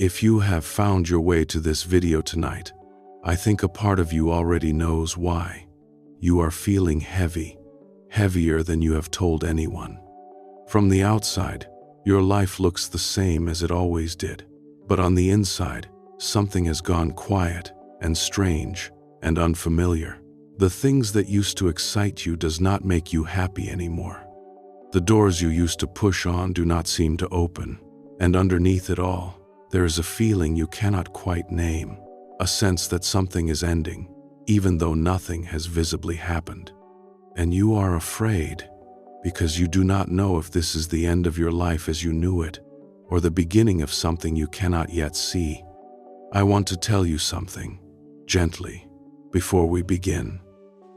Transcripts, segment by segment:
If you have found your way to this video tonight, I think a part of you already knows why. You are feeling heavy, heavier than you have told anyone. From the outside, your life looks the same as it always did. But on the inside, something has gone quiet and strange and unfamiliar. The things that used to excite you does not make you happy anymore. The doors you used to push on do not seem to open. And underneath it all, there is a feeling you cannot quite name, a sense that something is ending, even though nothing has visibly happened. And you are afraid, because you do not know if this is the end of your life as you knew it, or the beginning of something you cannot yet see. I want to tell you something, gently, before we begin.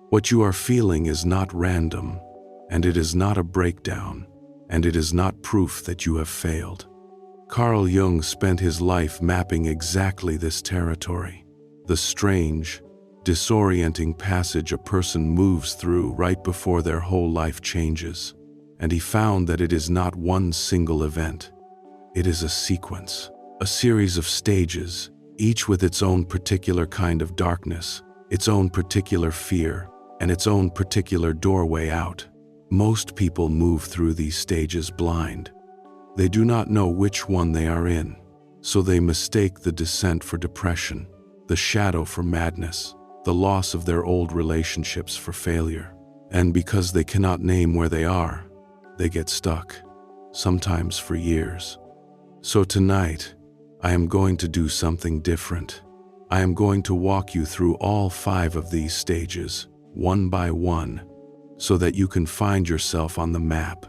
What you are feeling is not random, and it is not a breakdown, and it is not proof that you have failed. Carl Jung spent his life mapping exactly this territory, the strange, disorienting passage a person moves through right before their whole life changes. And he found that it is not one single event. It is a sequence, a series of stages, each with its own particular kind of darkness, its own particular fear, and its own particular doorway out. Most people move through these stages blind. They do not know which one they are in, so they mistake the descent for depression, the shadow for madness, the loss of their old relationships for failure. And because they cannot name where they are, they get stuck, sometimes for years. So tonight, I am going to do something different. I am going to walk you through all 5 of these stages, one by one, so that you can find yourself on the map.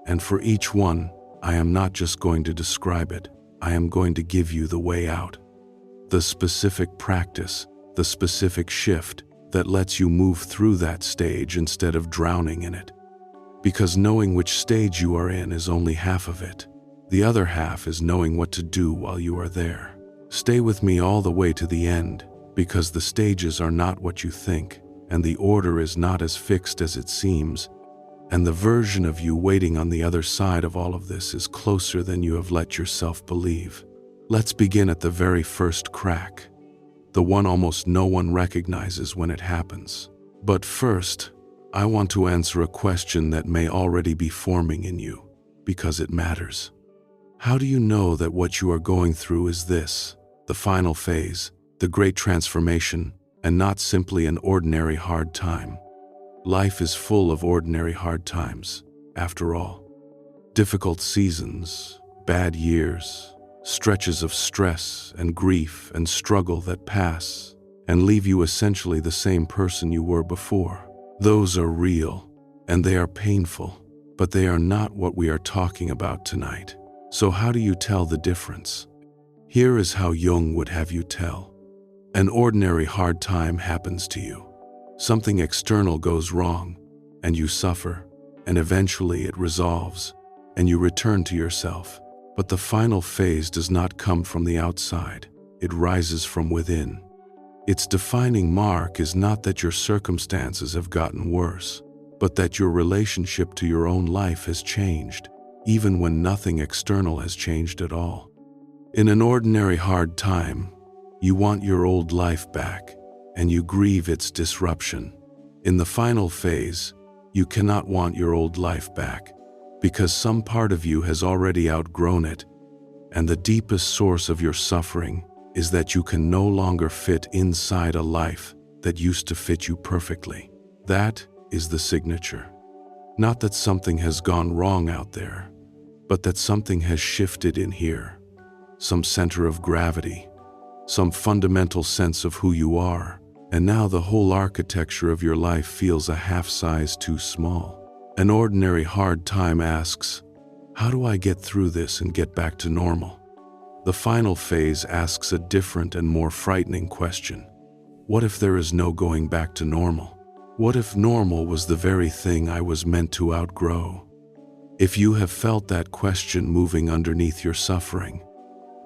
And for each one, I am not just going to describe it, I am going to give you the way out. The specific practice, the specific shift that lets you move through that stage instead of drowning in it. Because knowing which stage you are in is only half of it. The other half is knowing what to do while you are there. Stay with me all the way to the end, because the stages are not what you think, and the order is not as fixed as it seems, and the version of you waiting on the other side of all of this is closer than you have let yourself believe. Let's begin at the very first crack, the one almost no one recognizes when it happens. But first, I want to answer a question that may already be forming in you, because it matters. How do you know that what you are going through is this, the final phase, the great transformation, and not simply an ordinary hard time? Life is full of ordinary hard times, after all. Difficult seasons, bad years, stretches of stress and grief and struggle that pass and leave you essentially the same person you were before. Those are real, and they are painful, but they are not what we are talking about tonight. So how do you tell the difference? Here is how Jung would have you tell. An ordinary hard time happens to you. Something external goes wrong, and you suffer, and eventually it resolves, and you return to yourself. But the final phase does not come from the outside, it rises from within. Its defining mark is not that your circumstances have gotten worse, but that your relationship to your own life has changed, even when nothing external has changed at all. In an ordinary hard time, you want your old life back, and you grieve its disruption. In the final phase, you cannot want your old life back, because some part of you has already outgrown it, and the deepest source of your suffering is that you can no longer fit inside a life that used to fit you perfectly. That is the signature. Not that something has gone wrong out there, but that something has shifted in here. Some center of gravity, some fundamental sense of who you are, and now the whole architecture of your life feels a half size too small. An ordinary hard time asks, how do I get through this and get back to normal? The final phase asks a different and more frightening question. What if there is no going back to normal? What if normal was the very thing I was meant to outgrow? If you have felt that question moving underneath your suffering,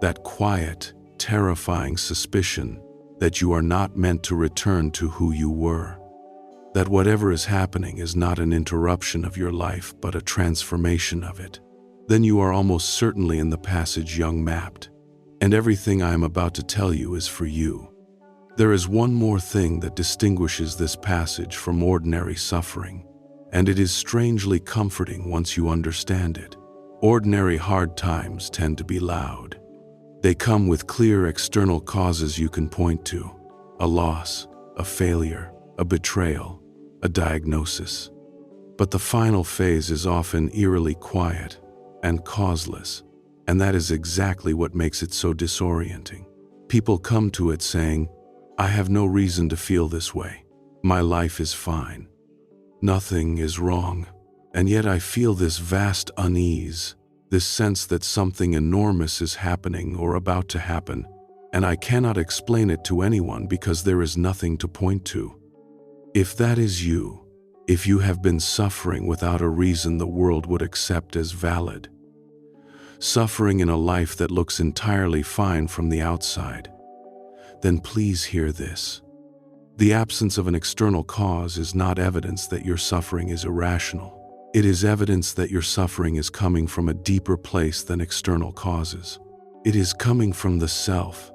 that quiet, terrifying suspicion that you are not meant to return to who you were, that whatever is happening is not an interruption of your life but a transformation of it, then you are almost certainly in the passage Jung mapped. And everything I am about to tell you is for you. There is one more thing that distinguishes this passage from ordinary suffering, and it is strangely comforting once you understand it. Ordinary hard times tend to be loud. They come with clear external causes you can point to: a loss, a failure, a betrayal, a diagnosis. But the final phase is often eerily quiet and causeless, and that is exactly what makes it so disorienting. People come to it saying, "I have no reason to feel this way. My life is fine. Nothing is wrong." And yet I feel this vast unease, this sense that something enormous is happening or about to happen, and I cannot explain it to anyone because there is nothing to point to. If that is you, if you have been suffering without a reason the world would accept as valid, suffering in a life that looks entirely fine from the outside, then please hear this. The absence of an external cause is not evidence that your suffering is irrational. It is evidence that your suffering is coming from a deeper place than external causes. It is coming from the self,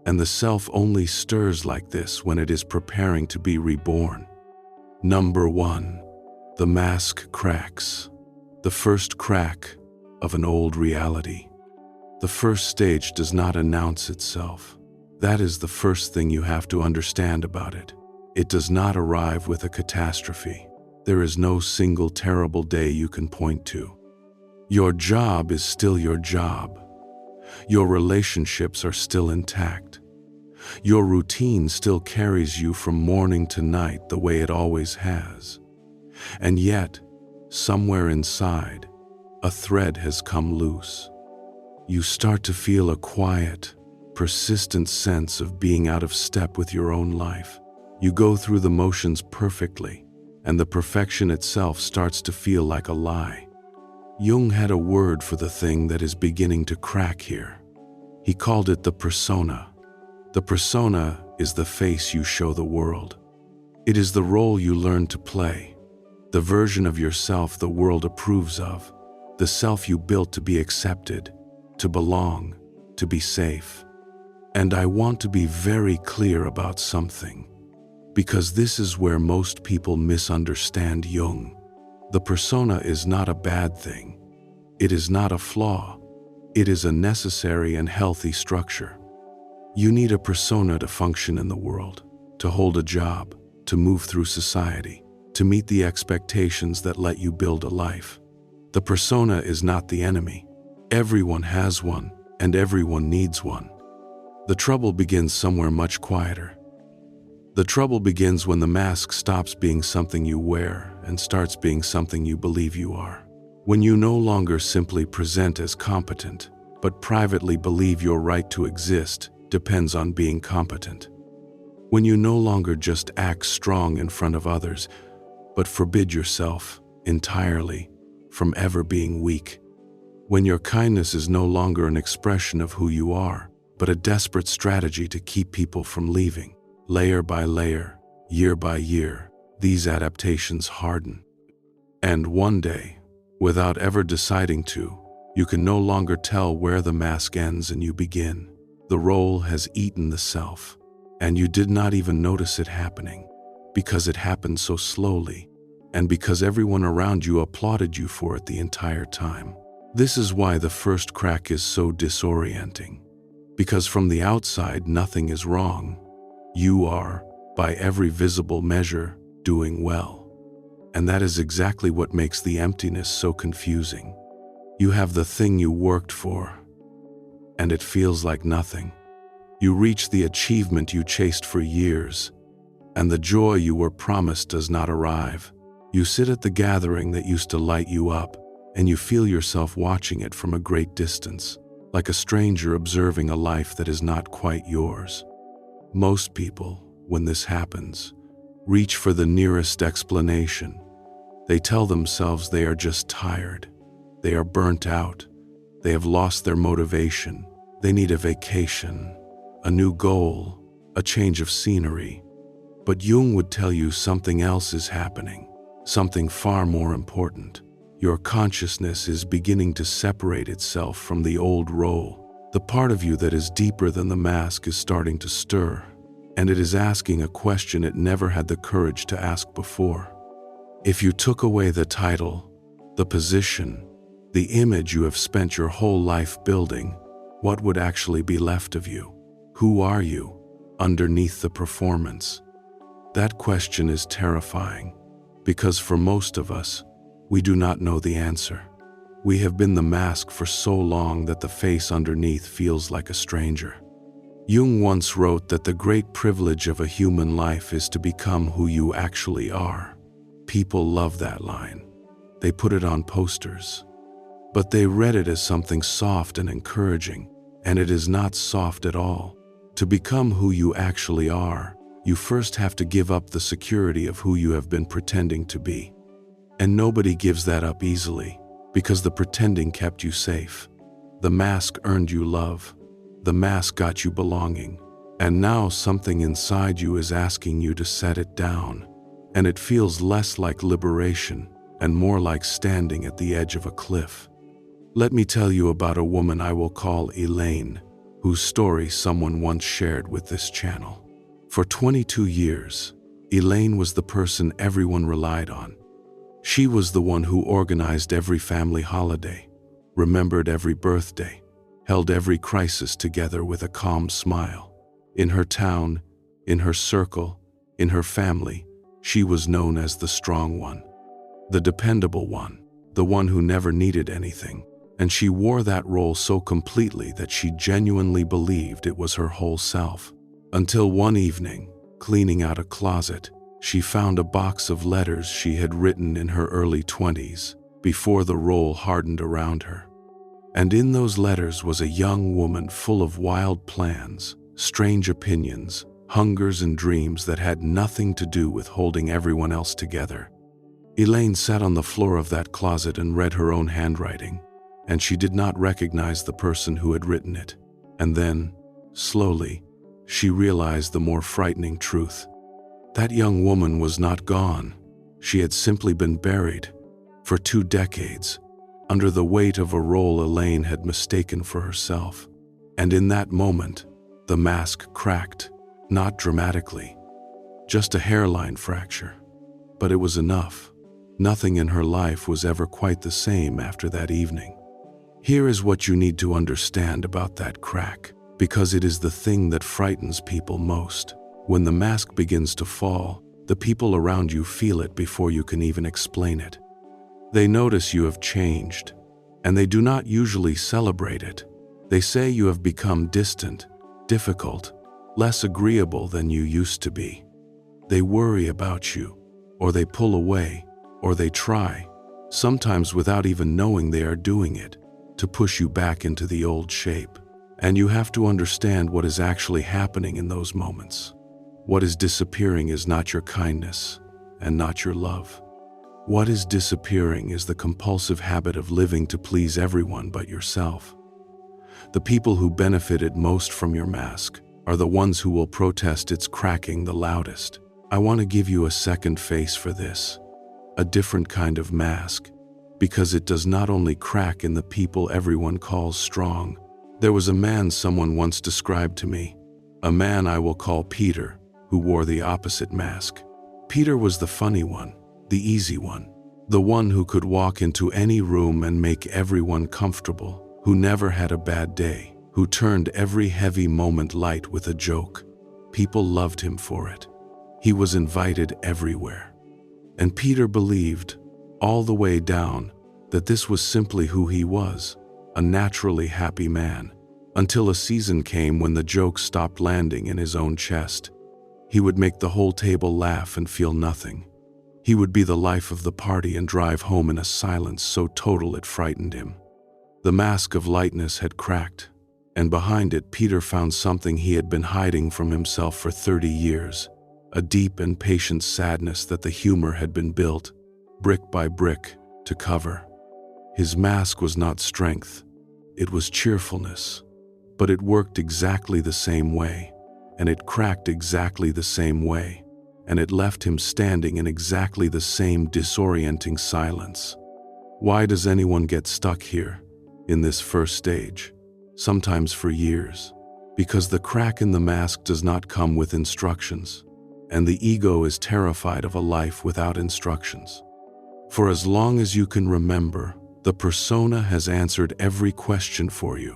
and the self only stirs like this when it is preparing to be reborn. Number 1. The mask cracks. The first crack of an old reality. The first stage does not announce itself. That is the first thing you have to understand about it. It does not arrive with a catastrophe. There is no single terrible day you can point to. Your job is still your job. Your relationships are still intact. Your routine still carries you from morning to night the way it always has. And yet, somewhere inside, a thread has come loose. You start to feel a quiet, persistent sense of being out of step with your own life. You go through the motions perfectly, and the perfection itself starts to feel like a lie. Jung had a word for the thing that is beginning to crack here. He called it the persona. The persona is the face you show the world. It is the role you learn to play, the version of yourself the world approves of, the self you built to be accepted, to belong, to be safe. And I want to be very clear about something, because this is where most people misunderstand Jung. The persona is not a bad thing. It is not a flaw. It is a necessary and healthy structure. You need a persona to function in the world, to hold a job, to move through society, to meet the expectations that let you build a life. The persona is not the enemy. Everyone has one, and everyone needs one. The trouble begins somewhere much quieter. The trouble begins when the mask stops being something you wear and starts being something you believe you are. When you no longer simply present as competent, but privately believe your right to exist depends on being competent. When you no longer just act strong in front of others, but forbid yourself entirely from ever being weak. When your kindness is no longer an expression of who you are, but a desperate strategy to keep people from leaving. Layer by layer, year by year, these adaptations harden. And one day, without ever deciding to, you can no longer tell where the mask ends and you begin. The role has eaten the self, and you did not even notice it happening, because it happened so slowly, and because everyone around you applauded you for it the entire time. This is why the first crack is so disorienting, because from the outside nothing is wrong. You are, by every visible measure, doing well. And that is exactly what makes the emptiness so confusing. You have the thing you worked for, and it feels like nothing. You reach the achievement you chased for years, and the joy you were promised does not arrive. You sit at the gathering that used to light you up, and you feel yourself watching it from a great distance, like a stranger observing a life that is not quite yours. Most people, when this happens, reach for the nearest explanation. They tell themselves they are just tired, they are burnt out, they have lost their motivation, they need a vacation, a new goal, a change of scenery. But Jung would tell you something else is happening, something far more important. Your consciousness is beginning to separate itself from the old role. The part of you that is deeper than the mask is starting to stir, and it is asking a question it never had the courage to ask before. If you took away the title, the position, the image you have spent your whole life building, what would actually be left of you? Who are you underneath the performance? That question is terrifying, because for most of us, we do not know the answer. We have been the mask for so long that the face underneath feels like a stranger. Jung once wrote that the great privilege of a human life is to become who you actually are. People love that line. They put it on posters. But they read it as something soft and encouraging, and it is not soft at all. To become who you actually are, you first have to give up the security of who you have been pretending to be. And nobody gives that up easily, because the pretending kept you safe. The mask earned you love. The mask got you belonging. And now something inside you is asking you to set it down. And it feels less like liberation and more like standing at the edge of a cliff. Let me tell you about a woman I will call Elaine, whose story someone once shared with this channel. For 22 years, Elaine was the person everyone relied on. She was the one who organized every family holiday, remembered every birthday, held every crisis together with a calm smile. In her town, in her circle, in her family, she was known as the strong one, the dependable one, the one who never needed anything. And she wore that role so completely that she genuinely believed it was her whole self. Until one evening, cleaning out a closet, she found a box of letters she had written in her early 20s, before the role hardened around her. And in those letters was a young woman full of wild plans, strange opinions, hungers and dreams that had nothing to do with holding everyone else together. Elaine sat on the floor of that closet and read her own handwriting, and she did not recognize the person who had written it. And then, slowly, she realized the more frightening truth. That young woman was not gone. She had simply been buried for 2 decades, under the weight of a role Elaine had mistaken for herself. And in that moment, the mask cracked, not dramatically, just a hairline fracture. But it was enough. Nothing in her life was ever quite the same after that evening. Here is what you need to understand about that crack, because it is the thing that frightens people most. When the mask begins to fall, the people around you feel it before you can even explain it. They notice you have changed, and they do not usually celebrate it. They say you have become distant, difficult, less agreeable than you used to be. They worry about you, or they pull away, or they try, sometimes without even knowing they are doing it, to push you back into the old shape. And you have to understand what is actually happening in those moments. What is disappearing is not your kindness and not your love. What is disappearing is the compulsive habit of living to please everyone but yourself. The people who benefited most from your mask are the ones who will protest its cracking the loudest. I want to give you a second face for this, a different kind of mask, because it does not only crack in the people everyone calls strong. There was a man someone once described to me, a man I will call Peter, who wore the opposite mask. Peter was the funny one, the easy one, the one who could walk into any room and make everyone comfortable, who never had a bad day, who turned every heavy moment light with a joke. People loved him for it. He was invited everywhere. And Peter believed, all the way down, that this was simply who he was, a naturally happy man, until a season came when the joke stopped landing in his own chest. He would make the whole table laugh and feel nothing. He would be the life of the party and drive home in a silence so total it frightened him. The mask of lightness had cracked, and behind it Peter found something he had been hiding from himself for 30 years, a deep and patient sadness that the humor had been built, brick by brick, to cover. His mask was not strength, it was cheerfulness, but it worked exactly the same way, and it cracked exactly the same way, and it left him standing in exactly the same disorienting silence. Why does anyone get stuck here, in this first stage? sometimes for years, because the crack in the mask does not come with instructions, and the ego is terrified of a life without instructions. For as long as you can remember, the persona has answered every question for you.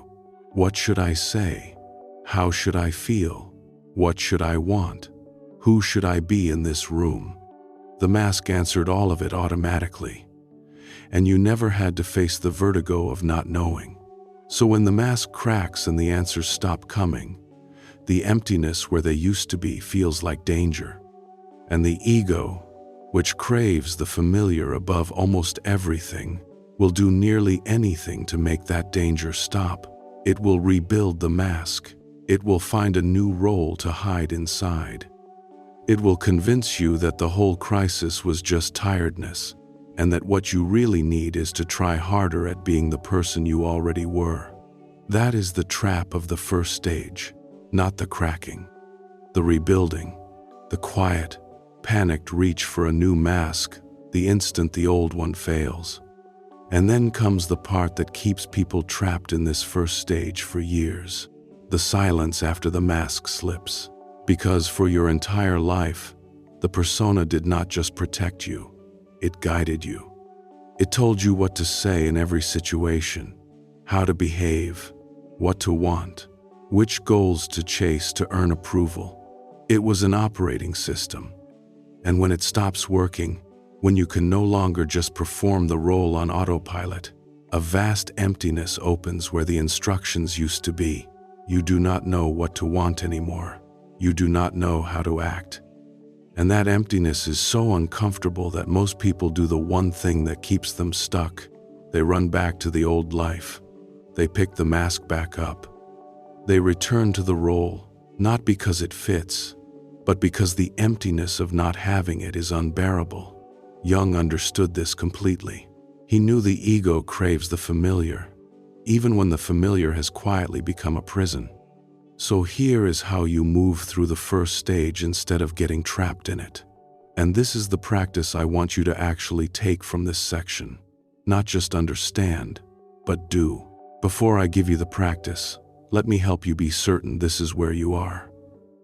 What should I say? How should I feel? What should I want? Who should I be in this room? The mask answered all of it automatically, and you never had to face the vertigo of not knowing. So when the mask cracks and the answers stop coming, the emptiness where they used to be feels like danger. And the ego, which craves the familiar above almost everything, will do nearly anything to make that danger stop. It will rebuild the mask. It will find a new role to hide inside. It will convince you that the whole crisis was just tiredness, and that what you really need is to try harder at being the person you already were. That is the trap of the first stage, not the cracking. The rebuilding, the quiet, panicked reach for a new mask the instant the old one fails. And then comes the part that keeps people trapped in this first stage for years, the silence after the mask slips. Because for your entire life, the persona did not just protect you, it guided you. It told you what to say in every situation, how to behave, what to want, which goals to chase to earn approval. It was an operating system. And when it stops working, when you can no longer just perform the role on autopilot, a vast emptiness opens where the instructions used to be. You do not know what to want anymore. You do not know how to act. And that emptiness is so uncomfortable that most people do the one thing that keeps them stuck. They run back to the old life. They pick the mask back up. They return to the role, not because it fits, but because the emptiness of not having it is unbearable. Jung understood this completely. He knew the ego craves the familiar, even when the familiar has quietly become a prison. So here is how you move through the first stage instead of getting trapped in it. And this is the practice I want you to actually take from this section. Not just understand, but do. Before I give you the practice, let me help you be certain this is where you are.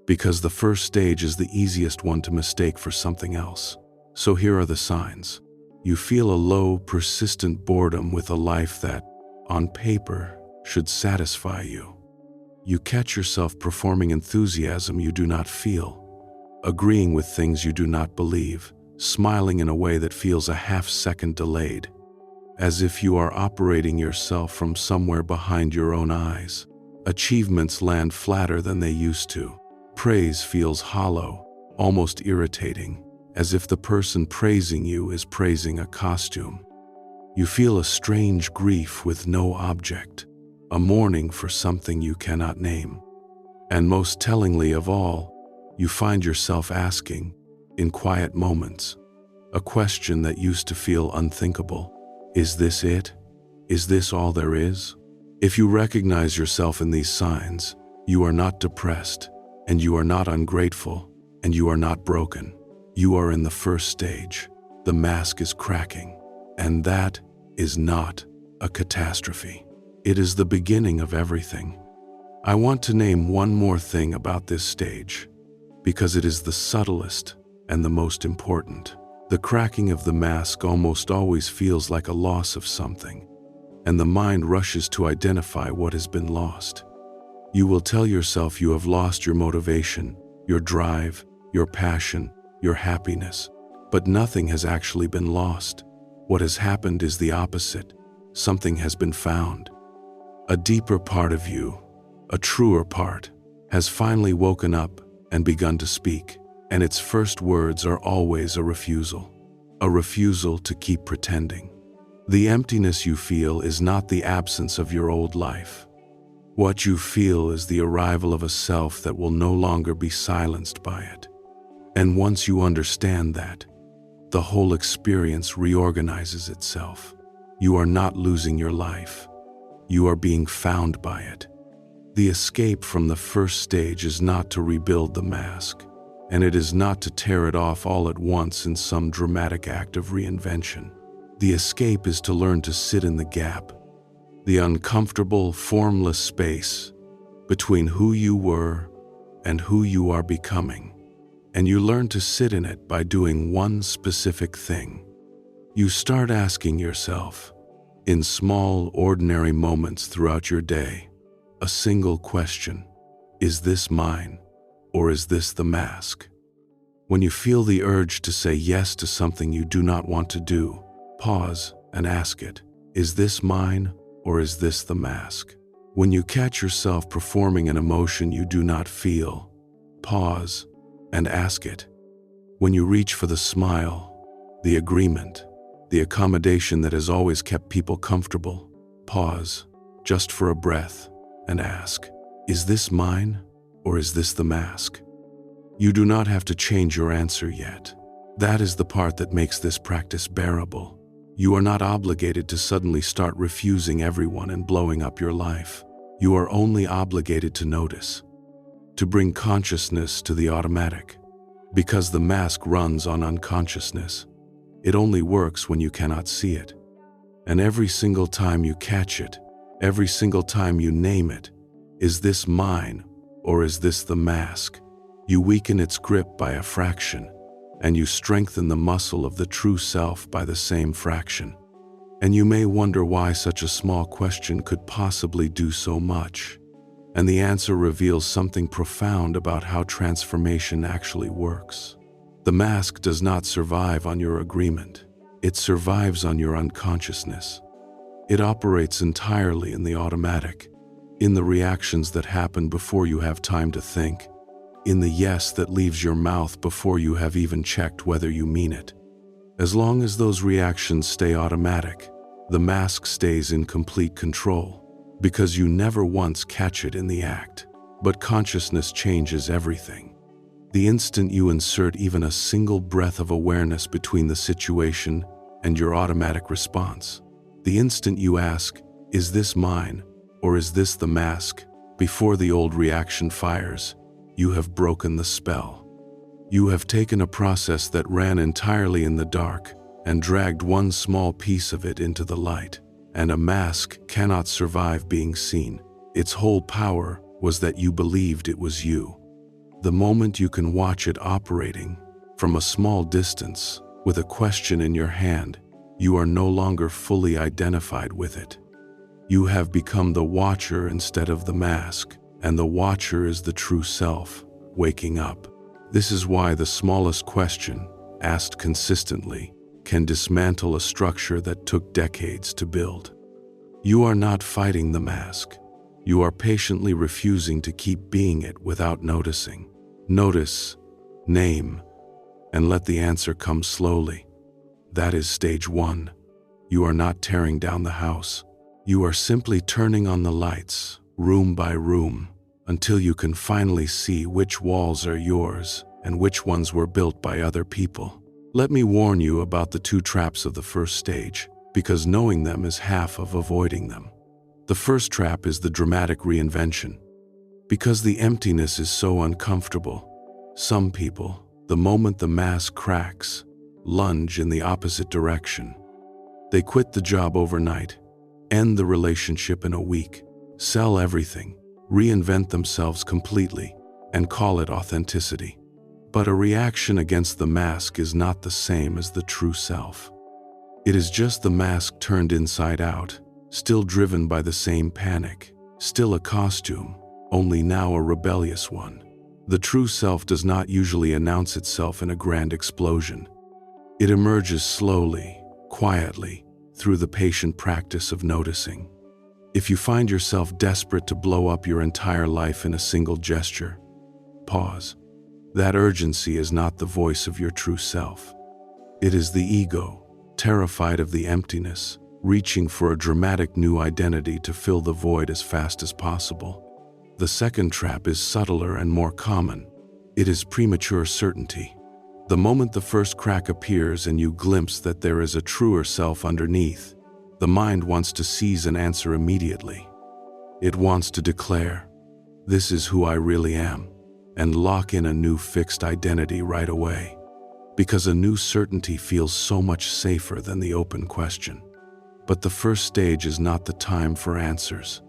Because the first stage is the easiest one to mistake for something else. So here are the signs. You feel a low, persistent boredom with a life that, on paper, should satisfy you. You catch yourself performing enthusiasm you do not feel, agreeing with things you do not believe, smiling in a way that feels a half-second delayed, as if you are operating yourself from somewhere behind your own eyes. Achievements land flatter than they used to. Praise feels hollow, almost irritating, as if the person praising you is praising a costume. You feel a strange grief with no object, a mourning for something you cannot name. And most tellingly of all, you find yourself asking, in quiet moments, a question that used to feel unthinkable. Is this it? Is this all there is? If you recognize yourself in these signs, you are not depressed, and you are not ungrateful, and you are not broken. You are in the first stage. The mask is cracking, and that is not a catastrophe. It is the beginning of everything. I want to name one more thing about this stage, because it is the subtlest and the most important. The cracking of the mask almost always feels like a loss of something, and the mind rushes to identify what has been lost. You will tell yourself you have lost your motivation, your drive, your passion, your happiness, but nothing has actually been lost. What has happened is the opposite. Something has been found. A deeper part of you, a truer part, has finally woken up and begun to speak, and its first words are always a refusal to keep pretending. The emptiness you feel is not the absence of your old life. What you feel is the arrival of a self that will no longer be silenced by it. And once you understand that, the whole experience reorganizes itself. You are not losing your life. You are being found by it. The escape from the first stage is not to rebuild the mask, and it is not to tear it off all at once in some dramatic act of reinvention. The escape is to learn to sit in the gap, the uncomfortable, formless space between who you were and who you are becoming. And you learn to sit in it by doing one specific thing. You start asking yourself, in small, ordinary moments throughout your day, a single question: is this mine, or is this the mask? When you feel the urge to say yes to something you do not want to do, pause and ask it, is this mine, or is this the mask? When you catch yourself performing an emotion you do not feel, pause and ask it. When you reach for the smile, the agreement, the accommodation that has always kept people comfortable, pause just for a breath and ask, is this mine, or is this the mask? You do not have to change your answer yet. That is the part that makes this practice bearable. You are not obligated to suddenly start refusing everyone and blowing up your life. You are only obligated to notice, to bring consciousness to the automatic. Because the mask runs on unconsciousness. It only works when you cannot see it. And every single time you catch it, every single time you name it, is this mine, or is this the mask? You weaken its grip by a fraction, and you strengthen the muscle of the true self by the same fraction. And you may wonder why such a small question could possibly do so much. And the answer reveals something profound about how transformation actually works. The mask does not survive on your agreement. It survives on your unconsciousness. It operates entirely in the automatic, in the reactions that happen before you have time to think, in the yes that leaves your mouth before you have even checked whether you mean it. As long as those reactions stay automatic, the mask stays in complete control, because you never once catch it in the act. But consciousness changes everything. The instant you insert even a single breath of awareness between the situation and your automatic response, the instant you ask, is this mine, or is this the mask, before the old reaction fires, you have broken the spell. You have taken a process that ran entirely in the dark and dragged one small piece of it into the light. And a mask cannot survive being seen. Its whole power was that you believed it was you. The moment you can watch it operating from a small distance with a question in your hand, you are no longer fully identified with it. You have become the watcher instead of the mask, and the watcher is the true self, waking up. This is why the smallest question, asked consistently, can dismantle a structure that took decades to build. You are not fighting the mask. You are patiently refusing to keep being it without noticing. Notice, name, and let the answer come slowly. That is stage one. You are not tearing down the house. You are simply turning on the lights, room by room, until you can finally see which walls are yours and which ones were built by other people. Let me warn you about the two traps of the first stage, because knowing them is half of avoiding them. The first trap is the dramatic reinvention. Because the emptiness is so uncomfortable, some people, the moment the mask cracks, lunge in the opposite direction. They quit the job overnight, end the relationship in a week, sell everything, reinvent themselves completely, and call it authenticity. But a reaction against the mask is not the same as the true self. It is just the mask turned inside out, still driven by the same panic, still a costume, only now a rebellious one. The true self does not usually announce itself in a grand explosion. It emerges slowly, quietly, through the patient practice of noticing. If you find yourself desperate to blow up your entire life in a single gesture, pause. That urgency is not the voice of your true self. It is the ego, terrified of the emptiness, reaching for a dramatic new identity to fill the void as fast as possible. The second trap is subtler and more common. It is premature certainty. The moment the first crack appears and you glimpse that there is a truer self underneath, the mind wants to seize an answer immediately. It wants to declare, "This is who I really am," and lock in a new fixed identity right away. Because a new certainty feels so much safer than the open question. But the first stage is not the time for answers.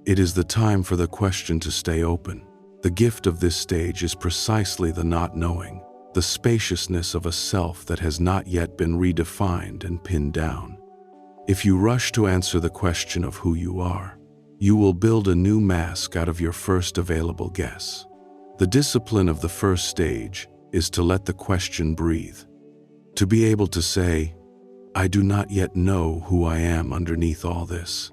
It is the time for the question to stay open. The gift of this stage is precisely the not knowing, the spaciousness of a self that has not yet been redefined and pinned down. If you rush to answer the question of who you are, you will build a new mask out of your first available guess. The discipline of the first stage is to let the question breathe. To be able to say, I do not yet know who I am underneath all this,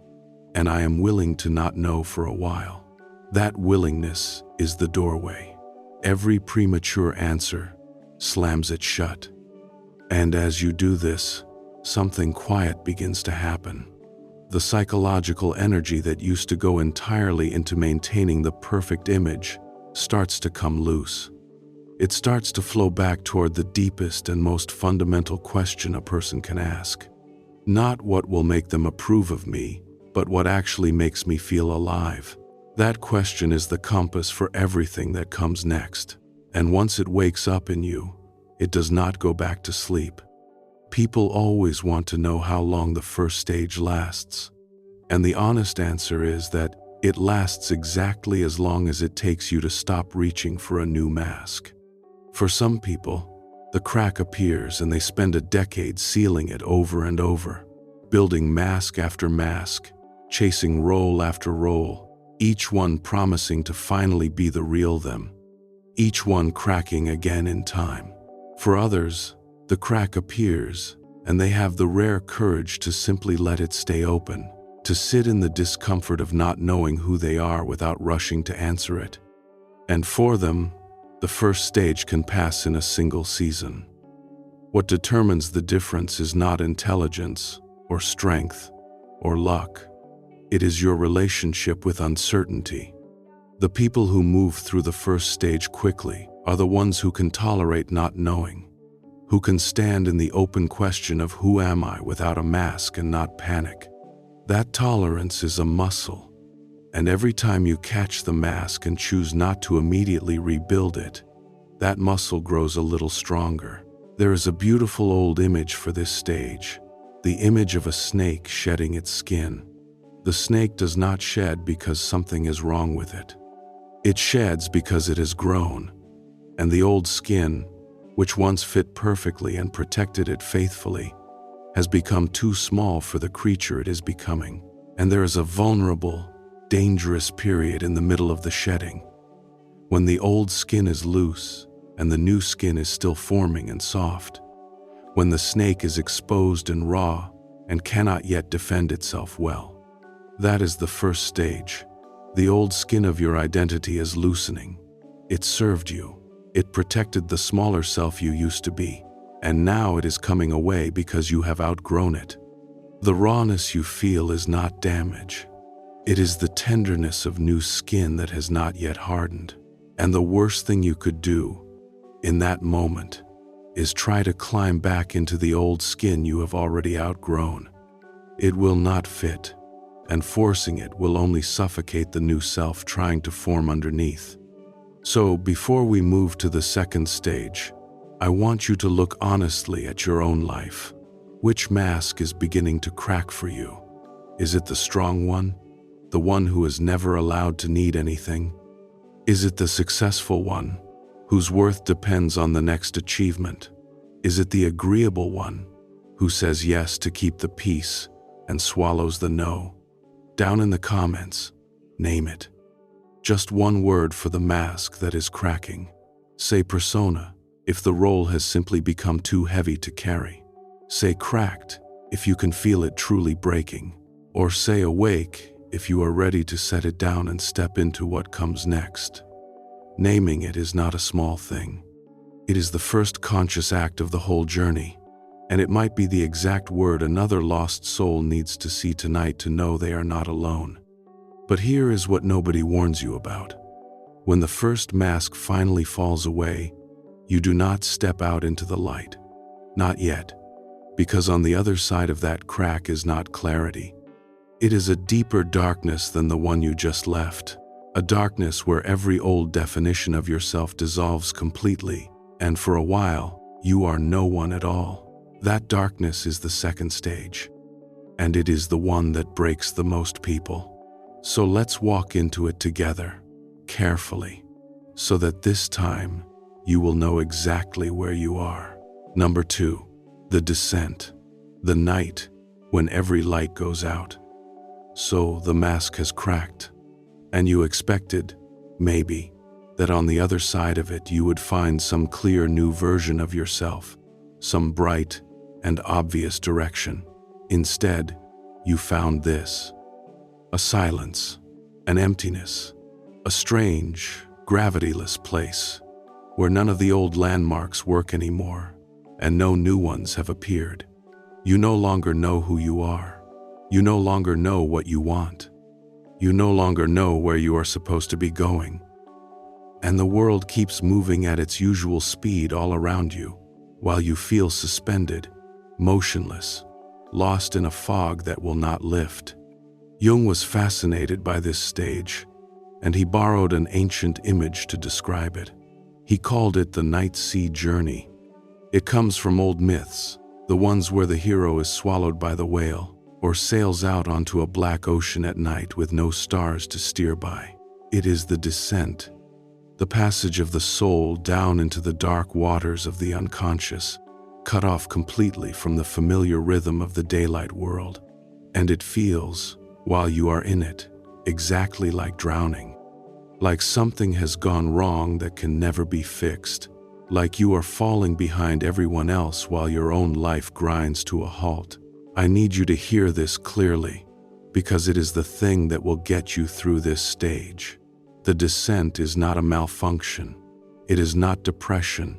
and I am willing to not know for a while. That willingness is the doorway. Every premature answer slams it shut. And as you do this, something quiet begins to happen. The psychological energy that used to go entirely into maintaining the perfect image starts to come loose. It starts to flow back toward the deepest and most fundamental question a person can ask. Not what will make them approve of me, but what actually makes me feel alive. That question is the compass for everything that comes next. And once it wakes up in you, it does not go back to sleep. People always want to know how long the first stage lasts. And the honest answer is that it lasts exactly as long as it takes you to stop reaching for a new mask. For some people, the crack appears and they spend a decade sealing it over and over, building mask after mask, chasing role after role, each one promising to finally be the real them, each one cracking again in time. For others, the crack appears and they have the rare courage to simply let it stay open, to sit in the discomfort of not knowing who they are without rushing to answer it. And for them, the first stage can pass in a single season. What determines the difference is not intelligence or strength or luck. It is your relationship with uncertainty. The people who move through the first stage quickly are the ones who can tolerate not knowing, who can stand in the open question of who am I without a mask and not panic. That tolerance is a muscle. And every time you catch the mask and choose not to immediately rebuild it, that muscle grows a little stronger. There is a beautiful old image for this stage, the image of a snake shedding its skin. The snake does not shed because something is wrong with it. It sheds because it has grown, and the old skin, which once fit perfectly and protected it faithfully, has become too small for the creature it is becoming. And there is a vulnerable, dangerous period in the middle of the shedding, when the old skin is loose and the new skin is still forming and soft, when the snake is exposed and raw and cannot yet defend itself well. That is the first stage. The old skin of your identity is loosening. It served you. It protected the smaller self you used to be, and now it is coming away because you have outgrown it. The rawness you feel is not damage. It is the tenderness of new skin that has not yet hardened. And the worst thing you could do in that moment is try to climb back into the old skin you have already outgrown. It will not fit, and forcing it will only suffocate the new self trying to form underneath. So before we move to the second stage, I want you to look honestly at your own life. Which mask is beginning to crack for you? Is it the strong one? The one who is never allowed to need anything? Is it the successful one, whose worth depends on the next achievement? Is it the agreeable one, who says yes to keep the peace and swallows the no? Down in the comments, name it. Just one word for the mask that is cracking. Say persona, if the role has simply become too heavy to carry. Say cracked, if you can feel it truly breaking. Or say awake, if you are ready to set it down and step into what comes next. Naming it is not a small thing. It is the first conscious act of the whole journey, and it might be the exact word another lost soul needs to see tonight to know they are not alone. But here is what nobody warns you about. When the first mask finally falls away, you do not step out into the light. Not yet, because on the other side of that crack is not clarity. It is a deeper darkness than the one you just left, a darkness where every old definition of yourself dissolves completely, and for a while, you are no one at all. That darkness is the second stage. and it is the one that breaks the most people. So let's walk into it together, carefully, so that this time you will know exactly where you are. Number 2, the descent. The night when every light goes out. So the mask has cracked, and you expected, maybe, that on the other side of it you would find some clear new version of yourself, some bright and obvious direction. Instead, you found this: a silence, an emptiness, a strange, gravityless place where none of the old landmarks work anymore, and no new ones have appeared. You no longer know who you are. You no longer know what you want. You no longer know where you are supposed to be going. And the world keeps moving at its usual speed all around you, while you feel suspended, motionless, lost in a fog that will not lift. Jung was fascinated by this stage, and he borrowed an ancient image to describe it. He called it the night sea journey. It comes from old myths, the ones where the hero is swallowed by the whale, or sails out onto a black ocean at night with no stars to steer by. It is the descent, the passage of the soul down into the dark waters of the unconscious, cut off completely from the familiar rhythm of the daylight world. And it feels, while you are in it, exactly like drowning. Like something has gone wrong that can never be fixed. Like you are falling behind everyone else while your own life grinds to a halt. I need you to hear this clearly, because it is the thing that will get you through this stage. The descent is not a malfunction. It is not depression,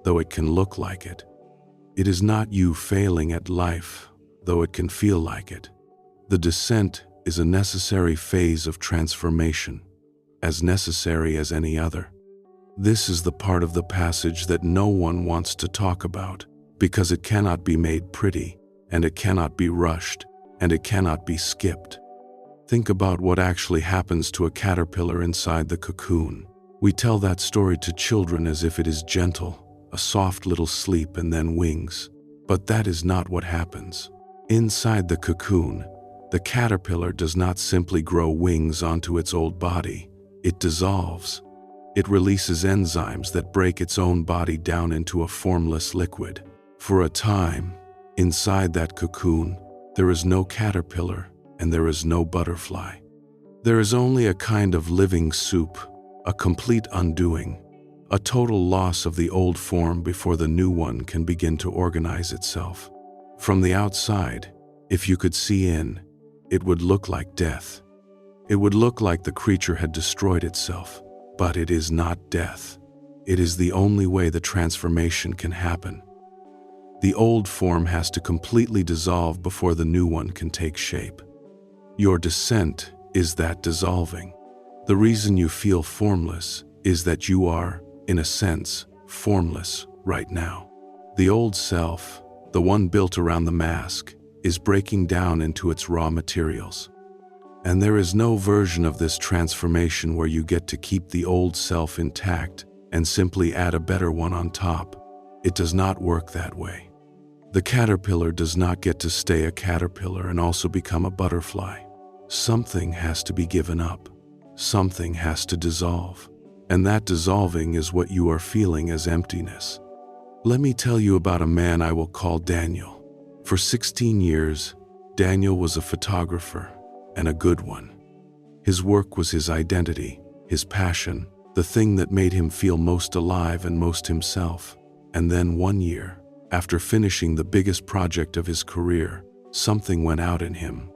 though it can look like it. It is not you failing at life, though it can feel like it. The descent is a necessary phase of transformation, as necessary as any other. This is the part of the passage that no one wants to talk about, because it cannot be made pretty, and it cannot be rushed, and it cannot be skipped. Think about what actually happens to a caterpillar inside the cocoon. We tell that story to children as if it is gentle, a soft little sleep and then wings. But that is not what happens. Inside the cocoon, the caterpillar does not simply grow wings onto its old body. It dissolves. It releases enzymes that break its own body down into a formless liquid. For a time, inside that cocoon, there is no caterpillar and there is no butterfly. There is only a kind of living soup, a complete undoing, a total loss of the old form before the new one can begin to organize itself. From the outside, if you could see in, it would look like death. It would look like the creature had destroyed itself. But it is not death. It is the only way the transformation can happen. The old form has to completely dissolve before the new one can take shape. Your descent is that dissolving. The reason you feel formless is that you are, in a sense, formless right now. The old self, the one built around the mask, is breaking down into its raw materials. And there is no version of this transformation where you get to keep the old self intact and simply add a better one on top. It does not work that way. The caterpillar does not get to stay a caterpillar and also become a butterfly. Something has to be given up. Something has to dissolve. And that dissolving is what you are feeling as emptiness. Let me tell you about a man I will call Daniel. For 16 years, Daniel was a photographer, and a good one. His work was his identity, his passion, the thing that made him feel most alive and most himself. And then one year, after finishing the biggest project of his career, something went out in him.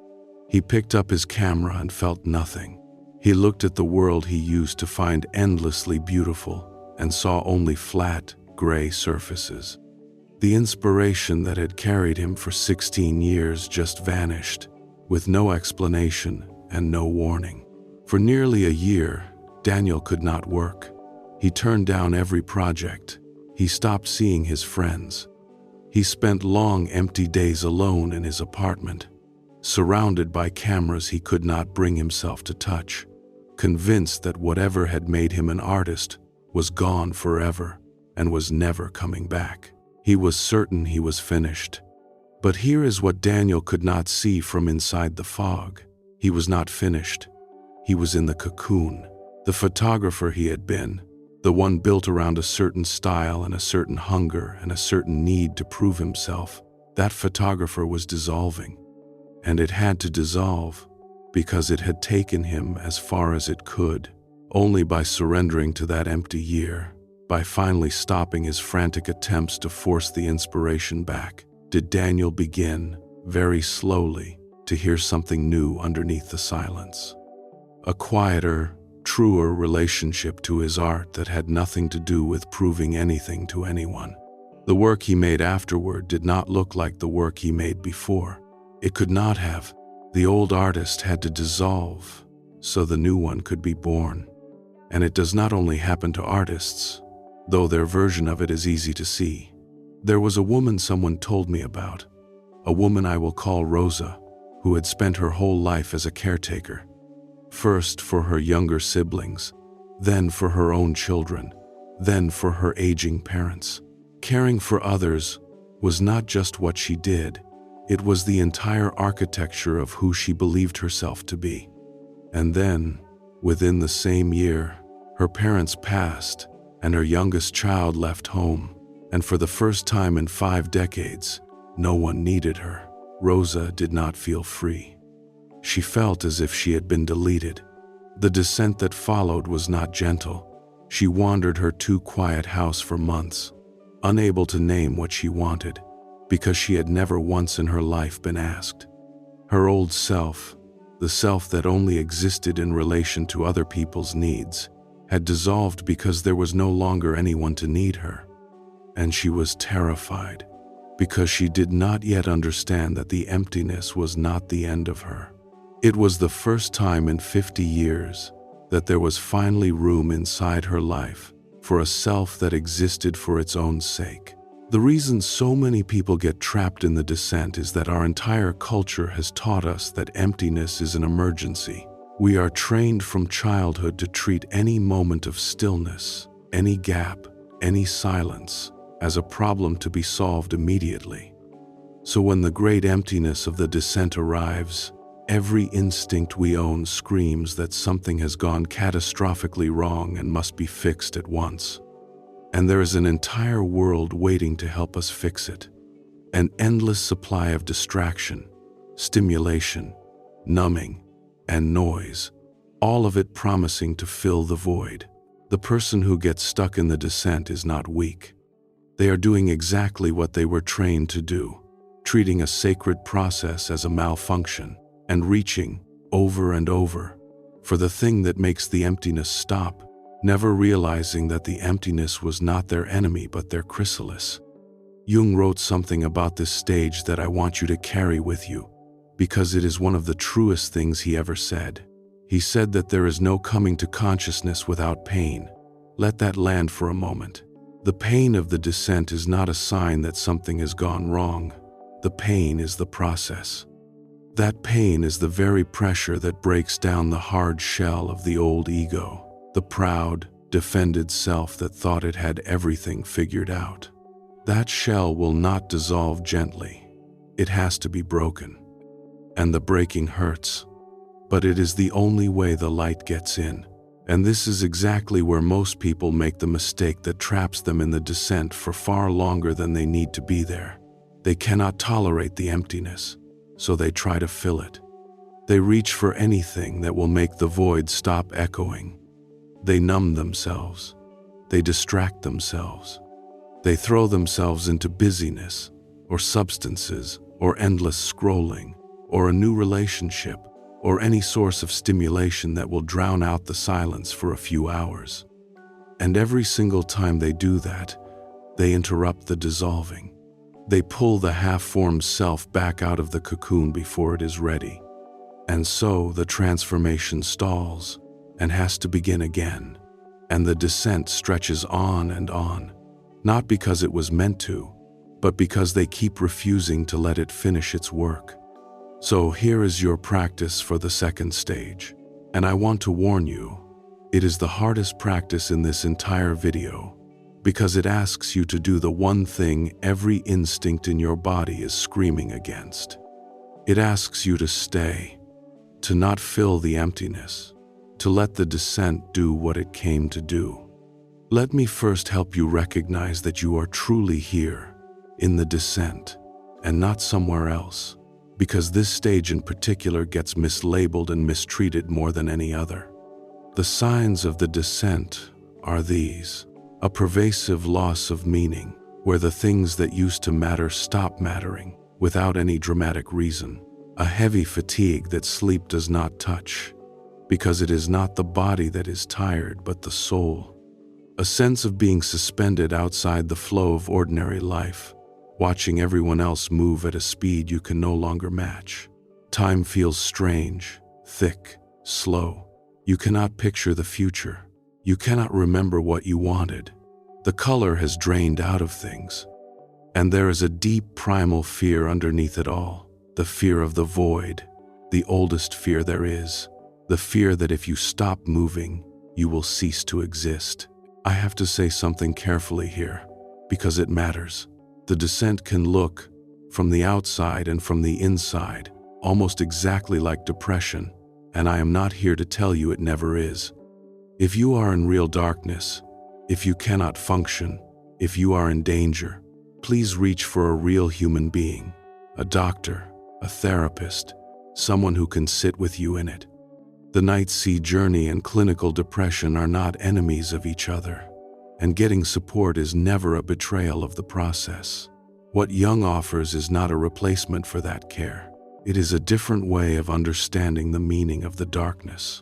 He picked up his camera and felt nothing. He looked at the world he used to find endlessly beautiful and saw only flat, gray surfaces. The inspiration that had carried him for 16 years just vanished, with no explanation and no warning. For nearly a year, Daniel could not work. He turned down every project. He stopped seeing his friends. He spent long, empty days alone in his apartment, surrounded by cameras he could not bring himself to touch, convinced that whatever had made him an artist was gone forever and was never coming back. He was certain he was finished. But here is what Daniel could not see from inside the fog. He was not finished. He was in the cocoon. The photographer he had been, the one built around a certain style and a certain hunger and a certain need to prove himself, that photographer was dissolving. And it had to dissolve because it had taken him as far as it could. Only by surrendering to that empty year, by finally stopping his frantic attempts to force the inspiration back, did Daniel begin, very slowly, to hear something new underneath the silence. A quieter, truer relationship to his art that had nothing to do with proving anything to anyone. The work he made afterward did not look like the work he made before. It could not have. The old artist had to dissolve so the new one could be born. And it does not only happen to artists, though their version of it is easy to see. There was a woman someone told me about, a woman I will call Rosa, who had spent her whole life as a caretaker. First for her younger siblings, then for her own children, then for her aging parents. Caring for others was not just what she did, it was the entire architecture of who she believed herself to be. And then, within the same year, her parents passed, and her youngest child left home, and for the first time in 5 decades, no one needed her. Rosa did not feel free. She felt as if she had been deleted. The descent that followed was not gentle. She wandered her too quiet house for months, unable to name what she wanted, because she had never once in her life been asked. Her old self, the self that only existed in relation to other people's needs, had dissolved because there was no longer anyone to need her. And she was terrified, because she did not yet understand that the emptiness was not the end of her. It was the first time in 50 years that there was finally room inside her life for a self that existed for its own sake. The reason so many people get trapped in the descent is that our entire culture has taught us that emptiness is an emergency. We are trained from childhood to treat any moment of stillness, any gap, any silence, as a problem to be solved immediately. So when the great emptiness of the descent arrives, every instinct we own screams that something has gone catastrophically wrong and must be fixed at once. And there is an entire world waiting to help us fix it. An endless supply of distraction, stimulation, numbing, and noise, all of it promising to fill the void. The person who gets stuck in the descent is not weak. They are doing exactly what they were trained to do, treating a sacred process as a malfunction, and reaching, over and over, for the thing that makes the emptiness stop, never realizing that the emptiness was not their enemy but their chrysalis. Jung wrote something about this stage that I want you to carry with you, because it is one of the truest things he ever said. He said that there is no coming to consciousness without pain. Let that land for a moment. The pain of the descent is not a sign that something has gone wrong. The pain is the process. That pain is the very pressure that breaks down the hard shell of the old ego, the proud, defended self that thought it had everything figured out. That shell will not dissolve gently. It has to be broken. And the breaking hurts. But it is the only way the light gets in. And this is exactly where most people make the mistake that traps them in the descent for far longer than they need to be there. They cannot tolerate the emptiness, so they try to fill it. They reach for anything that will make the void stop echoing. They numb themselves. They distract themselves. They throw themselves into busyness, or substances, or endless scrolling, or a new relationship, or any source of stimulation that will drown out the silence for a few hours. And every single time they do that, they interrupt the dissolving. They pull the half-formed self back out of the cocoon before it is ready. And so the transformation stalls and has to begin again. And the descent stretches on and on, not because it was meant to, but because they keep refusing to let it finish its work. So here is your practice for the second stage. And I want to warn you, it is the hardest practice in this entire video, because it asks you to do the one thing every instinct in your body is screaming against. It asks you to stay, to not fill the emptiness, to let the descent do what it came to do. Let me first help you recognize that you are truly here, in the descent, and not somewhere else, because this stage in particular gets mislabeled and mistreated more than any other. The signs of the descent are these: a pervasive loss of meaning, where the things that used to matter stop mattering without any dramatic reason. A heavy fatigue that sleep does not touch, because it is not the body that is tired but the soul. A sense of being suspended outside the flow of ordinary life, watching everyone else move at a speed you can no longer match. Time feels strange, thick, slow. You cannot picture the future. You cannot remember what you wanted. The color has drained out of things. And there is a deep primal fear underneath it all. The fear of the void, the oldest fear there is. The fear that if you stop moving, you will cease to exist. I have to say something carefully here, because it matters. The descent can look, from the outside and from the inside, almost exactly like depression, and I am not here to tell you it never is. If you are in real darkness, if you cannot function, if you are in danger, please reach for a real human being, a doctor, a therapist, someone who can sit with you in it. The night sea journey and clinical depression are not enemies of each other, and getting support is never a betrayal of the process. What Jung offers is not a replacement for that care. It is a different way of understanding the meaning of the darkness,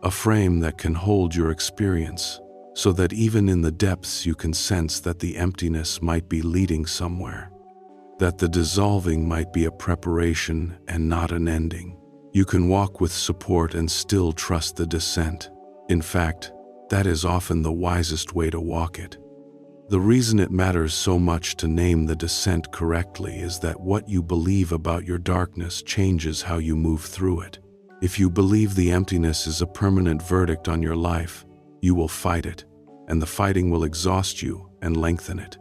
a frame that can hold your experience, so that even in the depths you can sense that the emptiness might be leading somewhere, that the dissolving might be a preparation and not an ending. You can walk with support and still trust the descent. In fact, that is often the wisest way to walk it. The reason it matters so much to name the descent correctly is that what you believe about your darkness changes how you move through it. If you believe the emptiness is a permanent verdict on your life, you will fight it, and the fighting will exhaust you and lengthen it.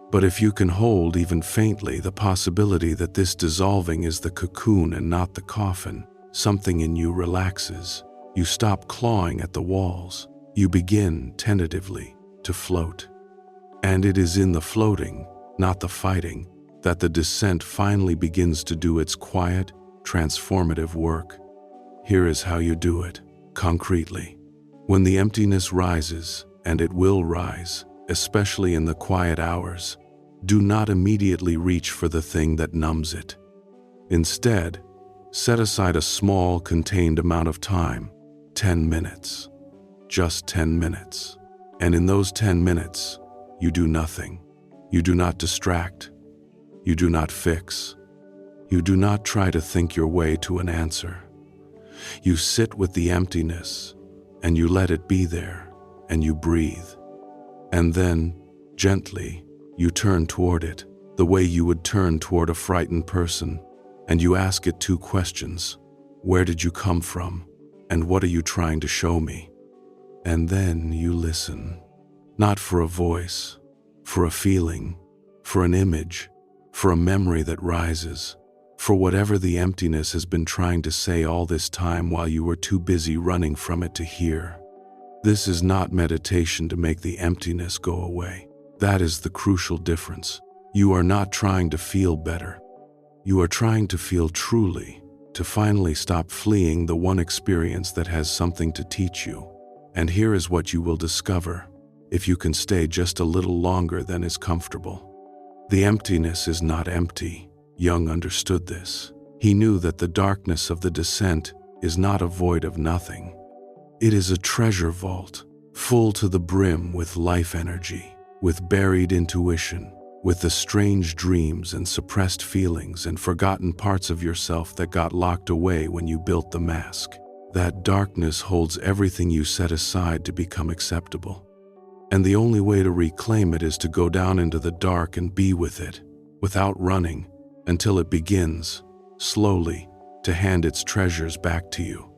But if you can hold even faintly the possibility that this dissolving is the cocoon and not the coffin, something in you relaxes. You stop clawing at the walls. You begin, tentatively, to float. And it is in the floating, not the fighting, that the descent finally begins to do its quiet, transformative work. Here is how you do it, concretely. When the emptiness rises, and it will rise, especially in the quiet hours, do not immediately reach for the thing that numbs it. Instead, set aside a small, contained amount of time, 10 minutes. Just 10 minutes. And in those 10 minutes, you do nothing. You do not distract. You do not fix. You do not try to think your way to an answer. You sit with the emptiness, and you let it be there, and you breathe. And then, gently, you turn toward it, the way you would turn toward a frightened person, and you ask it 2 questions. Where did you come from? And what are you trying to show me? And then you listen, not for a voice, for a feeling, for an image, for a memory that rises, for whatever the emptiness has been trying to say all this time while you were too busy running from it to hear. This is not meditation to make the emptiness go away. That is the crucial difference. You are not trying to feel better. You are trying to feel truly, to finally stop fleeing the one experience that has something to teach you. And here is what you will discover, if you can stay just a little longer than is comfortable. The emptiness is not empty. Jung understood this. He knew that the darkness of the descent is not a void of nothing. It is a treasure vault, full to the brim with life energy, with buried intuition, with the strange dreams and suppressed feelings and forgotten parts of yourself that got locked away when you built the mask. That darkness holds everything you set aside to become acceptable. And the only way to reclaim it is to go down into the dark and be with it, without running, until it begins, slowly, to hand its treasures back to you.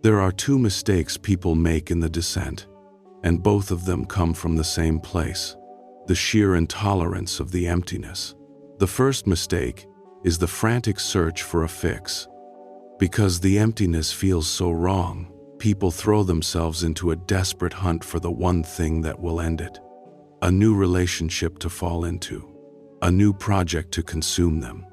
There are 2 mistakes people make in the descent, and both of them come from the same place. the sheer intolerance of the emptiness. The first mistake is the frantic search for a fix. Because the emptiness feels so wrong, people throw themselves into a desperate hunt for the one thing that will end it. A new relationship to fall into, a new project to consume them,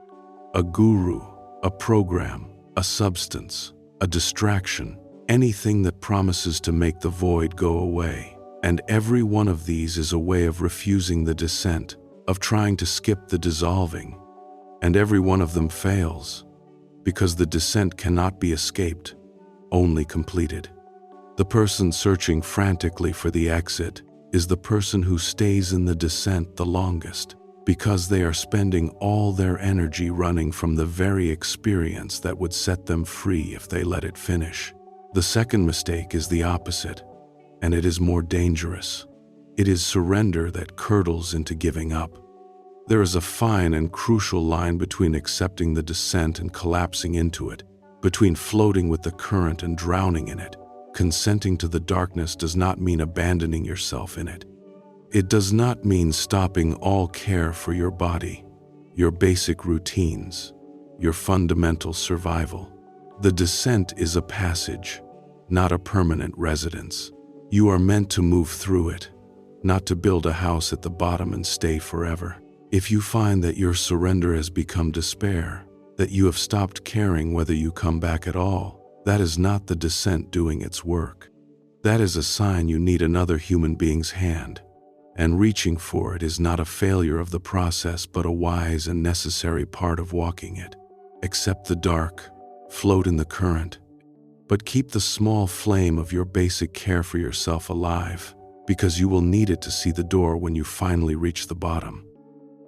a guru, a program, a substance, a distraction, anything that promises to make the void go away. And every one of these is a way of refusing the descent, of trying to skip the dissolving. And every one of them fails, because the descent cannot be escaped, only completed. The person searching frantically for the exit is the person who stays in the descent the longest, because they are spending all their energy running from the very experience that would set them free if they let it finish. The second mistake is the opposite, and it is more dangerous. It is surrender that curdles into giving up. There is a fine and crucial line between accepting the descent and collapsing into it, between floating with the current and drowning in it. Consenting to the darkness does not mean abandoning yourself in it. It does not mean stopping all care for your body, your basic routines, your fundamental survival. The descent is a passage, not a permanent residence. You are meant to move through it, not to build a house at the bottom and stay forever. If you find that your surrender has become despair, that you have stopped caring whether you come back at all, that is not the descent doing its work. That is a sign you need another human being's hand, and reaching for it is not a failure of the process but a wise and necessary part of walking it. Accept the dark, float in the current, but keep the small flame of your basic care for yourself alive, because you will need it to see the door when you finally reach the bottom.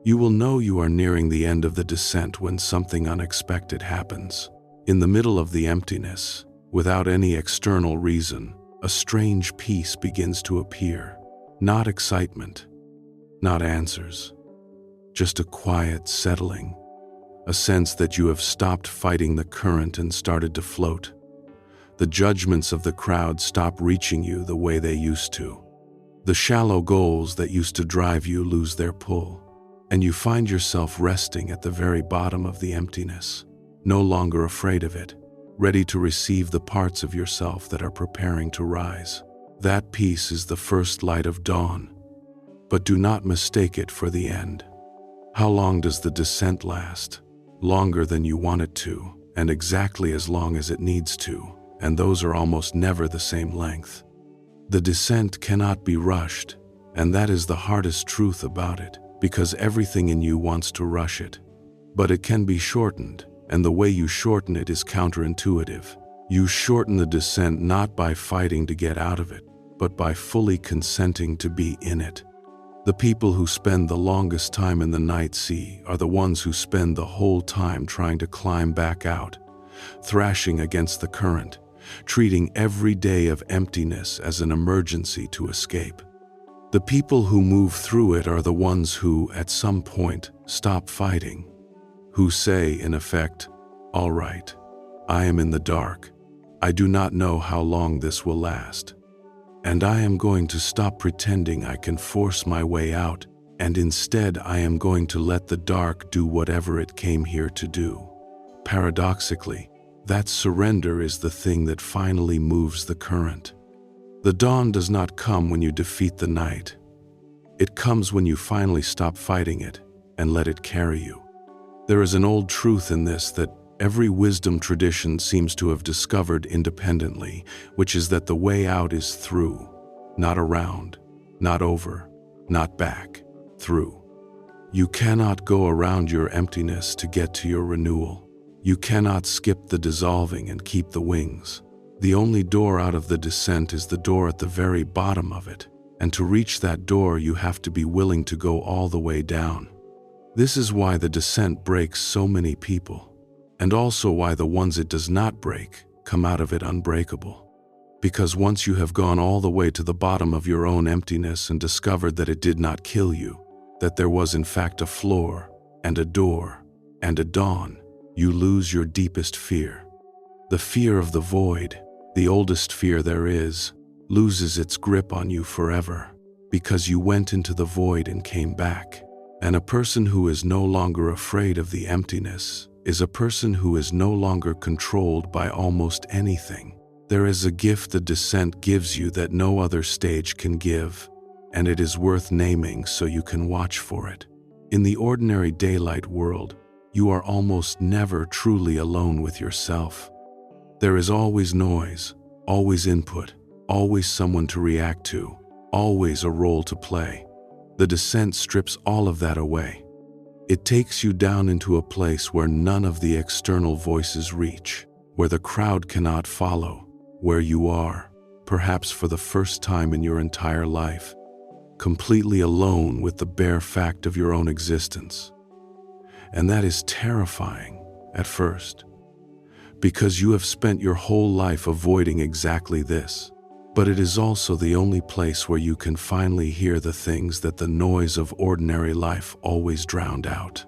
You will know you are nearing the end of the descent when something unexpected happens. In the middle of the emptiness, without any external reason, a strange peace begins to appear. Not excitement, not answers, just a quiet settling, a sense that you have stopped fighting the current and started to float. The judgments of the crowd stop reaching you the way they used to. The shallow goals that used to drive you lose their pull, and you find yourself resting at the very bottom of the emptiness, no longer afraid of it, ready to receive the parts of yourself that are preparing to rise. That peace is the first light of dawn, but do not mistake it for the end. How long does the descent last? Longer than you want it to, and exactly as long as it needs to, and those are almost never the same length. The descent cannot be rushed, and that is the hardest truth about it, because everything in you wants to rush it. But it can be shortened, and the way you shorten it is counterintuitive. You shorten the descent not by fighting to get out of it, but by fully consenting to be in it. The people who spend the longest time in the night sea are the ones who spend the whole time trying to climb back out, thrashing against the current, treating every day of emptiness as an emergency to escape. The people who move through it are the ones who, at some point, stop fighting, who say, in effect, "All right, I am in the dark. I do not know how long this will last. And I am going to stop pretending I can force my way out, and instead I am going to let the dark do whatever it came here to do." Paradoxically, that surrender is the thing that finally moves the current. The dawn does not come when you defeat the night. It comes when you finally stop fighting it and let it carry you. There is an old truth in this that every wisdom tradition seems to have discovered independently, which is that the way out is through, not around, not over, not back, through. You cannot go around your emptiness to get to your renewal. You cannot skip the dissolving and keep the wings. The only door out of the descent is the door at the very bottom of it, and to reach that door you have to be willing to go all the way down. This is why the descent breaks so many people, and also why the ones it does not break come out of it unbreakable. Because once you have gone all the way to the bottom of your own emptiness and discovered that it did not kill you, that there was in fact a floor, and a door, and a dawn, you lose your deepest fear. The fear of the void, the oldest fear there is, loses its grip on you forever. because you went into the void and came back. And a person who is no longer afraid of the emptiness is a person who is no longer controlled by almost anything. There is a gift the descent gives you that no other stage can give, and it is worth naming so you can watch for it. In the ordinary daylight world, you are almost never truly alone with yourself. There is always noise, always input, always someone to react to, always a role to play. The descent strips all of that away. It takes you down into a place where none of the external voices reach, where the crowd cannot follow, where you are, perhaps for the first time in your entire life, completely alone with the bare fact of your own existence. And that is terrifying at first, because you have spent your whole life avoiding exactly this. But it is also the only place where you can finally hear the things that the noise of ordinary life always drowned out.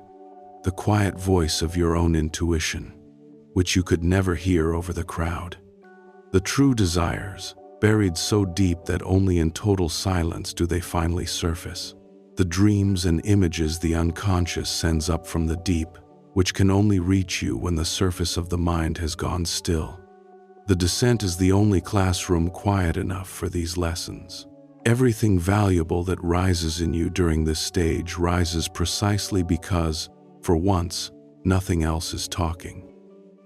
The quiet voice of your own intuition, which you could never hear over the crowd. The true desires, buried so deep that only in total silence do they finally surface. The dreams and images the unconscious sends up from the deep, which can only reach you when the surface of the mind has gone still. The descent is the only classroom quiet enough for these lessons. Everything valuable that rises in you during this stage rises precisely because, for once, nothing else is talking.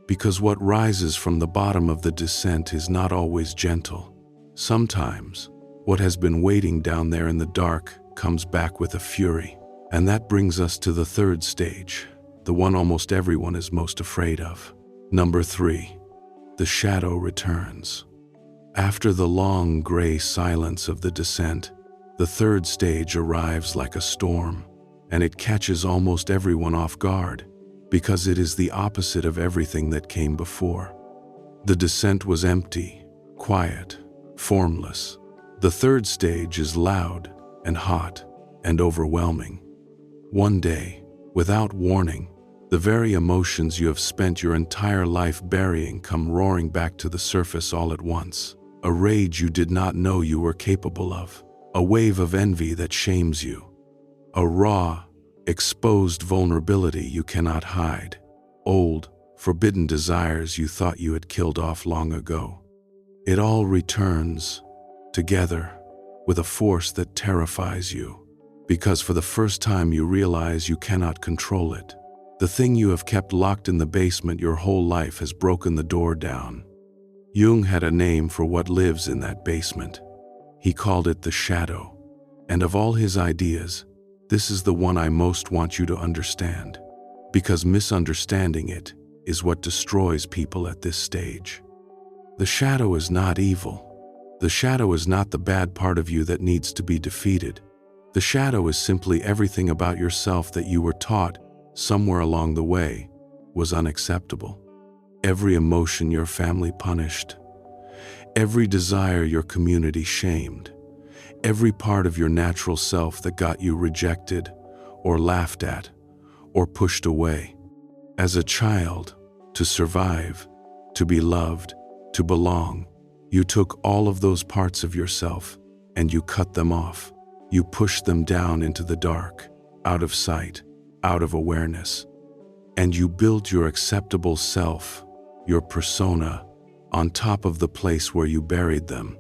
Because what rises from the bottom of the descent is not always gentle. Sometimes, what has been waiting down there in the dark comes back with a fury. And that brings us to the third stage, the one almost everyone is most afraid of. Number 3. The shadow returns. After the long gray silence of the descent, the third stage arrives like a storm, and it catches almost everyone off guard, because it is the opposite of everything that came before. The descent was empty, quiet, formless. The third stage is loud and hot and overwhelming. One day, without warning, the very emotions you have spent your entire life burying come roaring back to the surface all at once. A rage you did not know you were capable of. A wave of envy that shames you. A raw, exposed vulnerability you cannot hide. Old, forbidden desires you thought you had killed off long ago. It all returns, together, with a force that terrifies you, because for the first time you realize you cannot control it. The thing you have kept locked in the basement your whole life has broken the door down. Jung had a name for what lives in that basement. He called it the shadow. And of all his ideas, this is the one I most want you to understand, because misunderstanding it is what destroys people at this stage. The shadow is not evil. The shadow is not the bad part of you that needs to be defeated. The shadow is simply everything about yourself that you were taught, somewhere along the way, was unacceptable. Every emotion your family punished, every desire your community shamed, every part of your natural self that got you rejected, or laughed at, or pushed away. As a child, to survive, to be loved, to belong, you took all of those parts of yourself and you cut them off. You pushed them down into the dark, out of sight, out of awareness. And you built your acceptable self, your persona, on top of the place where you buried them.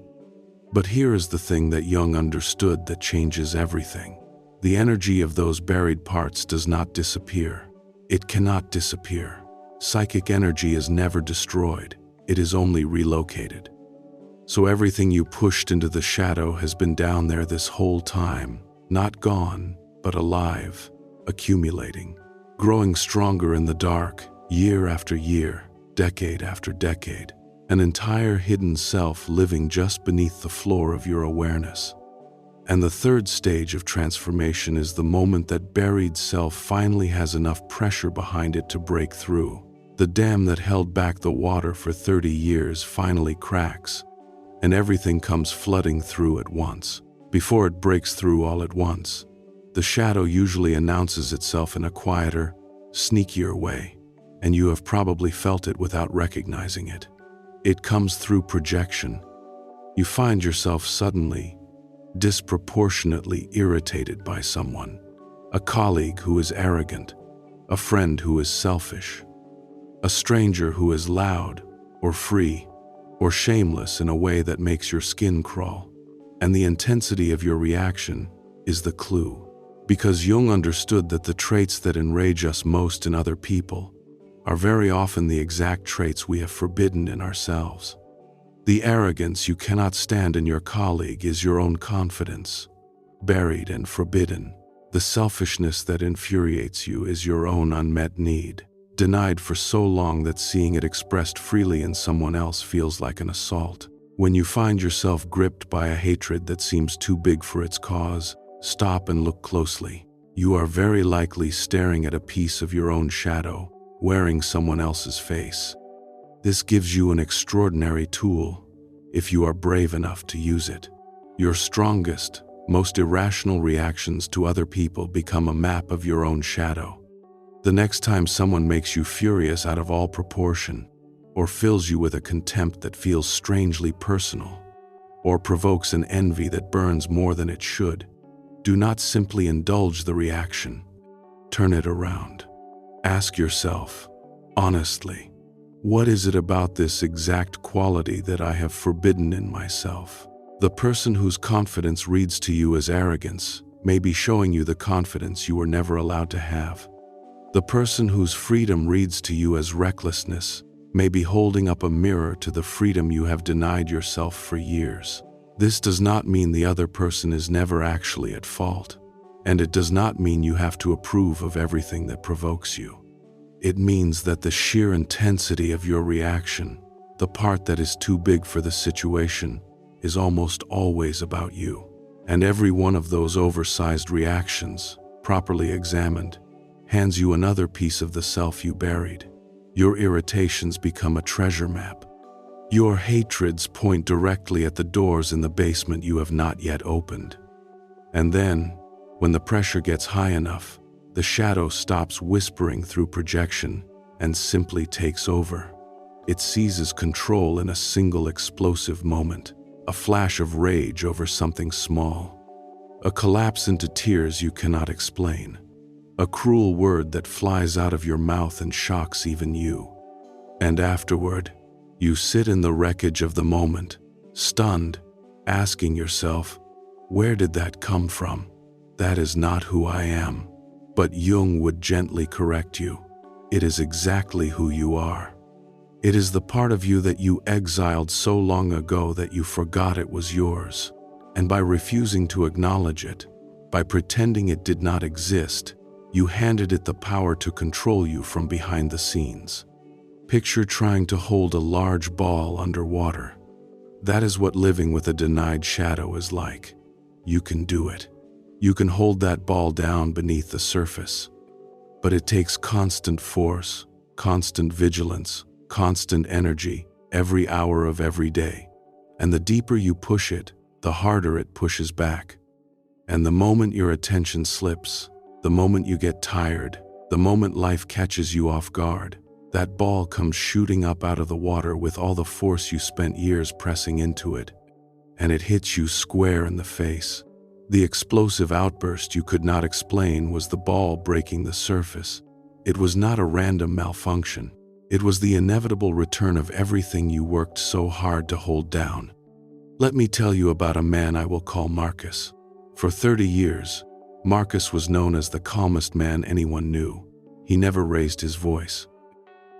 But here is the thing that Jung understood that changes everything. The energy of those buried parts does not disappear. It cannot disappear. Psychic energy is never destroyed. It is only relocated. So everything you pushed into the shadow has been down there this whole time, not gone, but alive, accumulating, growing stronger in the dark, year after year, decade after decade, an entire hidden self living just beneath the floor of your awareness. And the third stage of transformation is the moment that buried self finally has enough pressure behind it to break through. The dam that held back the water for 30 years finally cracks, and everything comes flooding through at once. Before it breaks through all at once, the shadow usually announces itself in a quieter, sneakier way, and you have probably felt it without recognizing it. It comes through projection. You find yourself suddenly, disproportionately irritated by someone, a colleague who is arrogant, a friend who is selfish, a stranger who is loud or free or shameless in a way that makes your skin crawl. And the intensity of your reaction is the clue, because Jung understood that the traits that enrage us most in other people are very often the exact traits we have forbidden in ourselves. The arrogance you cannot stand in your colleague is your own confidence, buried and forbidden. The selfishness that infuriates you is your own unmet need, denied for so long that seeing it expressed freely in someone else feels like an assault. When you find yourself gripped by a hatred that seems too big for its cause, stop and look closely. You are very likely staring at a piece of your own shadow, wearing someone else's face. This gives you an extraordinary tool, if you are brave enough to use it. Your strongest, most irrational reactions to other people become a map of your own shadow. The next time someone makes you furious out of all proportion, or fills you with a contempt that feels strangely personal, or provokes an envy that burns more than it should, do not simply indulge the reaction. Turn it around. Ask yourself, honestly, what is it about this exact quality that I have forbidden in myself? The person whose confidence reads to you as arrogance may be showing you the confidence you were never allowed to have. The person whose freedom reads to you as recklessness may be holding up a mirror to the freedom you have denied yourself for years. This does not mean the other person is never actually at fault, and it does not mean you have to approve of everything that provokes you. It means that the sheer intensity of your reaction, the part that is too big for the situation, is almost always about you. And every one of those oversized reactions, properly examined, hands you another piece of the self you buried. Your irritations become a treasure map. Your hatreds point directly at the doors in the basement you have not yet opened. And then, when the pressure gets high enough, the shadow stops whispering through projection and simply takes over. It seizes control in a single explosive moment, a flash of rage over something small, a collapse into tears you cannot explain, a cruel word that flies out of your mouth and shocks even you. And afterward, you sit in the wreckage of the moment, stunned, asking yourself, where did that come from? That is not who I am. But Jung would gently correct you. It is exactly who you are. It is the part of you that you exiled so long ago that you forgot it was yours. And by refusing to acknowledge it, by pretending it did not exist, you handed it the power to control you from behind the scenes. Picture trying to hold a large ball underwater. That is what living with a denied shadow is like. You can do it. You can hold that ball down beneath the surface. But it takes constant force, constant vigilance, constant energy, every hour of every day. And the deeper you push it, the harder it pushes back. And the moment your attention slips, the moment you get tired, the moment life catches you off guard, that ball comes shooting up out of the water with all the force you spent years pressing into it, and it hits you square in the face. The explosive outburst you could not explain was the ball breaking the surface. It was not a random malfunction. It was the inevitable return of everything you worked so hard to hold down. Let me tell you about a man I will call Marcus. For 30 years, Marcus was known as the calmest man anyone knew. He never raised his voice.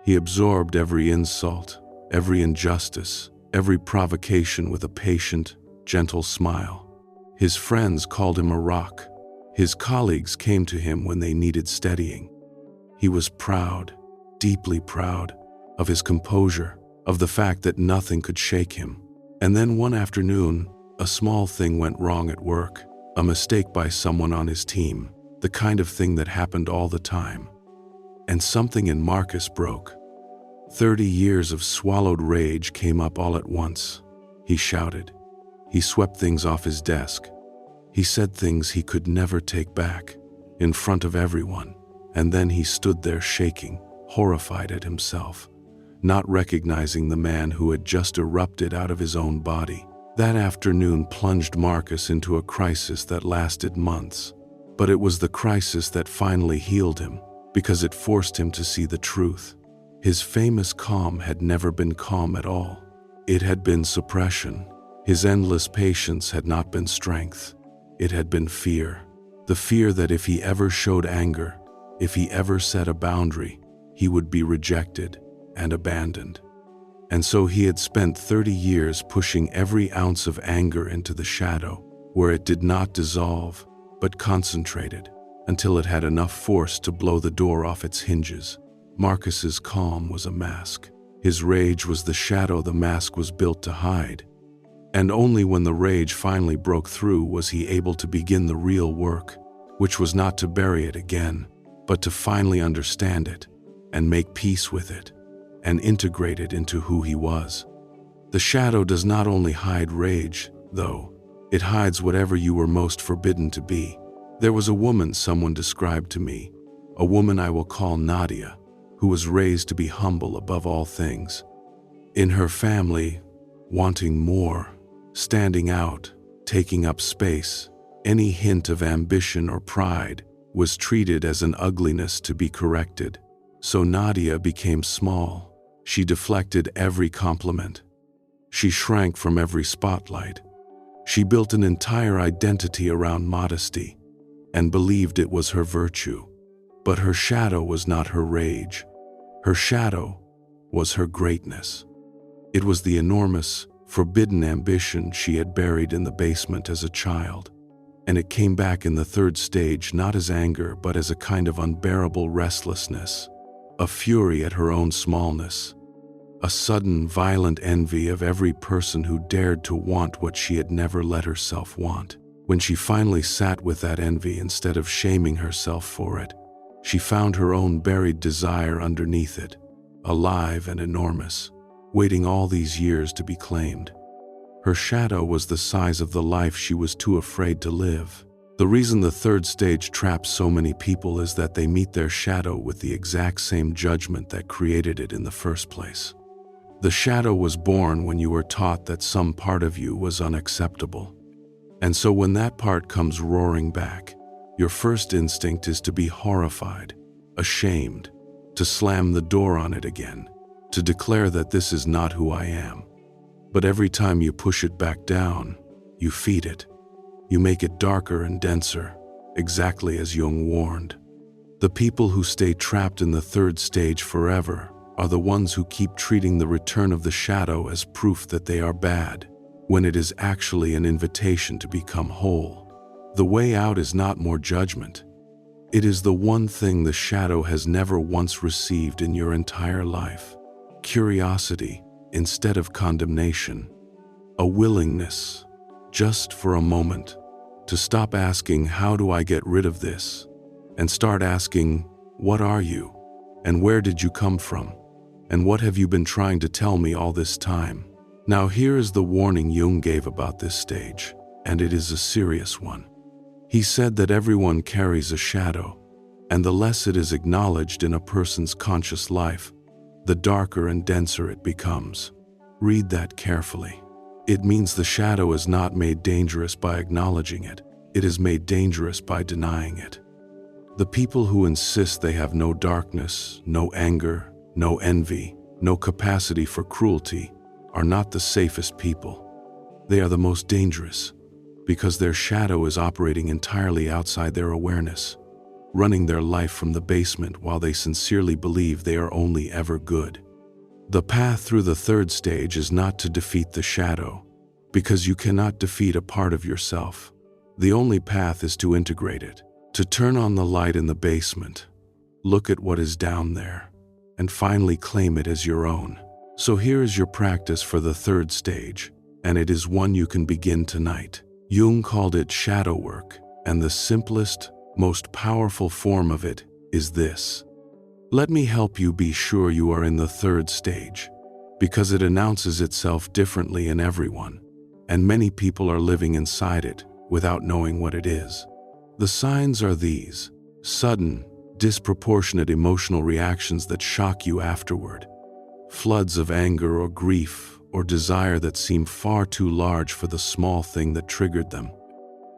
He absorbed every insult, every injustice, every provocation with a patient, gentle smile. His friends called him a rock. His colleagues came to him when they needed steadying. He was proud, deeply proud, of his composure, of the fact that nothing could shake him. And then one afternoon, a small thing went wrong at work, a mistake by someone on his team, the kind of thing that happened all the time. And something in Marcus broke. 30 years of swallowed rage came up all at once. He shouted. He swept things off his desk. He said things he could never take back, in front of everyone. And then he stood there shaking, horrified at himself, not recognizing the man who had just erupted out of his own body. That afternoon plunged Marcus into a crisis that lasted months. But it was the crisis that finally healed him, because it forced him to see the truth. His famous calm had never been calm at all. It had been suppression. His endless patience had not been strength. It had been fear. The fear that if he ever showed anger, if he ever set a boundary, he would be rejected and abandoned. And so he had spent 30 years pushing every ounce of anger into the shadow, where it did not dissolve, but concentrated, until it had enough force to blow the door off its hinges. Marcus's calm was a mask. His rage was the shadow the mask was built to hide. And only when the rage finally broke through was he able to begin the real work, which was not to bury it again, but to finally understand it, and make peace with it, and integrate it into who he was. The shadow does not only hide rage, though. It hides whatever you were most forbidden to be. There was a woman someone described to me, a woman I will call Nadia, who was raised to be humble above all things. In her family, wanting more, standing out, taking up space, any hint of ambition or pride was treated as an ugliness to be corrected. So Nadia became small. She deflected every compliment. She shrank from every spotlight. She built an entire identity around modesty and believed it was her virtue. But her shadow was not her rage. Her shadow was her greatness. It was the enormous, forbidden ambition she had buried in the basement as a child. And it came back in the third stage not as anger but as a kind of unbearable restlessness, a fury at her own smallness, a sudden, violent envy of every person who dared to want what she had never let herself want. When she finally sat with that envy instead of shaming herself for it, she found her own buried desire underneath it, alive and enormous, waiting all these years to be claimed. Her shadow was the size of the life she was too afraid to live. The reason the third stage traps so many people is that they meet their shadow with the exact same judgment that created it in the first place. The shadow was born when you were taught that some part of you was unacceptable. And so when that part comes roaring back, your first instinct is to be horrified, ashamed, to slam the door on it again, to declare that this is not who I am. But every time you push it back down, you feed it. You make it darker and denser, exactly as Jung warned. The people who stay trapped in the third stage forever are the ones who keep treating the return of the shadow as proof that they are bad, when it is actually an invitation to become whole. The way out is not more judgment. It is the one thing the shadow has never once received in your entire life: curiosity instead of condemnation, a willingness, just for a moment, to stop asking, how do I get rid of this, and start asking, what are you, and where did you come from, and what have you been trying to tell me all this time? Now here is the warning Jung gave about this stage, and it is a serious one. He said that everyone carries a shadow, and the less it is acknowledged in a person's conscious life, the darker and denser it becomes. Read that carefully. It means the shadow is not made dangerous by acknowledging it. It is made dangerous by denying it. The people who insist they have no darkness, no anger, no envy, no capacity for cruelty are not the safest people. They are the most dangerous, because their shadow is operating entirely outside their awareness, running their life from the basement while they sincerely believe they are only ever good. The path through the third stage is not to defeat the shadow, because you cannot defeat a part of yourself. The only path is to integrate it, to turn on the light in the basement, look at what is down there, and finally claim it as your own. So here is your practice for the third stage, and it is one you can begin tonight. Jung called it shadow work, and the simplest, most powerful form of it is this. Let me help you be sure you are in the third stage, because it announces itself differently in everyone, and many people are living inside it without knowing what it is. The signs are these: sudden, disproportionate emotional reactions that shock you afterward, floods of anger or grief or desire that seemed far too large for the small thing that triggered them.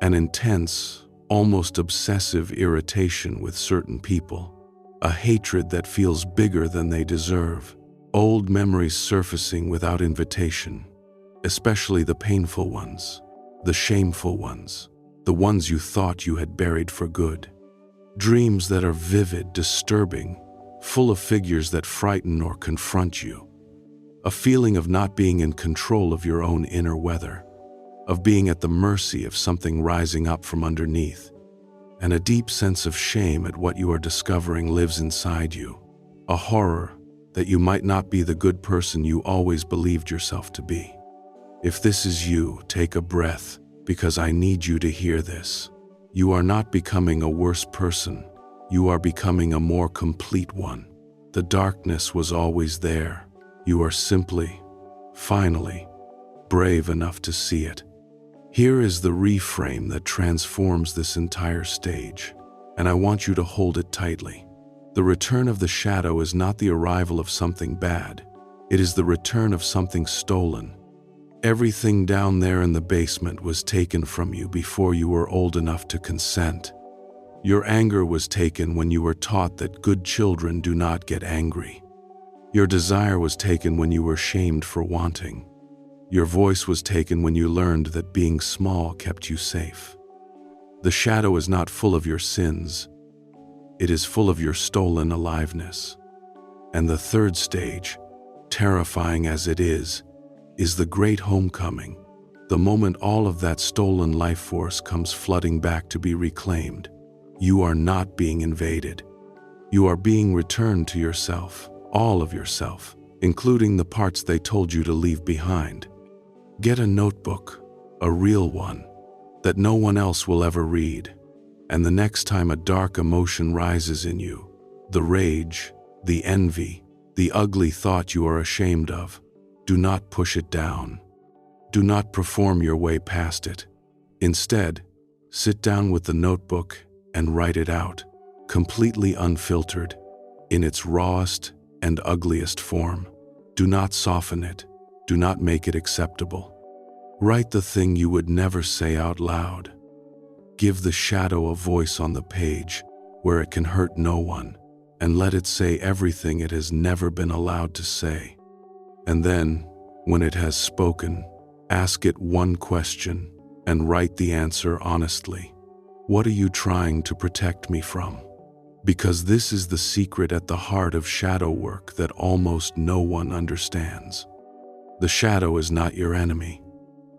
An intense, almost obsessive irritation with certain people. A hatred that feels bigger than they deserve. Old memories surfacing without invitation, especially the painful ones, the shameful ones, the ones you thought you had buried for good. Dreams that are vivid, disturbing, full of figures that frighten or confront you. A feeling of not being in control of your own inner weather, of being at the mercy of something rising up from underneath, and a deep sense of shame at what you are discovering lives inside you. A horror that you might not be the good person you always believed yourself to be. If this is you, take a breath, because I need you to hear this. You are not becoming a worse person. You are becoming a more complete one. The darkness was always there. You are simply, finally, brave enough to see it. Here is the reframe that transforms this entire stage, and I want you to hold it tightly. The return of the shadow is not the arrival of something bad. It is the return of something stolen. Everything down there in the basement was taken from you before you were old enough to consent. Your anger was taken when you were taught that good children do not get angry. Your desire was taken when you were shamed for wanting. Your voice was taken when you learned that being small kept you safe. The shadow is not full of your sins. It is full of your stolen aliveness. And the third stage, terrifying as it is the great homecoming, the moment all of that stolen life force comes flooding back to be reclaimed. You are not being invaded. You are being returned to yourself, all of yourself, including the parts they told you to leave behind. Get a notebook, a real one, that no one else will ever read. And the next time a dark emotion rises in you, the rage, the envy, the ugly thought you are ashamed of, do not push it down. Do not perform your way past it. Instead, sit down with the notebook and write it out, completely unfiltered, in its rawest and ugliest form. Do not soften it. Do not make it acceptable. Write the thing you would never say out loud. Give the shadow a voice on the page where it can hurt no one, and let it say everything it has never been allowed to say. And then, when it has spoken, ask it one question and write the answer honestly. What are you trying to protect me from? Because this is the secret at the heart of shadow work that almost no one understands. The shadow is not your enemy.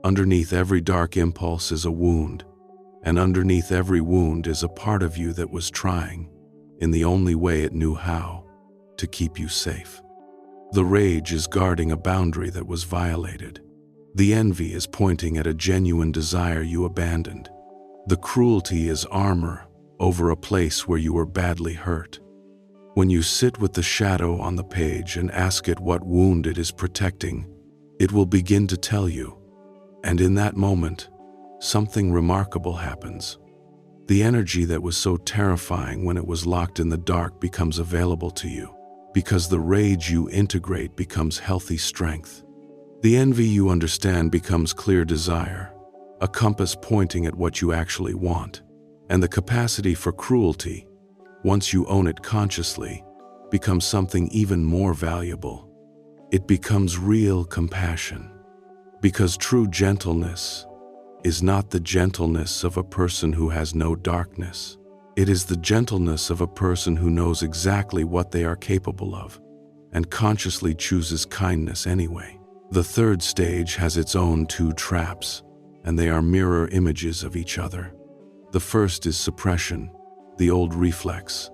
Underneath every dark impulse is a wound, and underneath every wound is a part of you that was trying, in the only way it knew how, to keep you safe. The rage is guarding a boundary that was violated. The envy is pointing at a genuine desire you abandoned. The cruelty is armor over a place where you were badly hurt. When you sit with the shadow on the page and ask it what wound it is protecting, it will begin to tell you. And in that moment, something remarkable happens. The energy that was so terrifying when it was locked in the dark becomes available to you, because the rage you integrate becomes healthy strength. The envy you understand becomes clear desire, a compass pointing at what you actually want. And the capacity for cruelty, once you own it consciously, becomes something even more valuable. It becomes real compassion. Because true gentleness is not the gentleness of a person who has no darkness. It is the gentleness of a person who knows exactly what they are capable of and consciously chooses kindness anyway. The third stage has its own two traps, and they are mirror images of each other. The first is suppression, the old reflex,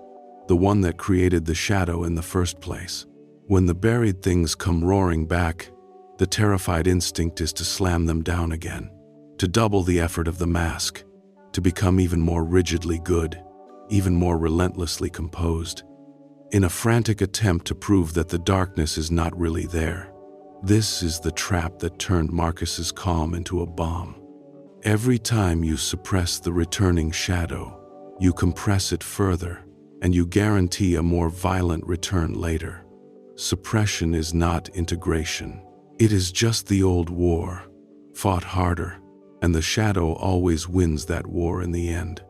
the one that created the shadow in the first place. When the buried things come roaring back, the terrified instinct is to slam them down again, to double the effort of the mask, to become even more rigidly good, even more relentlessly composed, in a frantic attempt to prove that the darkness is not really there. This is the trap that turned Marcus's calm into a bomb. Every time you suppress the returning shadow, you compress it further, and you guarantee a more violent return later. Suppression is not integration. It is just the old war, fought harder, and the shadow always wins that war in the end.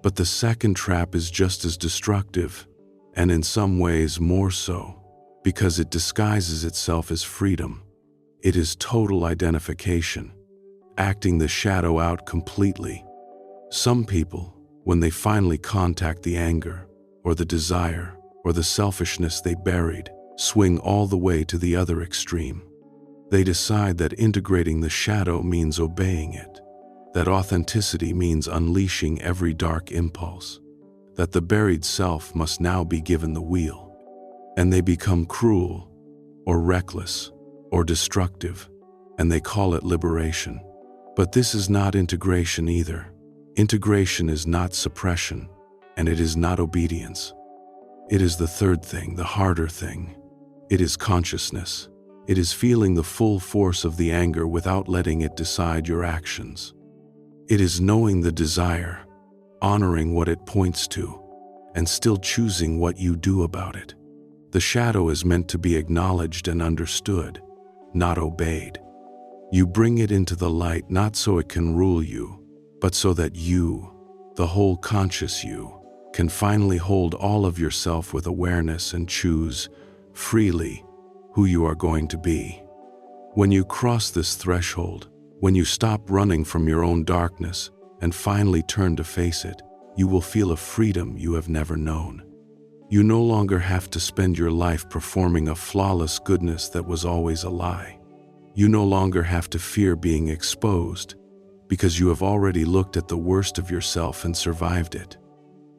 But the second trap is just as destructive, and in some ways more so, because it disguises itself as freedom. It is total identification, acting the shadow out completely. Some people, when they finally contact the anger, or the desire, or the selfishness they buried, swing all the way to the other extreme. They decide that integrating the shadow means obeying it, that authenticity means unleashing every dark impulse, that the buried self must now be given the wheel. And they become cruel, or reckless, or destructive, and they call it liberation. But this is not integration either. Integration is not suppression, and it is not obedience. It is the third thing, the harder thing. It is consciousness. It is feeling the full force of the anger without letting it decide your actions. It is knowing the desire, honoring what it points to, and still choosing what you do about it. The shadow is meant to be acknowledged and understood, not obeyed. You bring it into the light not so it can rule you, but so that you, the whole conscious you, can finally hold all of yourself with awareness and choose, freely, who you are going to be. When you cross this threshold, when you stop running from your own darkness and finally turn to face it, you will feel a freedom you have never known. You no longer have to spend your life performing a flawless goodness that was always a lie. You no longer have to fear being exposed, because you have already looked at the worst of yourself and survived it.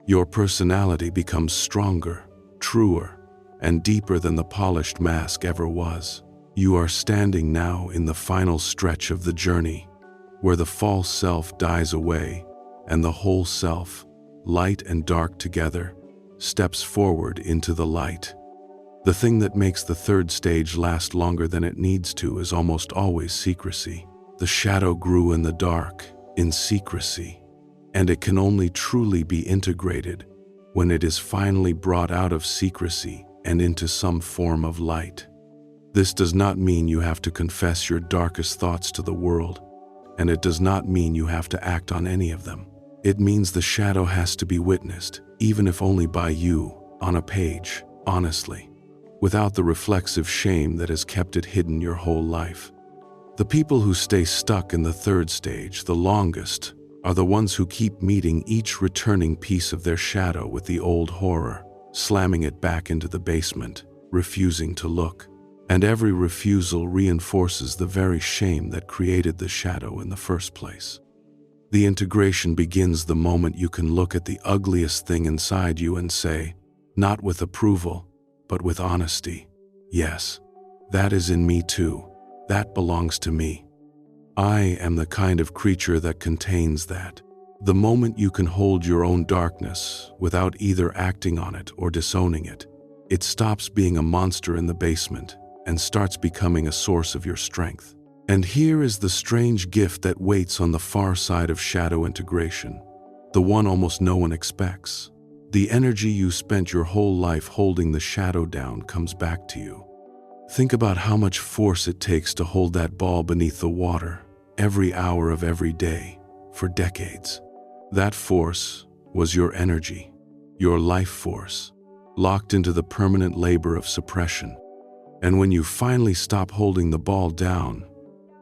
Your personality becomes stronger, truer, and deeper than the polished mask ever was. You are standing now in the final stretch of the journey, where the false self dies away, and the whole self, light and dark together, steps forward into the light. The thing that makes the third stage last longer than it needs to is almost always secrecy. The shadow grew in the dark, in secrecy, and it can only truly be integrated when it is finally brought out of secrecy and into some form of light. This does not mean you have to confess your darkest thoughts to the world, and it does not mean you have to act on any of them. It means the shadow has to be witnessed, even if only by you, on a page, honestly, without the reflexive shame that has kept it hidden your whole life. The people who stay stuck in the third stage the longest are the ones who keep meeting each returning piece of their shadow with the old horror, slamming it back into the basement, refusing to look. And every refusal reinforces the very shame that created the shadow in the first place. The integration begins the moment you can look at the ugliest thing inside you and say, not with approval, but with honesty, yes, that is in me too. That belongs to me. I am the kind of creature that contains that. The moment you can hold your own darkness without either acting on it or disowning it, it stops being a monster in the basement and starts becoming a source of your strength. And here is the strange gift that waits on the far side of shadow integration, the one almost no one expects. The energy you spent your whole life holding the shadow down comes back to you. Think about how much force it takes to hold that ball beneath the water every hour of every day for decades. That force was your energy, your life force, locked into the permanent labor of suppression. And when you finally stop holding the ball down,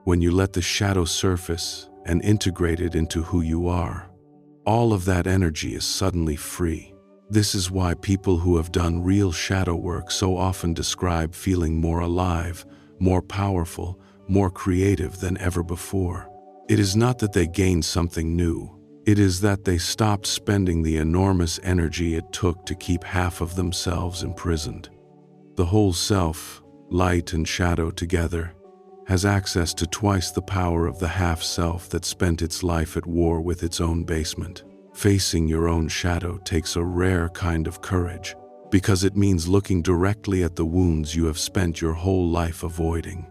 when you let the shadow surface and integrate it into who you are, all of that energy is suddenly free. This is why people who have done real shadow work so often describe feeling more alive, more powerful, more creative than ever before. It is not that they gained something new. It is that they stopped spending the enormous energy it took to keep half of themselves imprisoned. The whole self, light and shadow together, has access to twice the power of the half-self that spent its life at war with its own basement. Facing your own shadow takes a rare kind of courage, because it means looking directly at the wounds you have spent your whole life avoiding.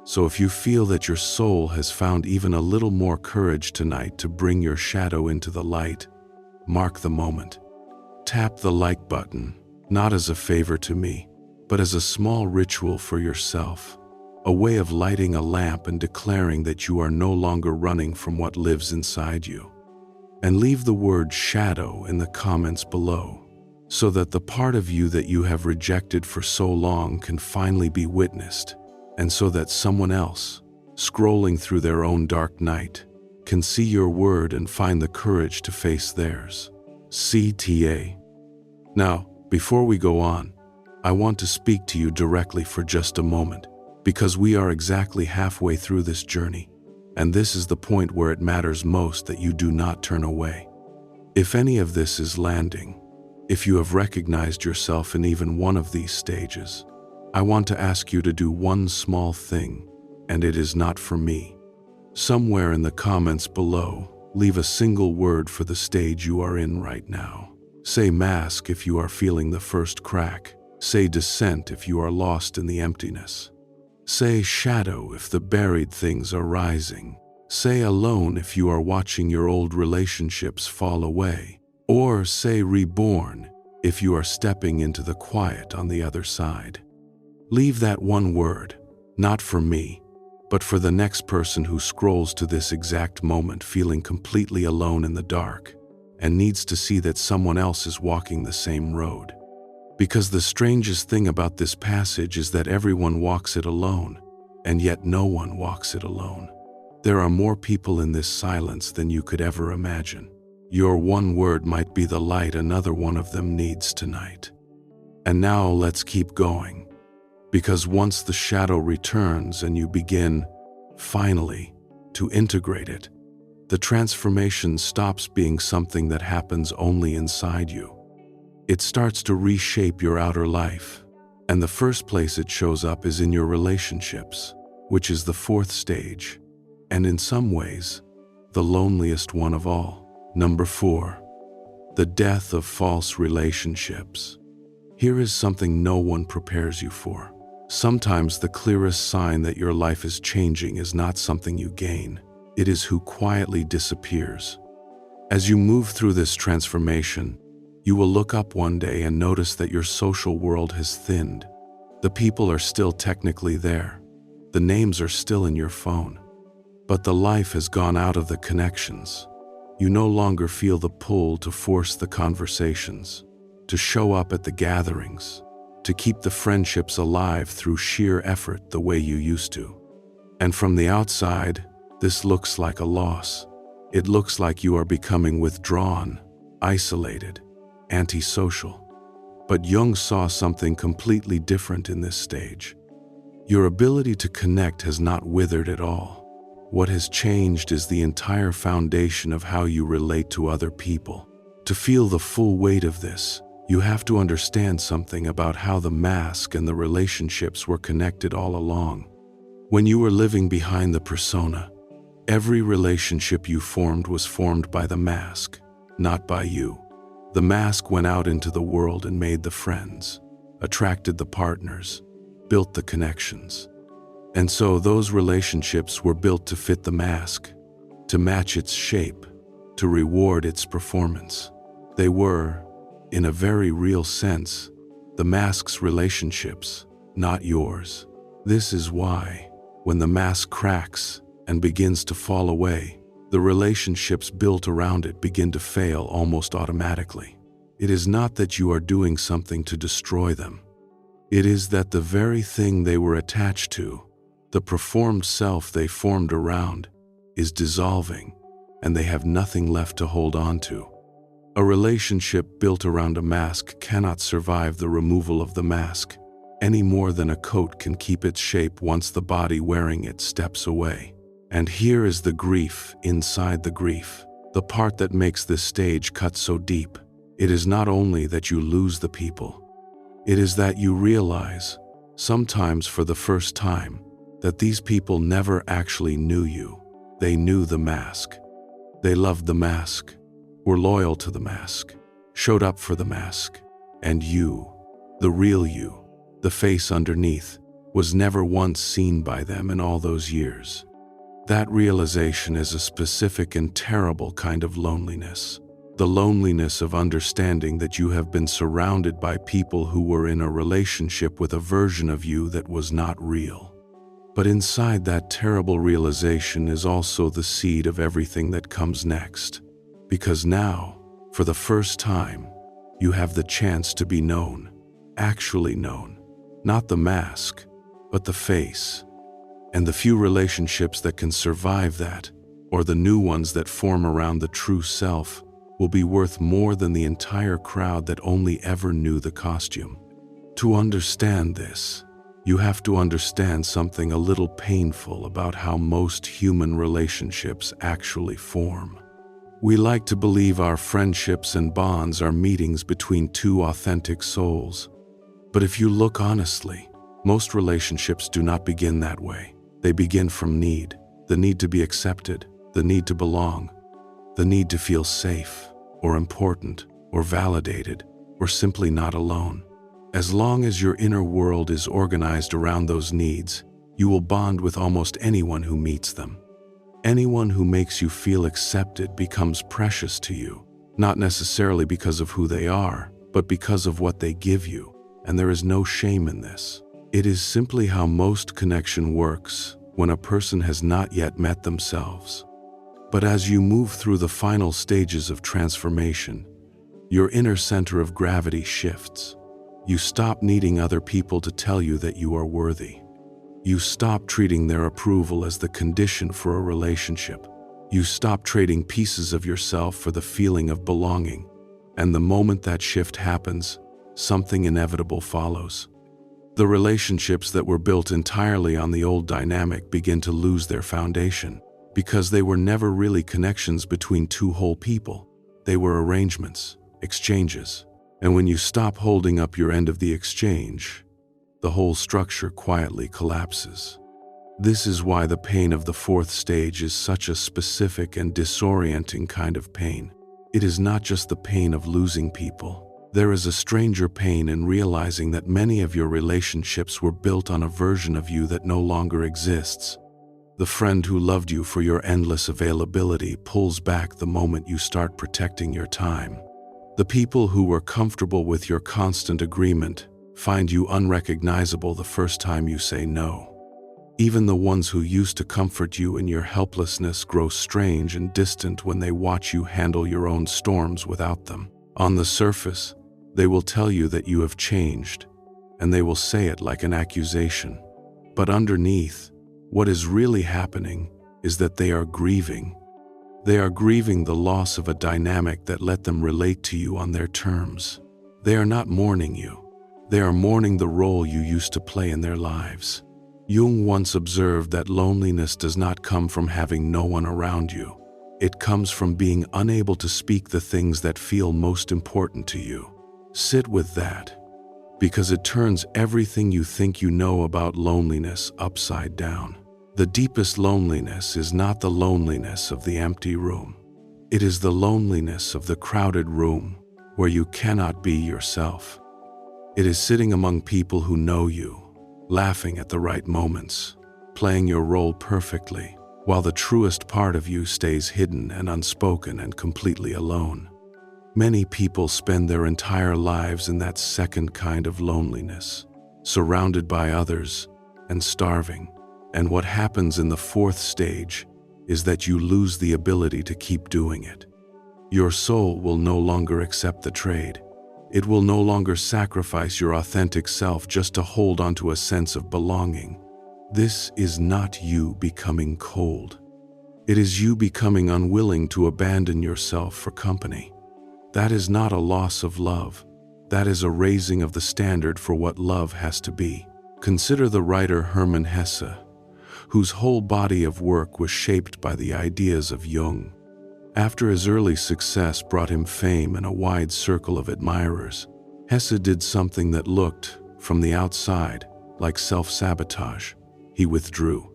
So if you feel that your soul has found even a little more courage tonight to bring your shadow into the light, mark the moment. Tap the like button, not as a favor to me, but as a small ritual for yourself. a way of lighting a lamp and declaring that you are no longer running from what lives inside you. And leave the word shadow in the comments below, so that the part of you that you have rejected for so long can finally be witnessed, and so that someone else, scrolling through their own dark night, can see your word and find the courage to face theirs. CTA. Now, before we go on, I want to speak to you directly for just a moment, because we are exactly halfway through this journey, and this is the point where it matters most that you do not turn away. If any of this is landing, if you have recognized yourself in even one of these stages, I want to ask you to do one small thing, and it is not for me. Somewhere in the comments below, leave a single word for the stage you are in right now. Say mask if you are feeling the first crack. Say descent if you are lost in the emptiness. Say shadow if the buried things are rising. Say alone if you are watching your old relationships fall away. Or say reborn if you are stepping into the quiet on the other side. Leave that one word, not for me, but for the next person who scrolls to this exact moment feeling completely alone in the dark and needs to see that someone else is walking the same road. Because the strangest thing about this passage is that everyone walks it alone, and yet no one walks it alone. There are more people in this silence than you could ever imagine. Your one word might be the light another one of them needs tonight. And now let's keep going. Because once the shadow returns and you begin, finally, to integrate it, the transformation stops being something that happens only inside you. It starts to reshape your outer life, and the first place it shows up is in your relationships, which is the fourth stage, and in some ways, the loneliest one of all. Number 4, the death of false relationships. Here is something no one prepares you for. Sometimes the clearest sign that your life is changing is not something you gain. It is who quietly disappears. As you move through this transformation, you will look up one day and notice that your social world has thinned. The people are still technically there. The names are still in your phone. But the life has gone out of the connections. You no longer feel the pull to force the conversations, to show up at the gatherings, to keep the friendships alive through sheer effort the way you used to. And from the outside, this looks like a loss. It looks like you are becoming withdrawn, isolated, antisocial. But Jung saw something completely different in this stage. Your ability to connect has not withered at all. What has changed is the entire foundation of how you relate to other people. To feel the full weight of this, you have to understand something about how the mask and the relationships were connected all along. When you were living behind the persona, every relationship you formed was formed by the mask, not by you. The mask went out into the world and made the friends, attracted the partners, built the connections. And so those relationships were built to fit the mask, to match its shape, to reward its performance. They were, in a very real sense, the mask's relationships, not yours. This is why, when the mask cracks and begins to fall away, the relationships built around it begin to fail almost automatically. It is not that you are doing something to destroy them. It is that the very thing they were attached to, the performed self they formed around, is dissolving, and they have nothing left to hold on to. A relationship built around a mask cannot survive the removal of the mask, any more than a coat can keep its shape once the body wearing it steps away. And here is the grief inside the grief, the part that makes this stage cut so deep. It is not only that you lose the people, it is that you realize, sometimes for the first time, that these people never actually knew you. They knew the mask. They loved the mask, were loyal to the mask, showed up for the mask. And you, the real you, the face underneath, was never once seen by them in all those years. That realization is a specific and terrible kind of loneliness. The loneliness of understanding that you have been surrounded by people who were in a relationship with a version of you that was not real. But inside that terrible realization is also the seed of everything that comes next. Because now, for the first time, you have the chance to be known, actually known. Not the mask, but the face. And the few relationships that can survive that, or the new ones that form around the true self, will be worth more than the entire crowd that only ever knew the costume. To understand this, you have to understand something a little painful about how most human relationships actually form. We like to believe our friendships and bonds are meetings between two authentic souls. But if you look honestly, most relationships do not begin that way. They begin from need, the need to be accepted, the need to belong, the need to feel safe, or important, or validated, or simply not alone. As long as your inner world is organized around those needs, you will bond with almost anyone who meets them. Anyone who makes you feel accepted becomes precious to you, not necessarily because of who they are, but because of what they give you, and there is no shame in this. It is simply how most connection works when a person has not yet met themselves. But as you move through the final stages of transformation, your inner center of gravity shifts. You stop needing other people to tell you that you are worthy. You stop treating their approval as the condition for a relationship. You stop trading pieces of yourself for the feeling of belonging. And the moment that shift happens, something inevitable follows. The relationships that were built entirely on the old dynamic begin to lose their foundation, because they were never really connections between two whole people. They were arrangements, exchanges. And when you stop holding up your end of the exchange, the whole structure quietly collapses. This is why the pain of the fourth stage is such a specific and disorienting kind of pain. It is not just the pain of losing people. There is a stranger pain in realizing that many of your relationships were built on a version of you that no longer exists. The friend who loved you for your endless availability pulls back the moment you start protecting your time. The people who were comfortable with your constant agreement find you unrecognizable the first time you say no. Even the ones who used to comfort you in your helplessness grow strange and distant when they watch you handle your own storms without them. On the surface, they will tell you that you have changed, and they will say it like an accusation. But underneath, what is really happening is that they are grieving. They are grieving the loss of a dynamic that let them relate to you on their terms. They are not mourning you. They are mourning the role you used to play in their lives. Jung once observed that loneliness does not come from having no one around you. It comes from being unable to speak the things that feel most important to you. Sit with that, because it turns everything you think you know about loneliness upside down. The deepest loneliness is not the loneliness of the empty room. It is the loneliness of the crowded room where you cannot be yourself. It is sitting among people who know you, laughing at the right moments, playing your role perfectly, while the truest part of you stays hidden and unspoken and completely alone. Many people spend their entire lives in that second kind of loneliness, surrounded by others and starving. And what happens in the fourth stage is that you lose the ability to keep doing it. Your soul will no longer accept the trade. It will no longer sacrifice your authentic self just to hold onto a sense of belonging. This is not you becoming cold. It is you becoming unwilling to abandon yourself for company. That is not a loss of love. That is a raising of the standard for what love has to be. Consider the writer Hermann Hesse, whose whole body of work was shaped by the ideas of Jung. After his early success brought him fame and a wide circle of admirers, Hesse did something that looked, from the outside, like self-sabotage. He withdrew.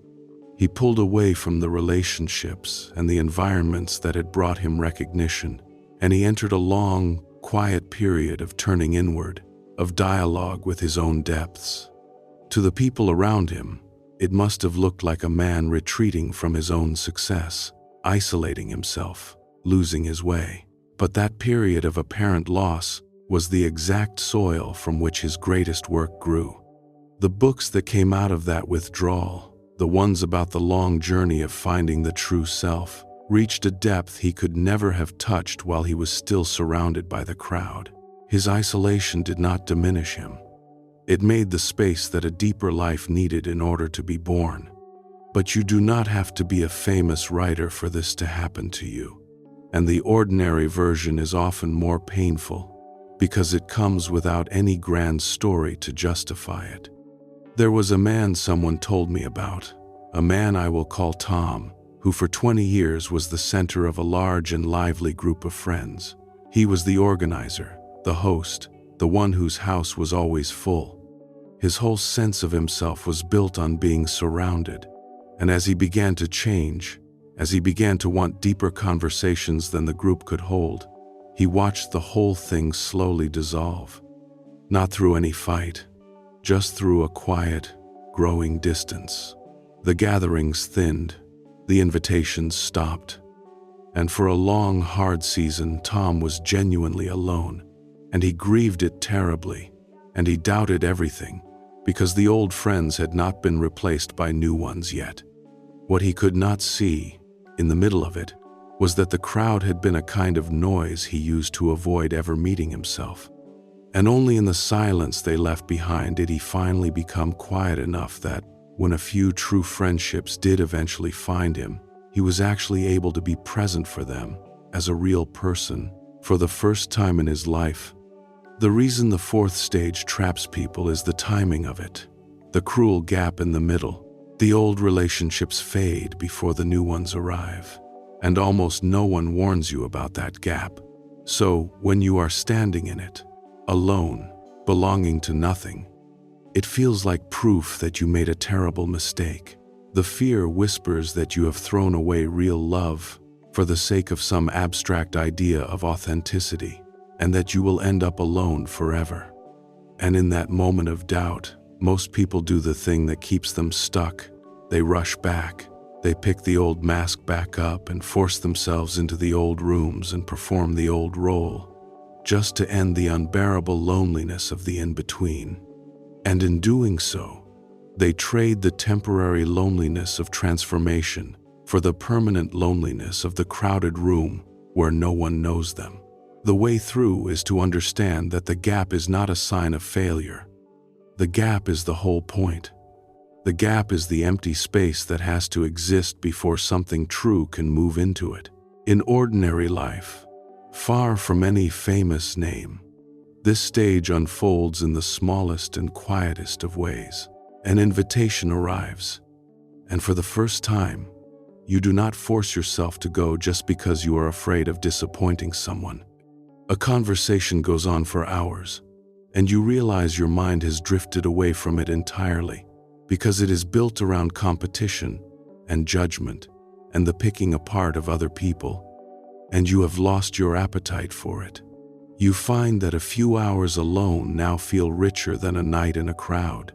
He pulled away from the relationships and the environments that had brought him recognition, and he entered a long, quiet period of turning inward, of dialogue with his own depths. To the people around him, it must have looked like a man retreating from his own success, isolating himself, losing his way. But that period of apparent loss was the exact soil from which his greatest work grew. The books that came out of that withdrawal, the ones about the long journey of finding the true self, reached a depth he could never have touched while he was still surrounded by the crowd. His isolation did not diminish him. It made the space that a deeper life needed in order to be born. But you do not have to be a famous writer for this to happen to you. And the ordinary version is often more painful because it comes without any grand story to justify it. There was a man someone told me about, a man I will call Tom, who for 20 years was the center of a large and lively group of friends. He was the organizer, the host, the one whose house was always full. His whole sense of himself was built on being surrounded, and as he began to change, as he began to want deeper conversations than the group could hold, he watched the whole thing slowly dissolve. Not through any fight, just through a quiet, growing distance. The gatherings thinned, the invitations stopped, and for a long, hard season, Tom was genuinely alone, and he grieved it terribly, and he doubted everything, because the old friends had not been replaced by new ones yet. What he could not see, in the middle of it, was that the crowd had been a kind of noise he used to avoid ever meeting himself. And only in the silence they left behind did he finally become quiet enough that, when a few true friendships did eventually find him, he was actually able to be present for them, as a real person, for the first time in his life. The reason the fourth stage traps people is the timing of it, the cruel gap in the middle. The old relationships fade before the new ones arrive, and almost no one warns you about that gap. So, when you are standing in it, alone, belonging to nothing, it feels like proof that you made a terrible mistake. The fear whispers that you have thrown away real love for the sake of some abstract idea of authenticity, and that you will end up alone forever. And in that moment of doubt, most people do the thing that keeps them stuck. They rush back. They pick the old mask back up and force themselves into the old rooms and perform the old role, just to end the unbearable loneliness of the in-between. And in doing so, they trade the temporary loneliness of transformation for the permanent loneliness of the crowded room where no one knows them. The way through is to understand that the gap is not a sign of failure. The gap is the whole point. The gap is the empty space that has to exist before something true can move into it. In ordinary life, far from any famous name, this stage unfolds in the smallest and quietest of ways. An invitation arrives, and for the first time, you do not force yourself to go just because you are afraid of disappointing someone. A conversation goes on for hours, and you realize your mind has drifted away from it entirely, because it is built around competition and judgment and the picking apart of other people, and you have lost your appetite for it. You find that a few hours alone now feel richer than a night in a crowd.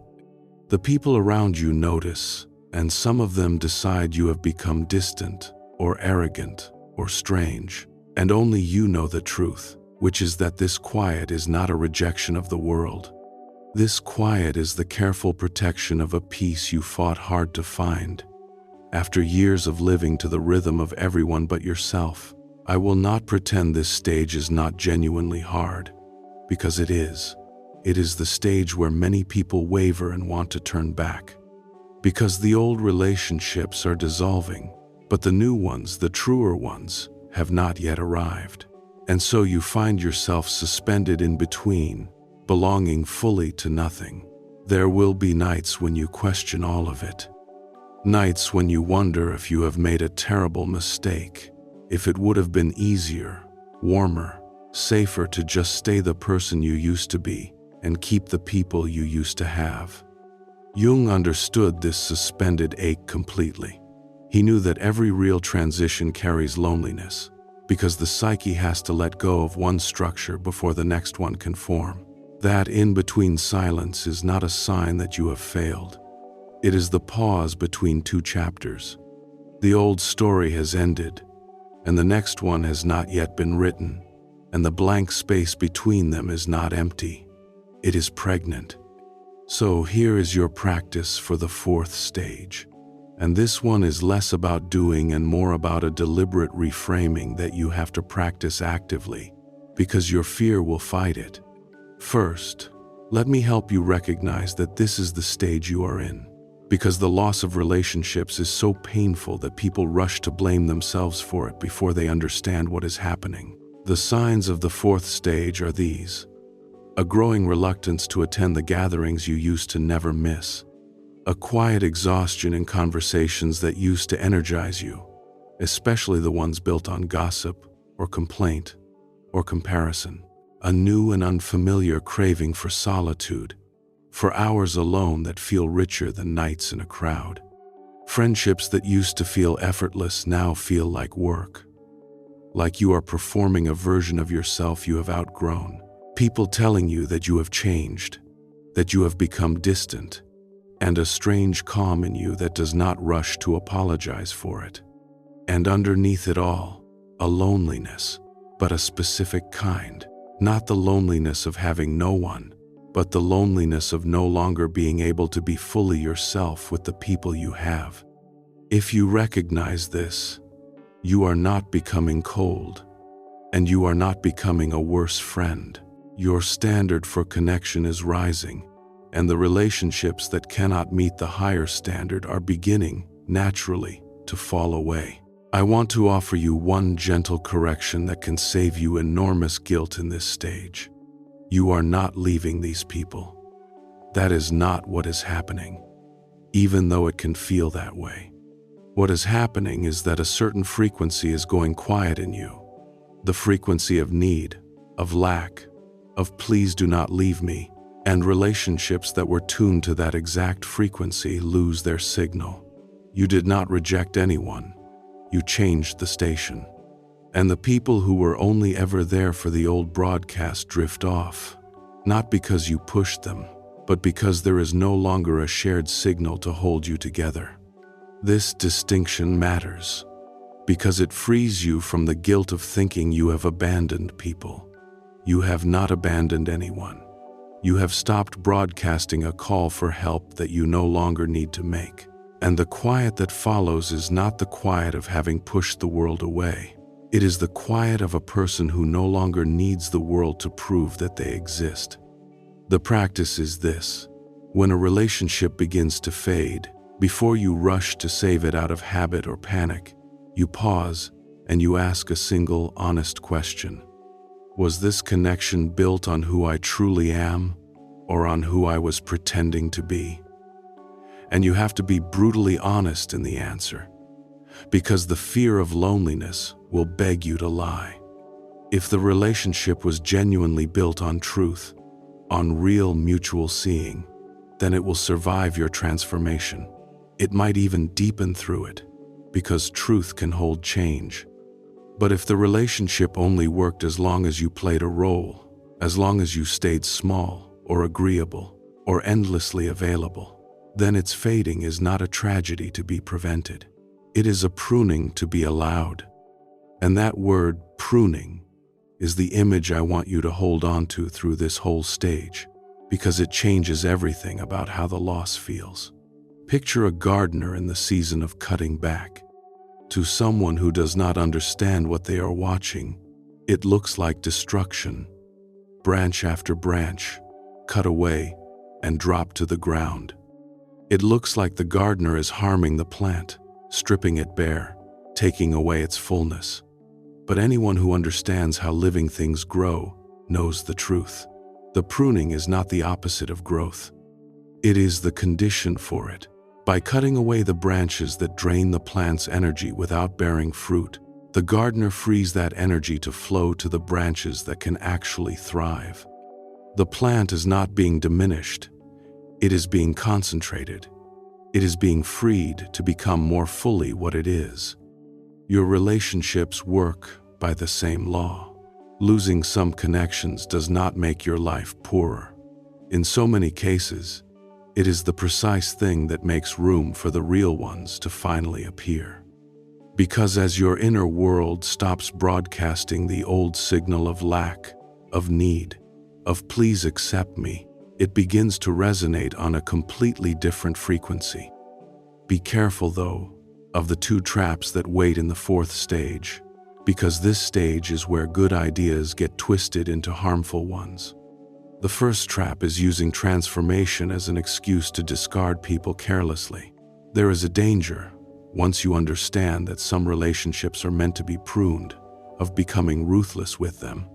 The people around you notice, and some of them decide you have become distant or arrogant or strange, and only you know the truth, which is that this quiet is not a rejection of the world. This quiet is the careful protection of a peace you fought hard to find. After years of living to the rhythm of everyone but yourself, I will not pretend this stage is not genuinely hard, because it is. It is the stage where many people waver and want to turn back. Because the old relationships are dissolving, but the new ones, the truer ones, have not yet arrived. And so you find yourself suspended in between, belonging fully to nothing. There will be nights when you question all of it. Nights when you wonder if you have made a terrible mistake, if it would have been easier, warmer, safer to just stay the person you used to be and keep the people you used to have. Jung understood this suspended ache completely. He knew that every real transition carries loneliness, because the psyche has to let go of one structure before the next one can form. That in-between silence is not a sign that you have failed. It is the pause between two chapters. The old story has ended, and the next one has not yet been written, and the blank space between them is not empty. It is pregnant. So here is your practice for the fourth stage. And this one is less about doing and more about a deliberate reframing that you have to practice actively, because your fear will fight it. First, let me help you recognize that this is the stage you are in, because the loss of relationships is so painful that people rush to blame themselves for it before they understand what is happening. The signs of the fourth stage are these: a growing reluctance to attend the gatherings you used to never miss, a quiet exhaustion in conversations that used to energize you, especially the ones built on gossip or complaint or comparison, a new and unfamiliar craving for solitude, for hours alone that feel richer than nights in a crowd. Friendships that used to feel effortless now feel like work, like you are performing a version of yourself you have outgrown. People telling you that you have changed, that you have become distant, and a strange calm in you that does not rush to apologize for it. And underneath it all, a loneliness, but a specific kind. Not the loneliness of having no one, but the loneliness of no longer being able to be fully yourself with the people you have. If you recognize this, you are not becoming cold, and you are not becoming a worse friend. Your standard for connection is rising, and the relationships that cannot meet the higher standard are beginning, naturally, to fall away. I want to offer you one gentle correction that can save you enormous guilt in this stage. You are not leaving these people. That is not what is happening, even though it can feel that way. What is happening is that a certain frequency is going quiet in you. The frequency of need, of lack, of please do not leave me, and relationships that were tuned to that exact frequency lose their signal. You did not reject anyone. You changed the station. And the people who were only ever there for the old broadcast drift off, not because you pushed them, but because there is no longer a shared signal to hold you together. This distinction matters, because it frees you from the guilt of thinking you have abandoned people. You have not abandoned anyone. You have stopped broadcasting a call for help that you no longer need to make. And the quiet that follows is not the quiet of having pushed the world away. It is the quiet of a person who no longer needs the world to prove that they exist. The practice is this: when a relationship begins to fade, before you rush to save it out of habit or panic, you pause and you ask a single, honest question. Was this connection built on who I truly am, or on who I was pretending to be? And you have to be brutally honest in the answer, because the fear of loneliness will beg you to lie. If the relationship was genuinely built on truth, on real mutual seeing, then it will survive your transformation. It might even deepen through it, because truth can hold change. But if the relationship only worked as long as you played a role, as long as you stayed small or agreeable or endlessly available, then its fading is not a tragedy to be prevented. It is a pruning to be allowed. And that word, pruning, is the image I want you to hold on to through this whole stage, because it changes everything about how the loss feels. Picture a gardener in the season of cutting back. To someone who does not understand what they are watching, it looks like destruction. Branch after branch, cut away and dropped to the ground. It looks like the gardener is harming the plant, stripping it bare, taking away its fullness. But anyone who understands how living things grow knows the truth. The pruning is not the opposite of growth. It is the condition for it. By cutting away the branches that drain the plant's energy without bearing fruit, the gardener frees that energy to flow to the branches that can actually thrive. The plant is not being diminished. It is being concentrated. It is being freed to become more fully what it is. Your relationships work by the same law. Losing some connections does not make your life poorer. In so many cases, it is the precise thing that makes room for the real ones to finally appear. Because as your inner world stops broadcasting the old signal of lack, of need, of please accept me, it begins to resonate on a completely different frequency. Be careful, though, of the two traps that wait in the fourth stage, because this stage is where good ideas get twisted into harmful ones. The first trap is using transformation as an excuse to discard people carelessly. There is a danger, once you understand that some relationships are meant to be pruned, of becoming ruthless with them,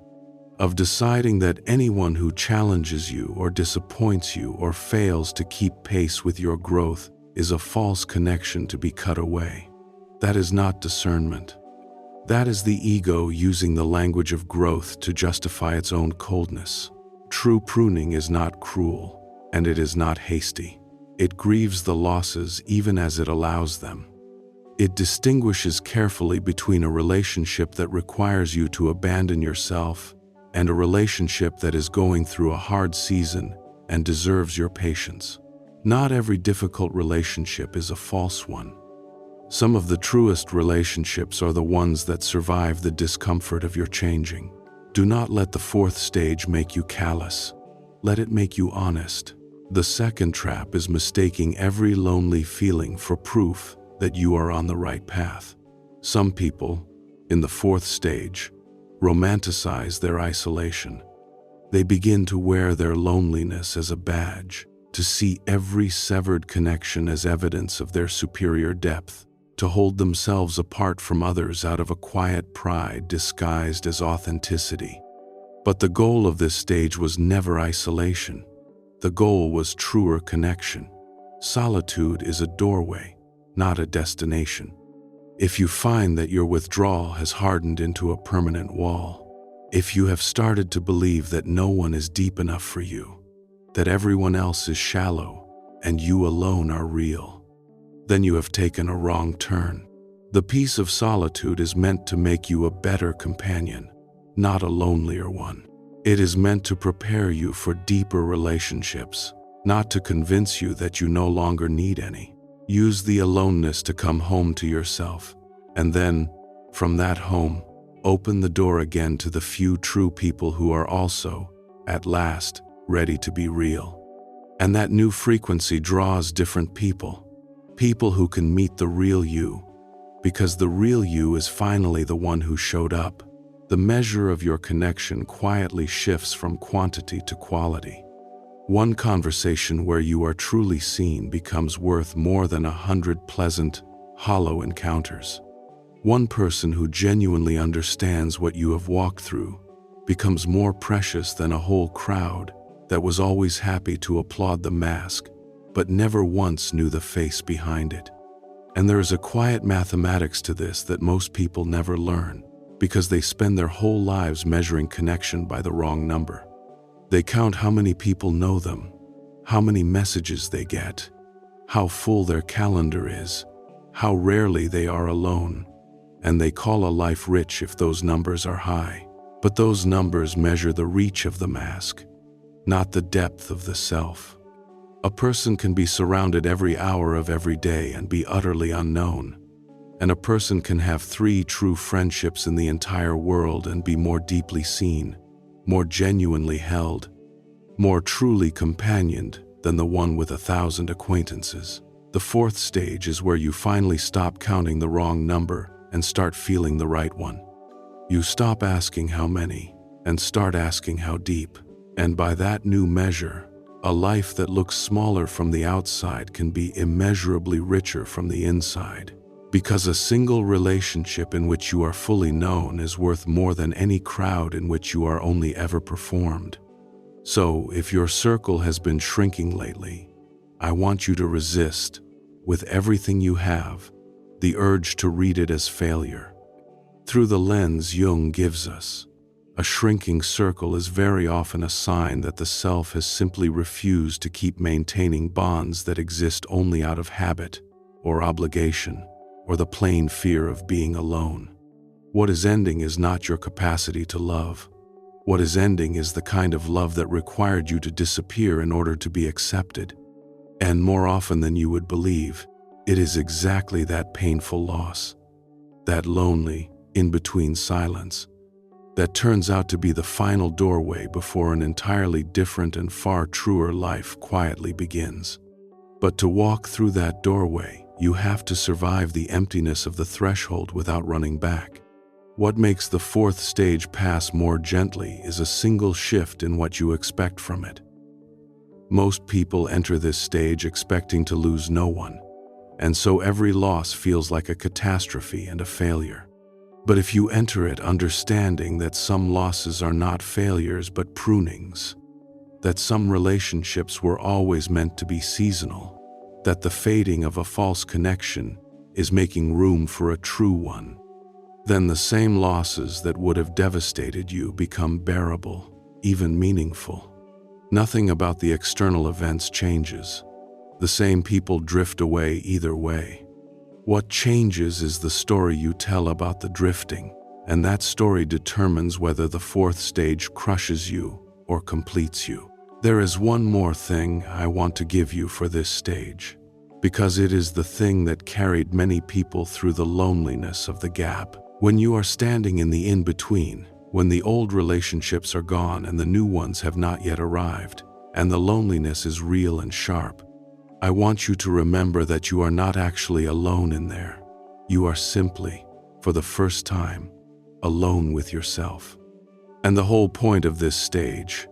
of deciding that anyone who challenges you or disappoints you or fails to keep pace with your growth is a false connection to be cut away. That is not discernment. That is the ego using the language of growth to justify its own coldness. True pruning is not cruel, and it is not hasty. It grieves the losses even as it allows them. It distinguishes carefully between a relationship that requires you to abandon yourself and a relationship that is going through a hard season and deserves your patience. Not every difficult relationship is a false one. Some of the truest relationships are the ones that survive the discomfort of your changing. Do not let the fourth stage make you callous. Let it make you honest. The second trap is mistaking every lonely feeling for proof that you are on the right path. Some people, in the fourth stage, romanticize their isolation. They begin to wear their loneliness as a badge, to see every severed connection as evidence of their superior depth, to hold themselves apart from others out of a quiet pride disguised as authenticity. But the goal of this stage was never isolation. The goal was truer connection. Solitude is a doorway, not a destination. If you find that your withdrawal has hardened into a permanent wall, if you have started to believe that no one is deep enough for you, that everyone else is shallow and you alone are real, then you have taken a wrong turn. The peace of solitude is meant to make you a better companion, not a lonelier one. It is meant to prepare you for deeper relationships, not to convince you that you no longer need any. Use the aloneness to come home to yourself, and then, from that home, open the door again to the few true people who are also, at last, ready to be real. And that new frequency draws different people who can meet the real you, because the real you is finally the one who showed up. The measure of your connection quietly shifts from quantity to quality. One conversation where you are truly seen becomes worth more than 100 pleasant, hollow encounters. One person who genuinely understands what you have walked through becomes more precious than a whole crowd that was always happy to applaud the mask, but never once knew the face behind it. And there is a quiet mathematics to this that most people never learn, because they spend their whole lives measuring connection by the wrong number. They count how many people know them, how many messages they get, how full their calendar is, how rarely they are alone, and they call a life rich if those numbers are high. But those numbers measure the reach of the mask, not the depth of the self. A person can be surrounded every hour of every day and be utterly unknown, and a person can have 3 true friendships in the entire world and be more deeply seen, more genuinely held, more truly companioned than the one with 1,000 acquaintances. The fourth stage is where you finally stop counting the wrong number and start feeling the right one. You stop asking how many and start asking how deep. And by that new measure, a life that looks smaller from the outside can be immeasurably richer from the inside. Because a single relationship in which you are fully known is worth more than any crowd in which you are only ever performed. So, if your circle has been shrinking lately, I want you to resist, with everything you have, the urge to read it as failure. Through the lens Jung gives us, a shrinking circle is very often a sign that the self has simply refused to keep maintaining bonds that exist only out of habit, or obligation, or the plain fear of being alone. What is ending is not your capacity to love. What is ending is the kind of love that required you to disappear in order to be accepted. And more often than you would believe, it is exactly that painful loss, that lonely, in-between silence, that turns out to be the final doorway before an entirely different and far truer life quietly begins. But to walk through that doorway, You have to survive the emptiness of the threshold without running back. What makes the fourth stage pass more gently is a single shift in what you expect from it. Most people enter this stage expecting to lose no one, and so every loss feels like a catastrophe and a failure. But if you enter it understanding that some losses are not failures but prunings, that some relationships were always meant to be seasonal, that the fading of a false connection is making room for a true one, then the same losses that would have devastated you become bearable, even meaningful. Nothing about the external events changes. The same people drift away either way. What changes is the story you tell about the drifting, and that story determines whether the fourth stage crushes you or completes you. There is one more thing I want to give you for this stage, because it is the thing that carried many people through the loneliness of the gap. When you are standing in the in-between, when the old relationships are gone and the new ones have not yet arrived, and the loneliness is real and sharp, I want you to remember that you are not actually alone in there. You are simply, for the first time, alone with yourself. And the whole point of this stage,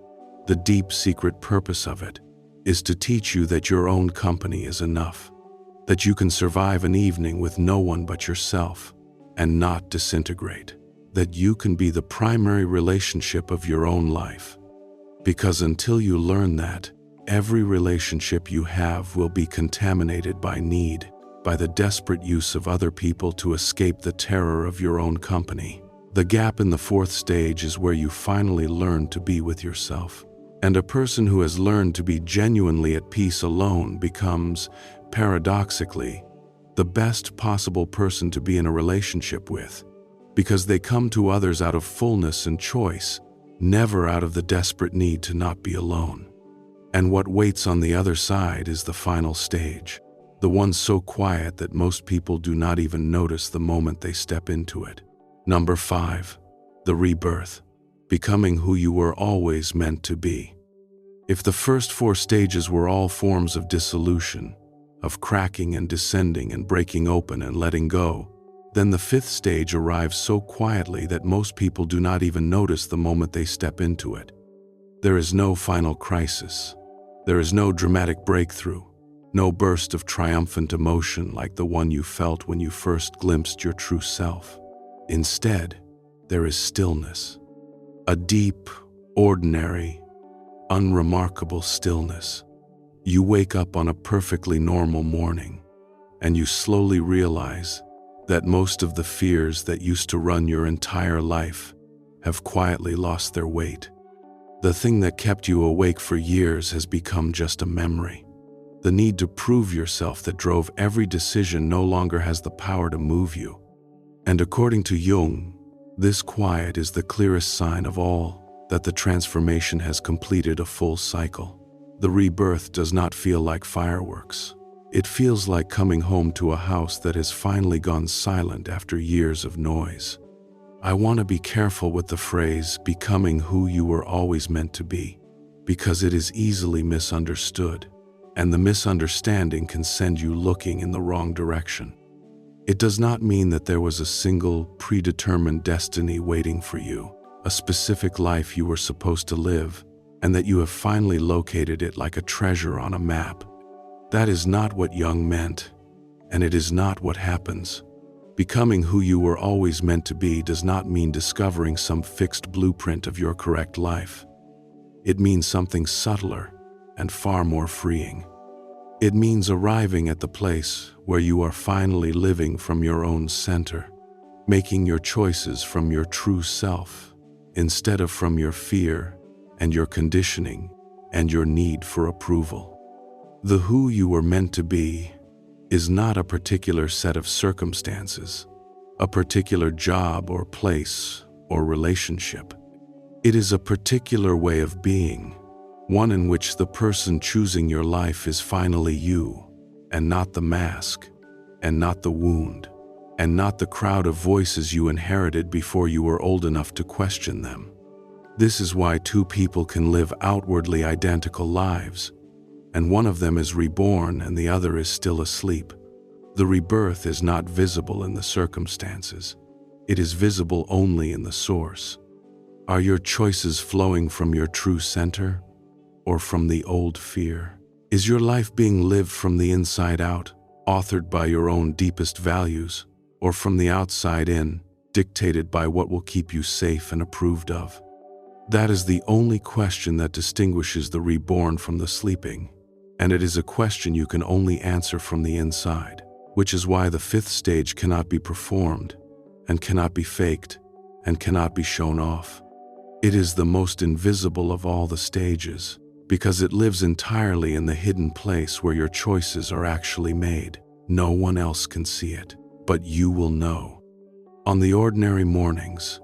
the deep secret purpose of it, is to teach you that your own company is enough, that you can survive an evening with no one but yourself and not disintegrate, that you can be the primary relationship of your own life. Because until you learn that, every relationship you have will be contaminated by need, by the desperate use of other people to escape the terror of your own company. The gap in the fourth stage is where you finally learn to be with yourself. And a person who has learned to be genuinely at peace alone becomes, paradoxically, the best possible person to be in a relationship with, because they come to others out of fullness and choice, never out of the desperate need to not be alone. And what waits on the other side is the final stage, the one so quiet that most people do not even notice the moment they step into it. Number 5, the rebirth, becoming who you were always meant to be. If the first 4 stages were all forms of dissolution, of cracking and descending and breaking open and letting go, then the 5th stage arrives so quietly that most people do not even notice the moment they step into it. There is no final crisis. There is no dramatic breakthrough, no burst of triumphant emotion like the one you felt when you first glimpsed your true self. Instead, there is stillness, a deep, ordinary, unremarkable stillness. You wake up on a perfectly normal morning, and you slowly realize that most of the fears that used to run your entire life have quietly lost their weight. The thing that kept you awake for years has become just a memory. The need to prove yourself that drove every decision no longer has the power to move you. And according to Jung, this quiet is the clearest sign of all that the transformation has completed a full cycle. The rebirth does not feel like fireworks. It feels like coming home to a house that has finally gone silent after years of noise. I want to be careful with the phrase, becoming who you were always meant to be, because it is easily misunderstood, and the misunderstanding can send you looking in the wrong direction. It does not mean that there was a single, predetermined destiny waiting for you, a specific life you were supposed to live, and that you have finally located it like a treasure on a map. That is not what Jung meant, and it is not what happens. Becoming who you were always meant to be does not mean discovering some fixed blueprint of your correct life. It means something subtler and far more freeing. It means arriving at the place where you are finally living from your own center, making your choices from your true self, instead of from your fear and your conditioning and your need for approval. The who you were meant to be is not a particular set of circumstances, a particular job or place or relationship. It is a particular way of being, one in which the person choosing your life is finally you, and not the mask, and not the wound, and not the crowd of voices you inherited before you were old enough to question them. This is why 2 people can live outwardly identical lives, and one of them is reborn and the other is still asleep. The rebirth is not visible in the circumstances. It is visible only in the source. Are your choices flowing from your true center or from the old fear? Is your life being lived from the inside out, authored by your own deepest values, or from the outside in, dictated by what will keep you safe and approved of? That is the only question that distinguishes the reborn from the sleeping, and it is a question you can only answer from the inside, which is why the fifth stage cannot be performed, and cannot be faked, and cannot be shown off. It is the most invisible of all the stages, because it lives entirely in the hidden place where your choices are actually made. No one else can see it, but you will know. On the ordinary mornings,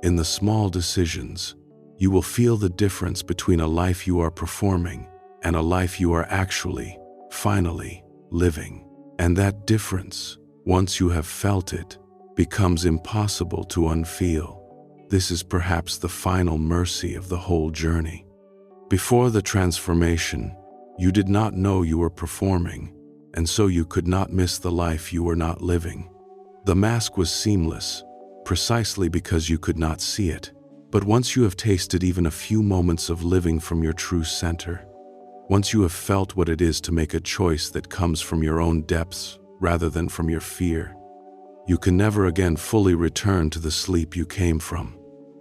in the small decisions, you will feel the difference between a life you are performing and a life you are actually, finally, living. And that difference, once you have felt it, becomes impossible to unfeel. This is perhaps the final mercy of the whole journey. Before the transformation, you did not know you were performing, and so you could not miss the life you were not living. The mask was seamless, precisely because you could not see it. But once you have tasted even a few moments of living from your true center, once you have felt what it is to make a choice that comes from your own depths rather than from your fear, you can never again fully return to the sleep you came from.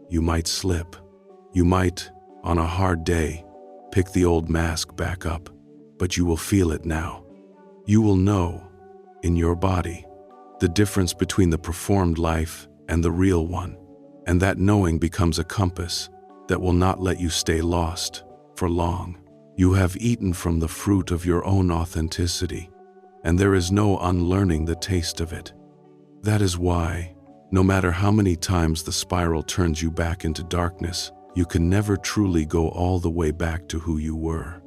You might slip. You might, on a hard day, pick the old mask back up, but you will feel it now. You will know, in your body, the difference between the performed life and the real one, and that knowing becomes a compass that will not let you stay lost for long. You have eaten from the fruit of your own authenticity, and there is no unlearning the taste of it. That is why, no matter how many times the spiral turns you back into darkness, you can never truly go all the way back to who you were.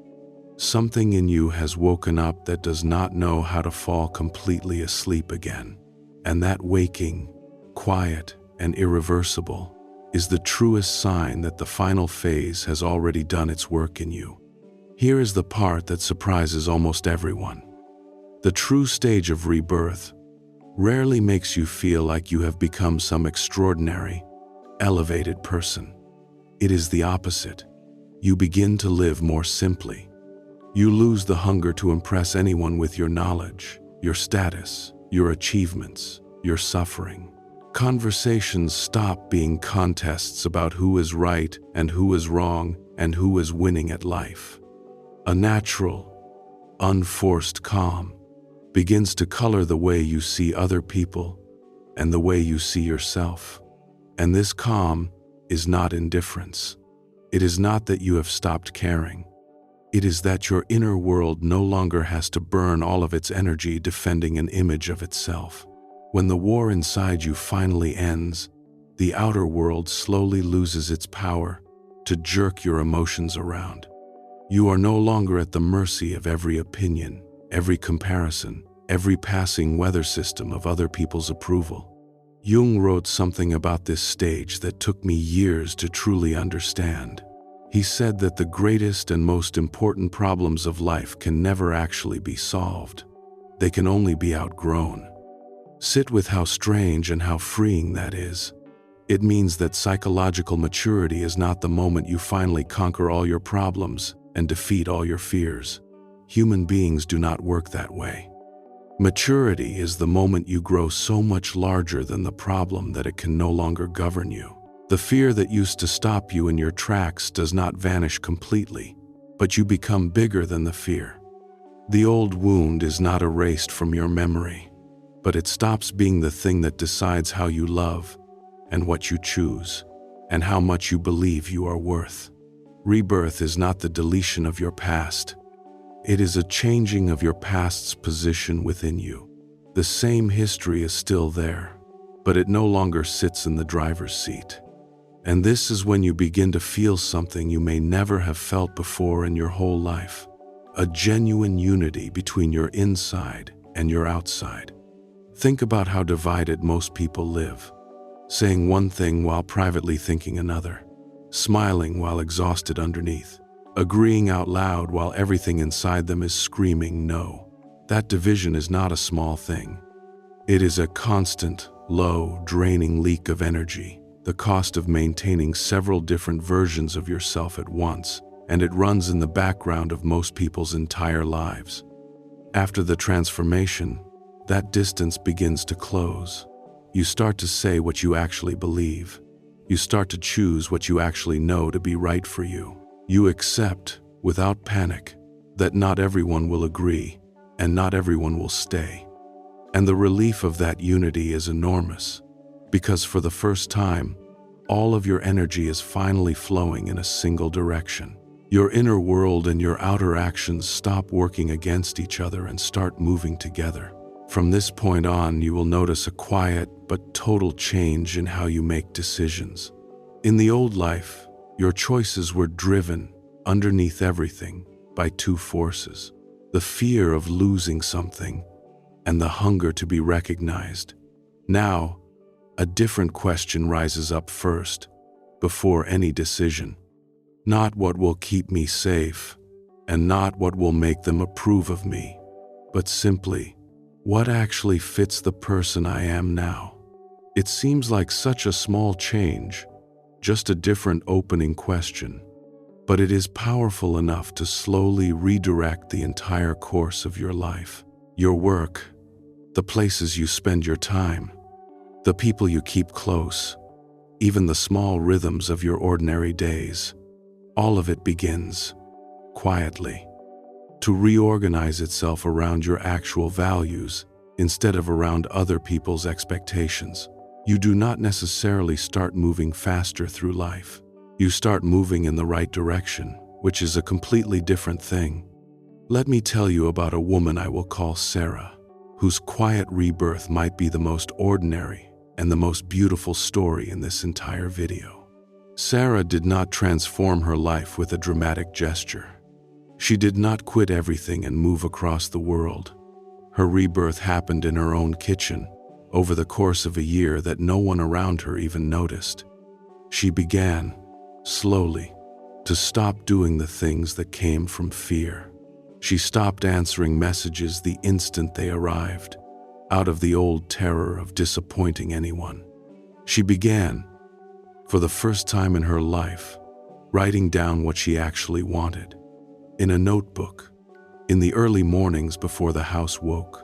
Something in you has woken up that does not know how to fall completely asleep again. And that waking, quiet, and irreversible, is the truest sign that the final phase has already done its work in you. Here is the part that surprises almost everyone. The true stage of rebirth rarely makes you feel like you have become some extraordinary, elevated person. It is the opposite. You begin to live more simply. You lose the hunger to impress anyone with your knowledge, your status, your achievements, your suffering. Conversations stop being contests about who is right and who is wrong and who is winning at life. A natural, unforced calm begins to color the way you see other people and the way you see yourself. And this calm is not indifference. It is not that you have stopped caring. It is that your inner world no longer has to burn all of its energy defending an image of itself. When the war inside you finally ends, the outer world slowly loses its power to jerk your emotions around. You are no longer at the mercy of every opinion, every comparison, every passing weather system of other people's approval. Jung wrote something about this stage that took me years to truly understand. He said that the greatest and most important problems of life can never actually be solved. They can only be outgrown. Sit with how strange and how freeing that is. It means that psychological maturity is not the moment you finally conquer all your problems and defeat all your fears. Human beings do not work that way. Maturity is the moment you grow so much larger than the problem that it can no longer govern you. The fear that used to stop you in your tracks does not vanish completely, but you become bigger than the fear. The old wound is not erased from your memory, but it stops being the thing that decides how you love and what you choose and how much you believe you are worth. Rebirth is not the deletion of your past. It is a changing of your past's position within you. The same history is still there, but it no longer sits in the driver's seat. And this is when you begin to feel something you may never have felt before in your whole life. A genuine unity between your inside and your outside. Think about how divided most people live. Saying one thing while privately thinking another. Smiling while exhausted underneath. Agreeing out loud while everything inside them is screaming no. That division is not a small thing. It is a constant, low, draining leak of energy, the cost of maintaining several different versions of yourself at once, and it runs in the background of most people's entire lives. After the transformation, that distance begins to close. You start to say what you actually believe. You start to choose what you actually know to be right for you. You accept, without panic, that not everyone will agree, and not everyone will stay. And the relief of that unity is enormous, because for the first time, all of your energy is finally flowing in a single direction. Your inner world and your outer actions stop working against each other and start moving together. From this point on, you will notice a quiet but total change in how you make decisions. In the old life, your choices were driven, underneath everything, by two forces: the fear of losing something and the hunger to be recognized. Now, a different question rises up first, before any decision. Not what will keep me safe, and not what will make them approve of me, but simply, what actually fits the person I am now? It seems like such a small change, just a different opening question, but it is powerful enough to slowly redirect the entire course of your life. Your work, the places you spend your time, the people you keep close, even the small rhythms of your ordinary days, all of it begins, quietly, to reorganize itself around your actual values instead of around other people's expectations. You do not necessarily start moving faster through life. You start moving in the right direction, which is a completely different thing. Let me tell you about a woman I will call Sarah, whose quiet rebirth might be the most ordinary and the most beautiful story in this entire video. Sarah did not transform her life with a dramatic gesture. She did not quit everything and move across the world. Her rebirth happened in her own kitchen, over the course of a year that no one around her even noticed. She began, slowly, to stop doing the things that came from fear. She stopped answering messages the instant they arrived, out of the old terror of disappointing anyone. She began, for the first time in her life, writing down what she actually wanted. In a notebook, in the early mornings before the house woke.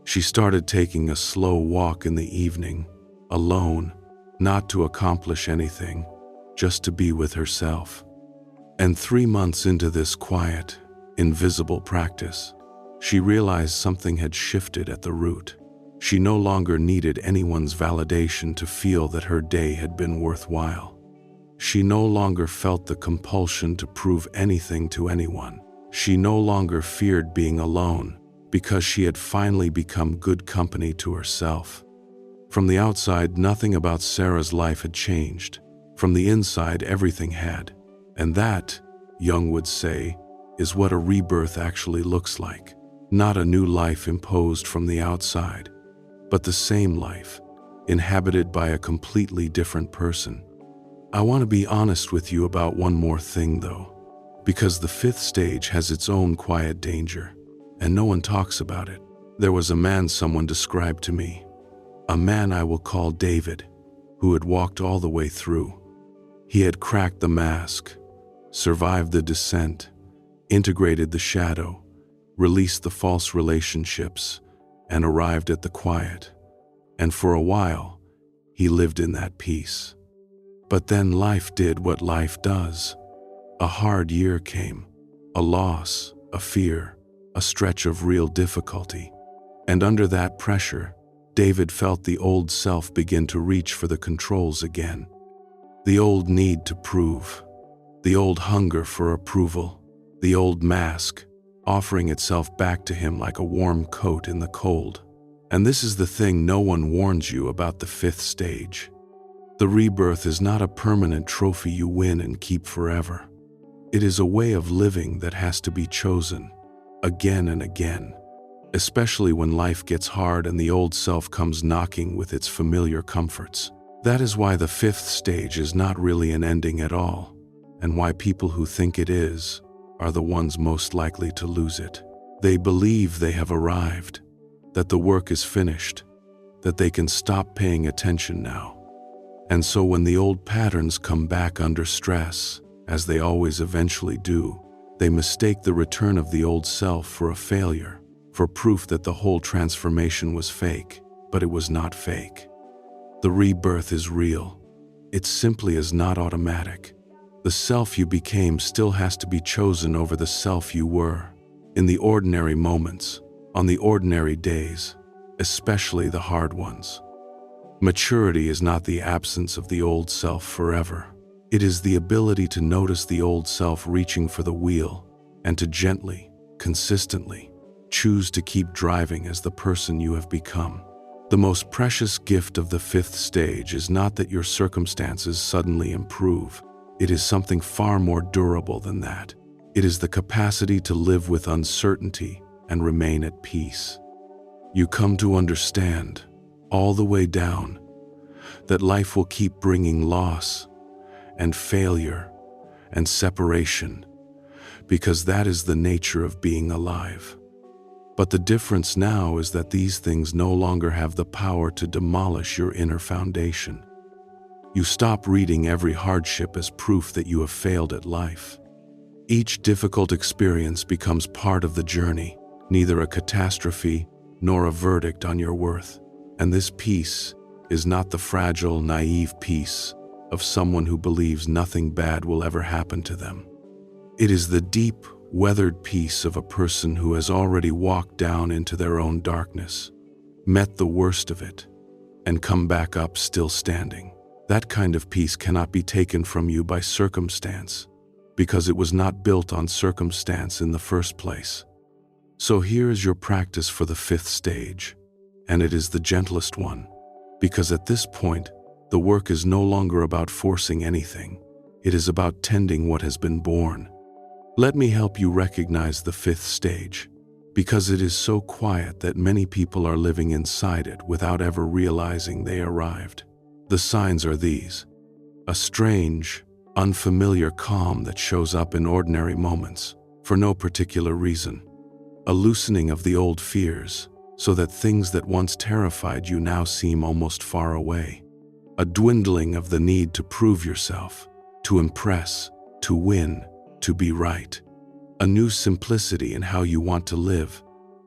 She started taking a slow walk in the evening, alone, not to accomplish anything, just to be with herself. And 3 months into this quiet, invisible practice, she realized something had shifted at the root. She no longer needed anyone's validation to feel that her day had been worthwhile. She no longer felt the compulsion to prove anything to anyone. She no longer feared being alone, because she had finally become good company to herself. From the outside, nothing about Sarah's life had changed. From the inside, everything had. And that, Jung would say, is what a rebirth actually looks like. Not a new life imposed from the outside, but the same life, inhabited by a completely different person. I want to be honest with you about one more thing though, because the 5th stage has its own quiet danger, and no one talks about it. There was a man someone described to me, a man I will call David, who had walked all the way through. He had cracked the mask, survived the descent, integrated the shadow, released the false relationships, and arrived at the quiet. And for a while, he lived in that peace. But then life did what life does. A hard year came, a loss, a fear, a stretch of real difficulty. And under that pressure, David felt the old self begin to reach for the controls again. The old need to prove, the old hunger for approval, the old mask, offering itself back to him like a warm coat in the cold. And this is the thing no one warns you about the 5th stage. The rebirth is not a permanent trophy you win and keep forever. It is a way of living that has to be chosen, again and again, especially when life gets hard and the old self comes knocking with its familiar comforts. That is why the 5th stage is not really an ending at all, and why people who think it is are the ones most likely to lose it. They believe they have arrived, that the work is finished, that they can stop paying attention now. And so when the old patterns come back under stress, as they always eventually do, they mistake the return of the old self for a failure, for proof that the whole transformation was fake, but it was not fake. The rebirth is real. It simply is not automatic. The self you became still has to be chosen over the self you were, in the ordinary moments, on the ordinary days, especially the hard ones. Maturity is not the absence of the old self forever. It is the ability to notice the old self reaching for the wheel and to gently, consistently, choose to keep driving as the person you have become. The most precious gift of the fifth stage is not that your circumstances suddenly improve. It is something far more durable than that. It is the capacity to live with uncertainty and remain at peace. You come to understand, all the way down, that life will keep bringing loss and failure and separation, because that is the nature of being alive. But the difference now is that these things no longer have the power to demolish your inner foundation. You stop reading every hardship as proof that you have failed at life. Each difficult experience becomes part of the journey, neither a catastrophe nor a verdict on your worth. And this peace is not the fragile, naive peace of someone who believes nothing bad will ever happen to them. It is the deep, weathered peace of a person who has already walked down into their own darkness, met the worst of it, and come back up still standing. That kind of peace cannot be taken from you by circumstance, because it was not built on circumstance in the first place. So here is your practice for the fifth stage, and it is the gentlest one, because at this point, the work is no longer about forcing anything. It is about tending what has been born. Let me help you recognize the fifth stage, because it is so quiet that many people are living inside it without ever realizing they arrived. The signs are these: a strange, unfamiliar calm that shows up in ordinary moments, for no particular reason. A loosening of the old fears, so that things that once terrified you now seem almost far away. A dwindling of the need to prove yourself, to impress, to win, to be right. A new simplicity in how you want to live.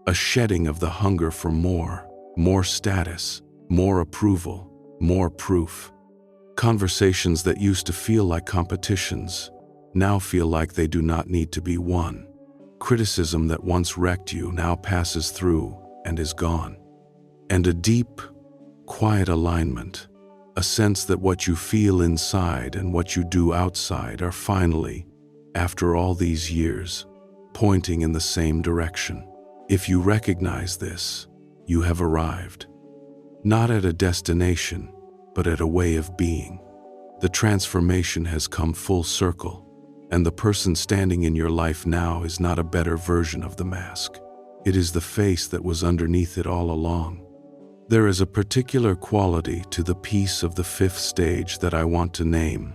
A shedding of the hunger for more status, more approval, more proof. Conversations that used to feel like competitions now feel like they do not need to be won. Criticism that once wrecked you now passes through and is gone. And a deep, quiet alignment, a sense that what you feel inside and what you do outside are finally, after all these years, pointing in the same direction. If you recognize this, you have arrived. Not at a destination, but at a way of being. The transformation has come full circle, and the person standing in your life now is not a better version of the mask. It is the face that was underneath it all along. There is a particular quality to the peace of the fifth stage that I want to name,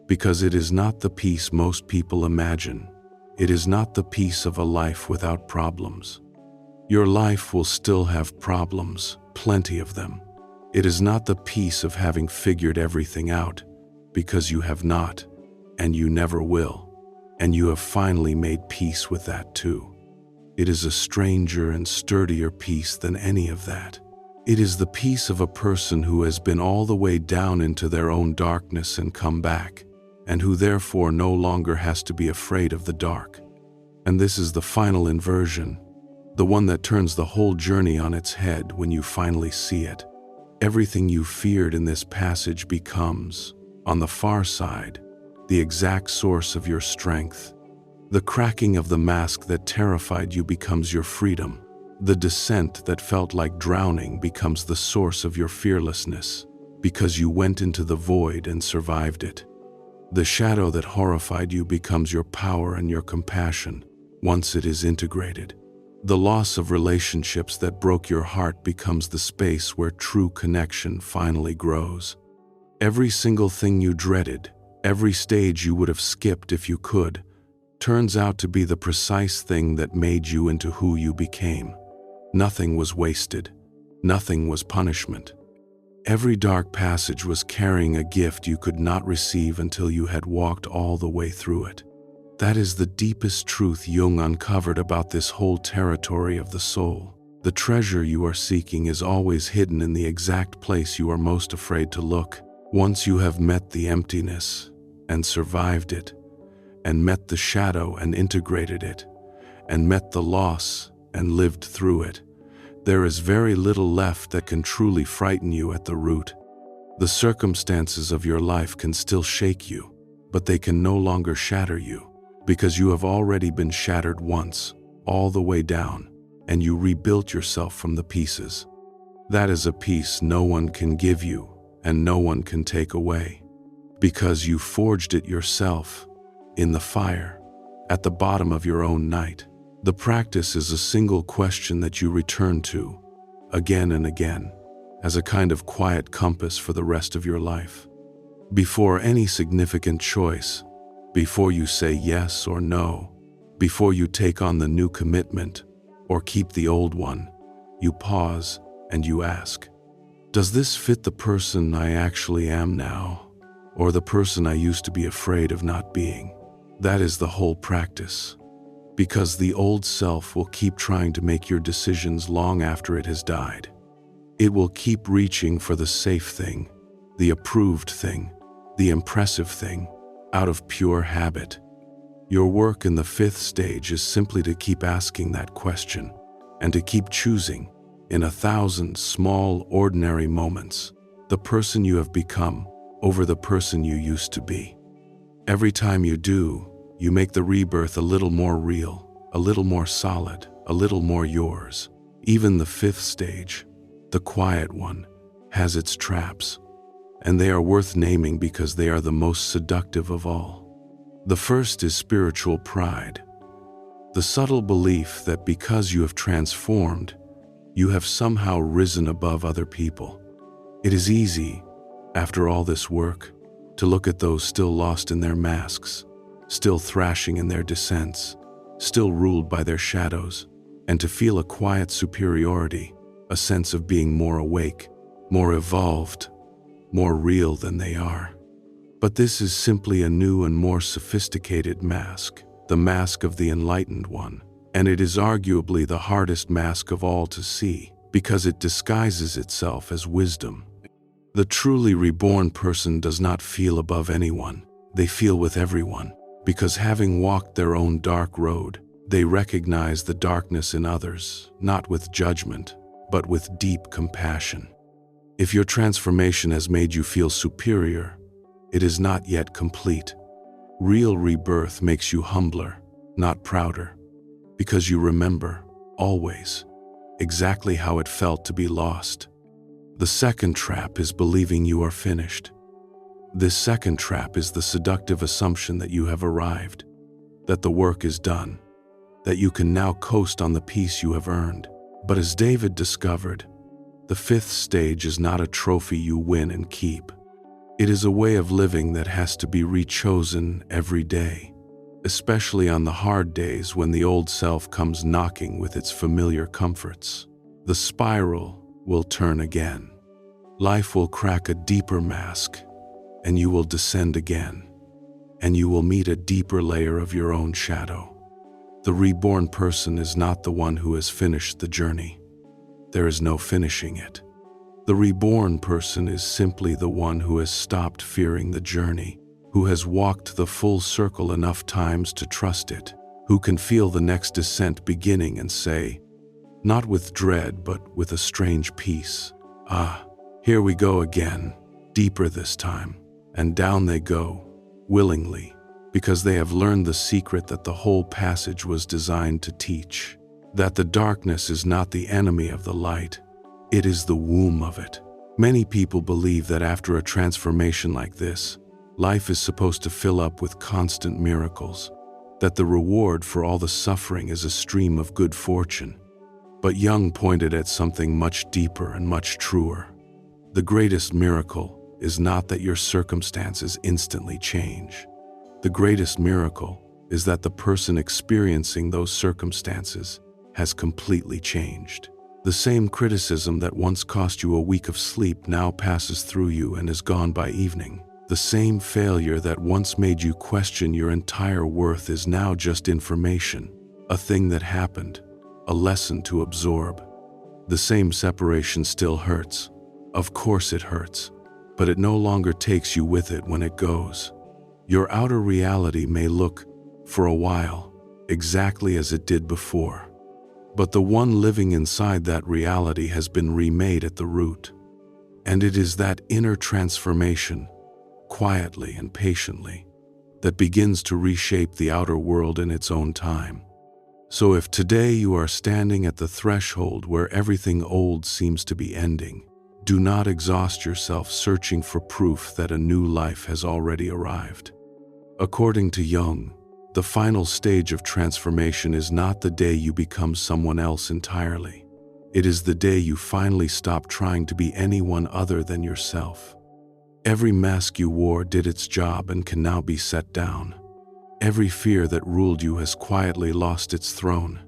because it is not the peace most people imagine. It is not the peace of a life without problems. Your life will still have problems, plenty of them. It is not the peace of having figured everything out, because you have not, and you never will, and you have finally made peace with that too. It is a stranger and sturdier peace than any of that. It is the peace of a person who has been all the way down into their own darkness and come back, and who therefore no longer has to be afraid of the dark. And this is the final inversion, the one that turns the whole journey on its head when you finally see it. Everything you feared in this passage becomes, on the far side, the exact source of your strength. The cracking of the mask that terrified you becomes your freedom. The descent that felt like drowning becomes the source of your fearlessness, because you went into the void and survived it. The shadow that horrified you becomes your power and your compassion, once it is integrated. The loss of relationships that broke your heart becomes the space where true connection finally grows. Every single thing you dreaded, every stage you would have skipped if you could, turns out to be the precise thing that made you into who you became. Nothing was wasted. Nothing was punishment. Every dark passage was carrying a gift you could not receive until you had walked all the way through it. That is the deepest truth Jung uncovered about this whole territory of the soul. The treasure you are seeking is always hidden in the exact place you are most afraid to look. Once you have met the emptiness and survived it, and met the shadow and integrated it, and met the loss and lived through it, there is very little left that can truly frighten you at the root. The circumstances of your life can still shake you, but they can no longer shatter you, because you have already been shattered once, all the way down, and you rebuilt yourself from the pieces. That is a peace no one can give you, and no one can take away, because you forged it yourself, in the fire, at the bottom of your own night. The practice is a single question that you return to, again and again, as a kind of quiet compass for the rest of your life. Before any significant choice, before you say yes or no, before you take on the new commitment or keep the old one, you pause and you ask, does this fit the person I actually am now, or the person I used to be afraid of not being? That is the whole practice. Because the old self will keep trying to make your decisions long after it has died. It will keep reaching for the safe thing, the approved thing, the impressive thing, out of pure habit. Your work in the fifth stage is simply to keep asking that question, and to keep choosing, in 1,000 small, ordinary moments, the person you have become over the person you used to be. Every time you do, you make the rebirth a little more real, a little more solid, a little more yours. Even the fifth stage, the quiet one, has its traps, and they are worth naming because they are the most seductive of all. The first is spiritual pride, the subtle belief that because you have transformed, you have somehow risen above other people. It is easy, after all this work, to look at those still lost in their masks, still thrashing in their descents, still ruled by their shadows, and to feel a quiet superiority, a sense of being more awake, more evolved, more real than they are. But this is simply a new and more sophisticated mask, the mask of the enlightened one, and it is arguably the hardest mask of all to see, because it disguises itself as wisdom. The truly reborn person does not feel above anyone, they feel with everyone. Because having walked their own dark road, they recognize the darkness in others, not with judgment, but with deep compassion. If your transformation has made you feel superior, it is not yet complete. Real rebirth makes you humbler, not prouder, because you remember, always, exactly how it felt to be lost. The second trap is believing you are finished. This second trap is the seductive assumption that you have arrived, that the work is done, that you can now coast on the peace you have earned. But as David discovered, the fifth stage is not a trophy you win and keep. It is a way of living that has to be rechosen every day, especially on the hard days when the old self comes knocking with its familiar comforts. The spiral will turn again. Life will crack a deeper mask, and you will descend again, and you will meet a deeper layer of your own shadow. The reborn person is not the one who has finished the journey. There is no finishing it. The reborn person is simply the one who has stopped fearing the journey, who has walked the full circle enough times to trust it, who can feel the next descent beginning and say, not with dread but with a strange peace, ah, here we go again, deeper this time. And down they go, willingly, because they have learned the secret that the whole passage was designed to teach, that the darkness is not the enemy of the light, it is the womb of it. Many people believe that after a transformation like this, life is supposed to fill up with constant miracles, that the reward for all the suffering is a stream of good fortune. But Jung pointed at something much deeper and much truer. The greatest miracle is not that your circumstances instantly change. The greatest miracle is that the person experiencing those circumstances has completely changed. The same criticism that once cost you a week of sleep now passes through you and is gone by evening. The same failure that once made you question your entire worth is now just information, a thing that happened, a lesson to absorb. The same separation still hurts. Of course it hurts, but it no longer takes you with it when it goes. Your outer reality may look, for a while, exactly as it did before. But the one living inside that reality has been remade at the root. And it is that inner transformation, quietly and patiently, that begins to reshape the outer world in its own time. So if today you are standing at the threshold where everything old seems to be ending, do not exhaust yourself searching for proof that a new life has already arrived. According to Jung, the final stage of transformation is not the day you become someone else entirely. It is the day you finally stop trying to be anyone other than yourself. Every mask you wore did its job and can now be set down. Every fear that ruled you has quietly lost its throne.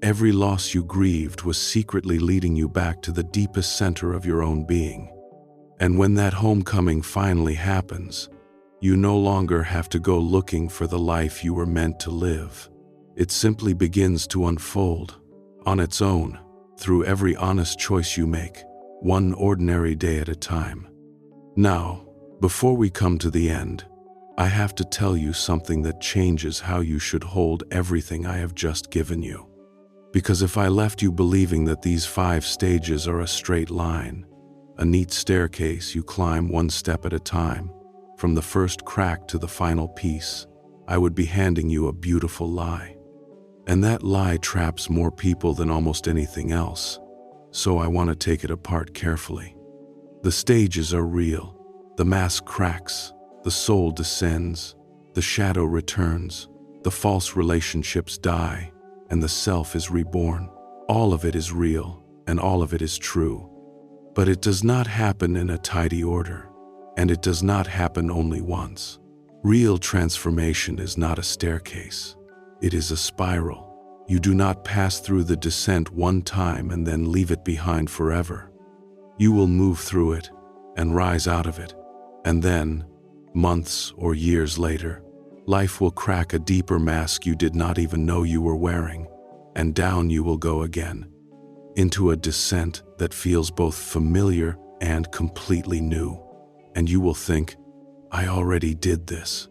Every loss you grieved was secretly leading you back to the deepest center of your own being. And when that homecoming finally happens, you no longer have to go looking for the life you were meant to live. It simply begins to unfold, on its own, through every honest choice you make, one ordinary day at a time. Now, before we come to the end, I have to tell you something that changes how you should hold everything I have just given you. Because if I left you believing that these 5 stages are a straight line, a neat staircase you climb one step at a time, from the first crack to the final piece, I would be handing you a beautiful lie. And that lie traps more people than almost anything else, so I want to take it apart carefully. The stages are real. The mask cracks, the soul descends, the shadow returns, the false relationships die, and the self is reborn. All of it is real, and all of it is true. But it does not happen in a tidy order. And it does not happen only once. Real transformation is not a staircase. It is a spiral. You do not pass through the descent one time and then leave it behind forever. You will move through it and rise out of it. And then, months or years later, life will crack a deeper mask you did not even know you were wearing, and down you will go again, into a descent that feels both familiar and completely new. And you will think, I already did this.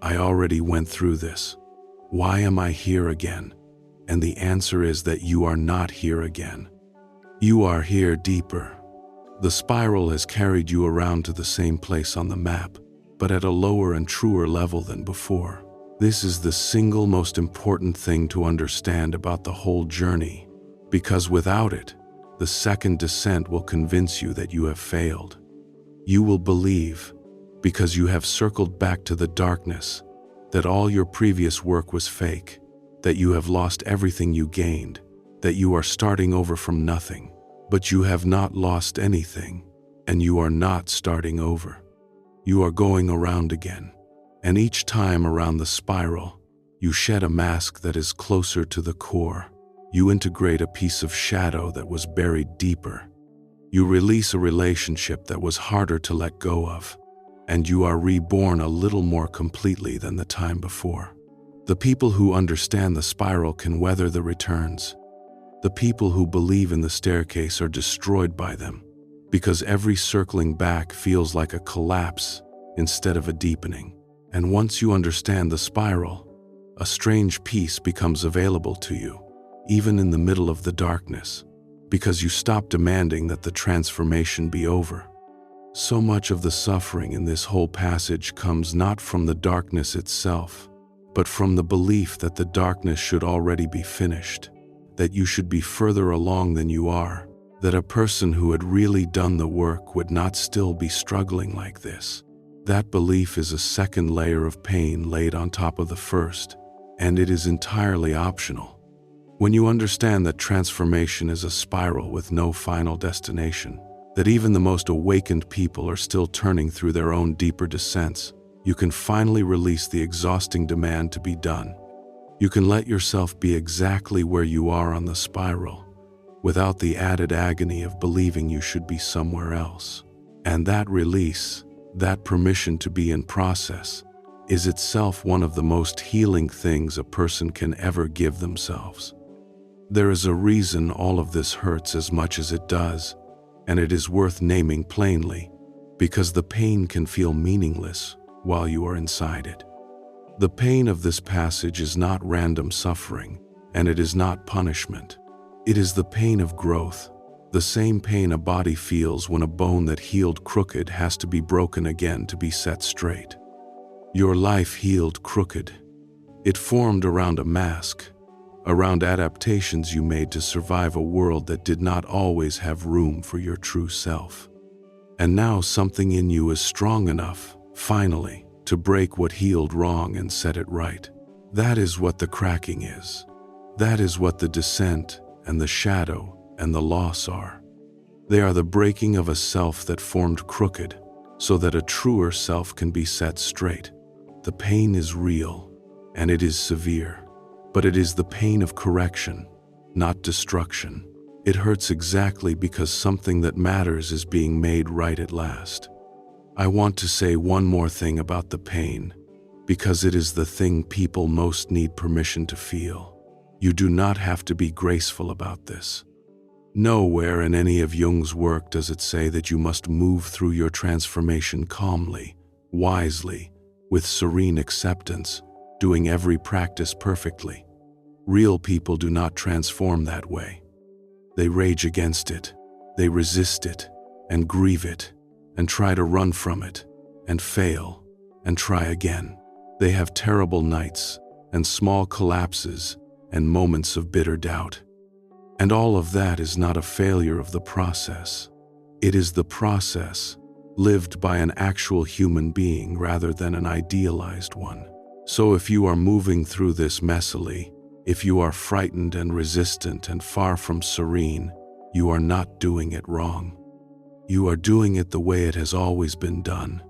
I already went through this. Why am I here again? And the answer is that you are not here again. You are here deeper. The spiral has carried you around to the same place on the map, but at a lower and truer level than before. This is the single most important thing to understand about the whole journey, because without it, the second descent will convince you that you have failed. You will believe, because you have circled back to the darkness, that all your previous work was fake, that you have lost everything you gained, that you are starting over from nothing. But you have not lost anything, and you are not starting over. You are going around again, and each time around the spiral, you shed a mask that is closer to the core. You integrate a piece of shadow that was buried deeper. You release a relationship that was harder to let go of, and you are reborn a little more completely than the time before. The people who understand the spiral can weather the returns. The people who believe in the staircase are destroyed by them, because every circling back feels like a collapse instead of a deepening. And once you understand the spiral, a strange peace becomes available to you, even in the middle of the darkness, because you stop demanding that the transformation be over. So much of the suffering in this whole passage comes not from the darkness itself, but from the belief that the darkness should already be finished, that you should be further along than you are, that a person who had really done the work would not still be struggling like this. That belief is a second layer of pain laid on top of the first, and it is entirely optional. When you understand that transformation is a spiral with no final destination, that even the most awakened people are still turning through their own deeper descents, You can finally release the exhausting demand to be done. You can let yourself be exactly where you are on the spiral, without the added agony of believing you should be somewhere else. And that release, that permission to be in process, is itself one of the most healing things a person can ever give themselves. There is a reason all of this hurts as much as it does, and it is worth naming plainly, because the pain can feel meaningless while you are inside it. The pain of this passage is not random suffering, and it is not punishment. It is the pain of growth, the same pain a body feels when a bone that healed crooked has to be broken again to be set straight. Your life healed crooked. It formed around a mask, around adaptations you made to survive a world that did not always have room for your true self. And now something in you is strong enough, finally, to break what healed wrong and set it right. That is what the cracking is. That is what the descent and the shadow and the loss are. They are the breaking of a self that formed crooked, so that a truer self can be set straight. The pain is real, and it is severe, but it is the pain of correction, not destruction. It hurts exactly because something that matters is being made right at last. I want to say one more thing about the pain, because it is the thing people most need permission to feel. You do not have to be graceful about this. Nowhere in any of Jung's work does it say that you must move through your transformation calmly, wisely, with serene acceptance, doing every practice perfectly. Real people do not transform that way. They rage against it, they resist it, and grieve it, and try to run from it, and fail, and try again. They have terrible nights, and small collapses, and moments of bitter doubt. And all of that is not a failure of the process. It is the process, lived by an actual human being rather than an idealized one. So if you are moving through this messily, if you are frightened and resistant and far from serene, you are not doing it wrong. You are doing it the way it has always been done,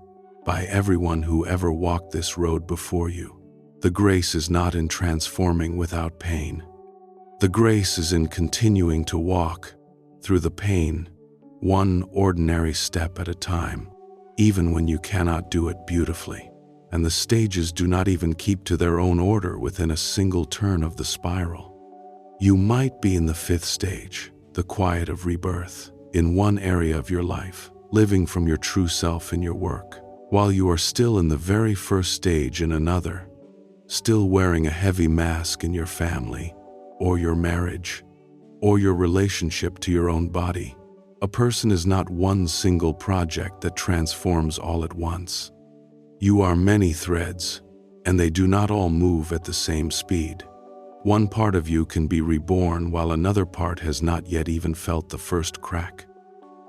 by everyone who ever walked this road before you. The grace is not in transforming without pain. The grace is in continuing to walk through the pain, one ordinary step at a time, even when you cannot do it beautifully. And the stages do not even keep to their own order within a single turn of the spiral. You might be in the 5th stage, the quiet of rebirth, in one area of your life, living from your true self in your work, while you are still in the very 1st stage in another, still wearing a heavy mask in your family, or your marriage, or your relationship to your own body. A person is not one single project that transforms all at once. You are many threads, and they do not all move at the same speed. One part of you can be reborn while another part has not yet even felt the first crack.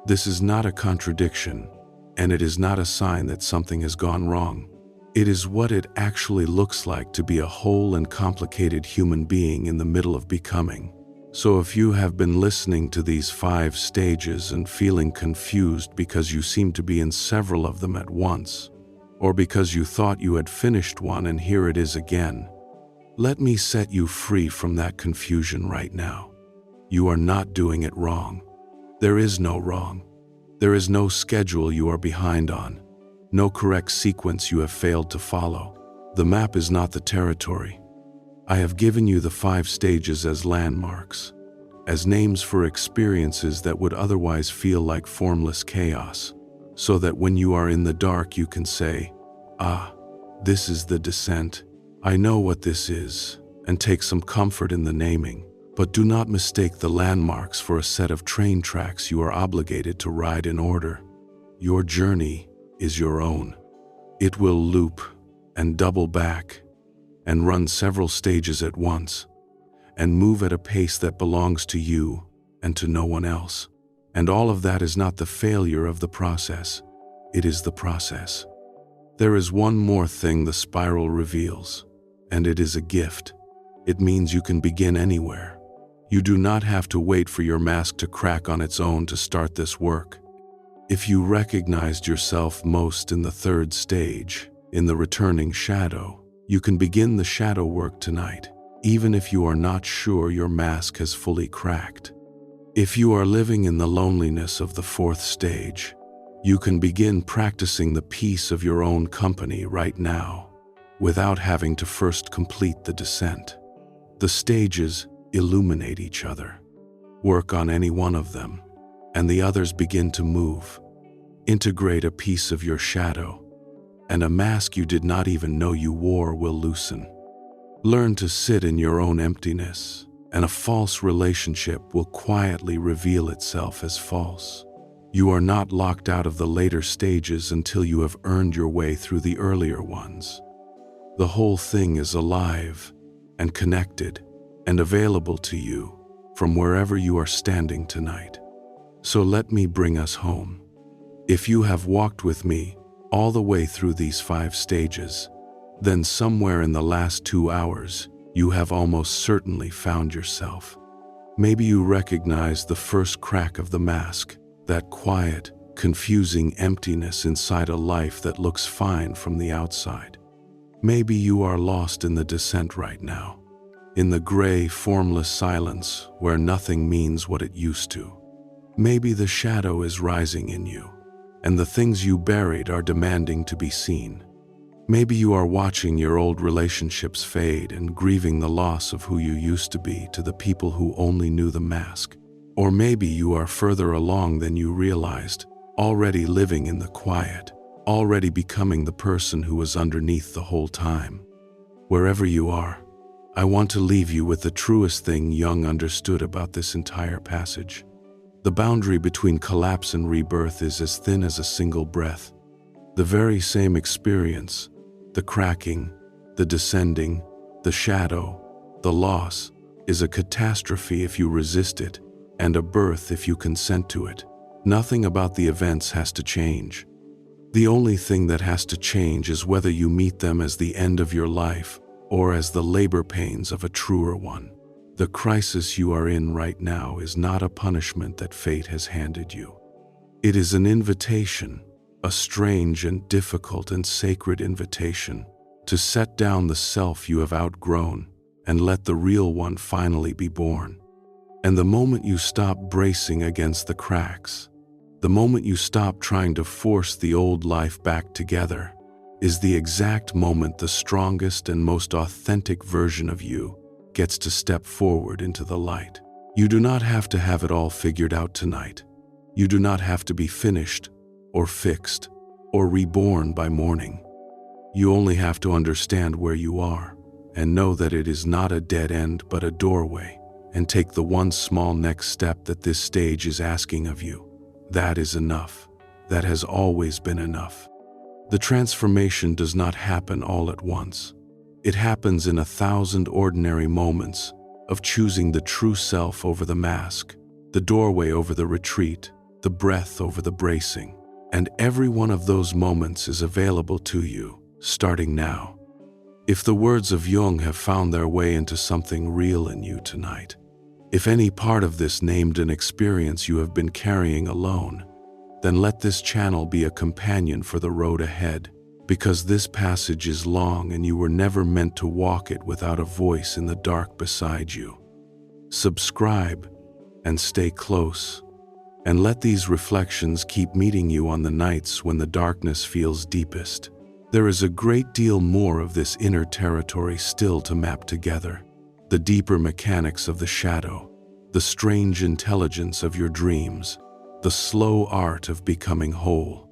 This is not a contradiction, and it is not a sign that something has gone wrong. It is what it actually looks like to be a whole and complicated human being in the middle of becoming. So if you have been listening to these 5 stages and feeling confused because you seem to be in several of them at once, or because you thought you had finished one and here it is again, let me set you free from that confusion right now. You are not doing it wrong. There is no wrong. There is no schedule you are behind on, no correct sequence you have failed to follow. The map is not the territory. I have given you the 5 stages as landmarks, as names for experiences that would otherwise feel like formless chaos, so that when you are in the dark you can say, "Ah, this is the descent. I know what this is," and take some comfort in the naming. But do not mistake the landmarks for a set of train tracks you are obligated to ride in order. Your journey is your own. It will loop and double back and run several stages at once and move at a pace that belongs to you and to no one else. And all of that is not the failure of the process. It is the process. There is one more thing the spiral reveals, and it is a gift. It means you can begin anywhere. You do not have to wait for your mask to crack on its own to start this work. If you recognized yourself most in the 3rd stage, in the returning shadow. You can begin the shadow work tonight, even if you are not sure your mask has fully cracked. If you are living in the loneliness of the fourth stage, you can begin practicing the peace of your own company right now, without having to first complete the descent. The stages illuminate each other. Work on any one of them, and the others begin to move. Integrate a piece of your shadow, and a mask you did not even know you wore will loosen. Learn to sit in your own emptiness, and a false relationship will quietly reveal itself as false. You are not locked out of the later stages until you have earned your way through the earlier ones. The whole thing is alive and connected and available to you from wherever you are standing tonight. So let me bring us home. If you have walked with me all the way through these 5 stages, then somewhere in the last 2 hours, you have almost certainly found yourself. Maybe you recognize the first crack of the mask, that quiet, confusing emptiness inside a life that looks fine from the outside. Maybe you are lost in the descent right now, in the gray, formless silence where nothing means what it used to. Maybe the shadow is rising in you, and the things you buried are demanding to be seen. Maybe you are watching your old relationships fade and grieving the loss of who you used to be to the people who only knew the mask. Or maybe you are further along than you realized, already living in the quiet, already becoming the person who was underneath the whole time. Wherever you are, I want to leave you with the truest thing Jung understood about this entire passage. The boundary between collapse and rebirth is as thin as a single breath. The very same experience, the cracking, the descending, the shadow, the loss, is a catastrophe if you resist it, and a birth if you consent to it. Nothing about the events has to change. The only thing that has to change is whether you meet them as the end of your life or as the labor pains of a truer one. The crisis you are in right now is not a punishment that fate has handed you. It is an invitation, a strange and difficult and sacred invitation, to set down the self you have outgrown and let the real one finally be born. And the moment you stop bracing against the cracks, the moment you stop trying to force the old life back together, is the exact moment the strongest and most authentic version of you gets to step forward into the light. You do not have to have it all figured out tonight. You do not have to be finished, or fixed, or reborn by morning. You only have to understand where you are, and know that it is not a dead end but a doorway, and take the one small next step that this stage is asking of you. That is enough. That has always been enough. The transformation does not happen all at once. It happens in 1,000 ordinary moments of choosing the true self over the mask, the doorway over the retreat, the breath over the bracing. And every one of those moments is available to you, starting now. If the words of Jung have found their way into something real in you tonight, if any part of this named an experience you have been carrying alone, then let this channel be a companion for the road ahead, because this passage is long and you were never meant to walk it without a voice in the dark beside you. Subscribe and stay close, and let these reflections keep meeting you on the nights when the darkness feels deepest. There is a great deal more of this inner territory still to map together. The deeper mechanics of the shadow, the strange intelligence of your dreams, the slow art of becoming whole.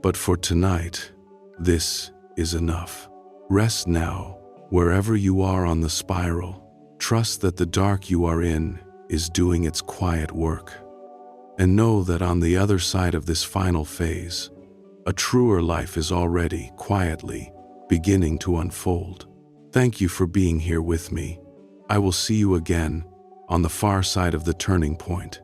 But for tonight, this is enough. Rest now, wherever you are on the spiral. Trust that the dark you are in is doing its quiet work. And know that on the other side of this final phase, a truer life is already, quietly, beginning to unfold. Thank you for being here with me. I will see you again on the far side of the turning point.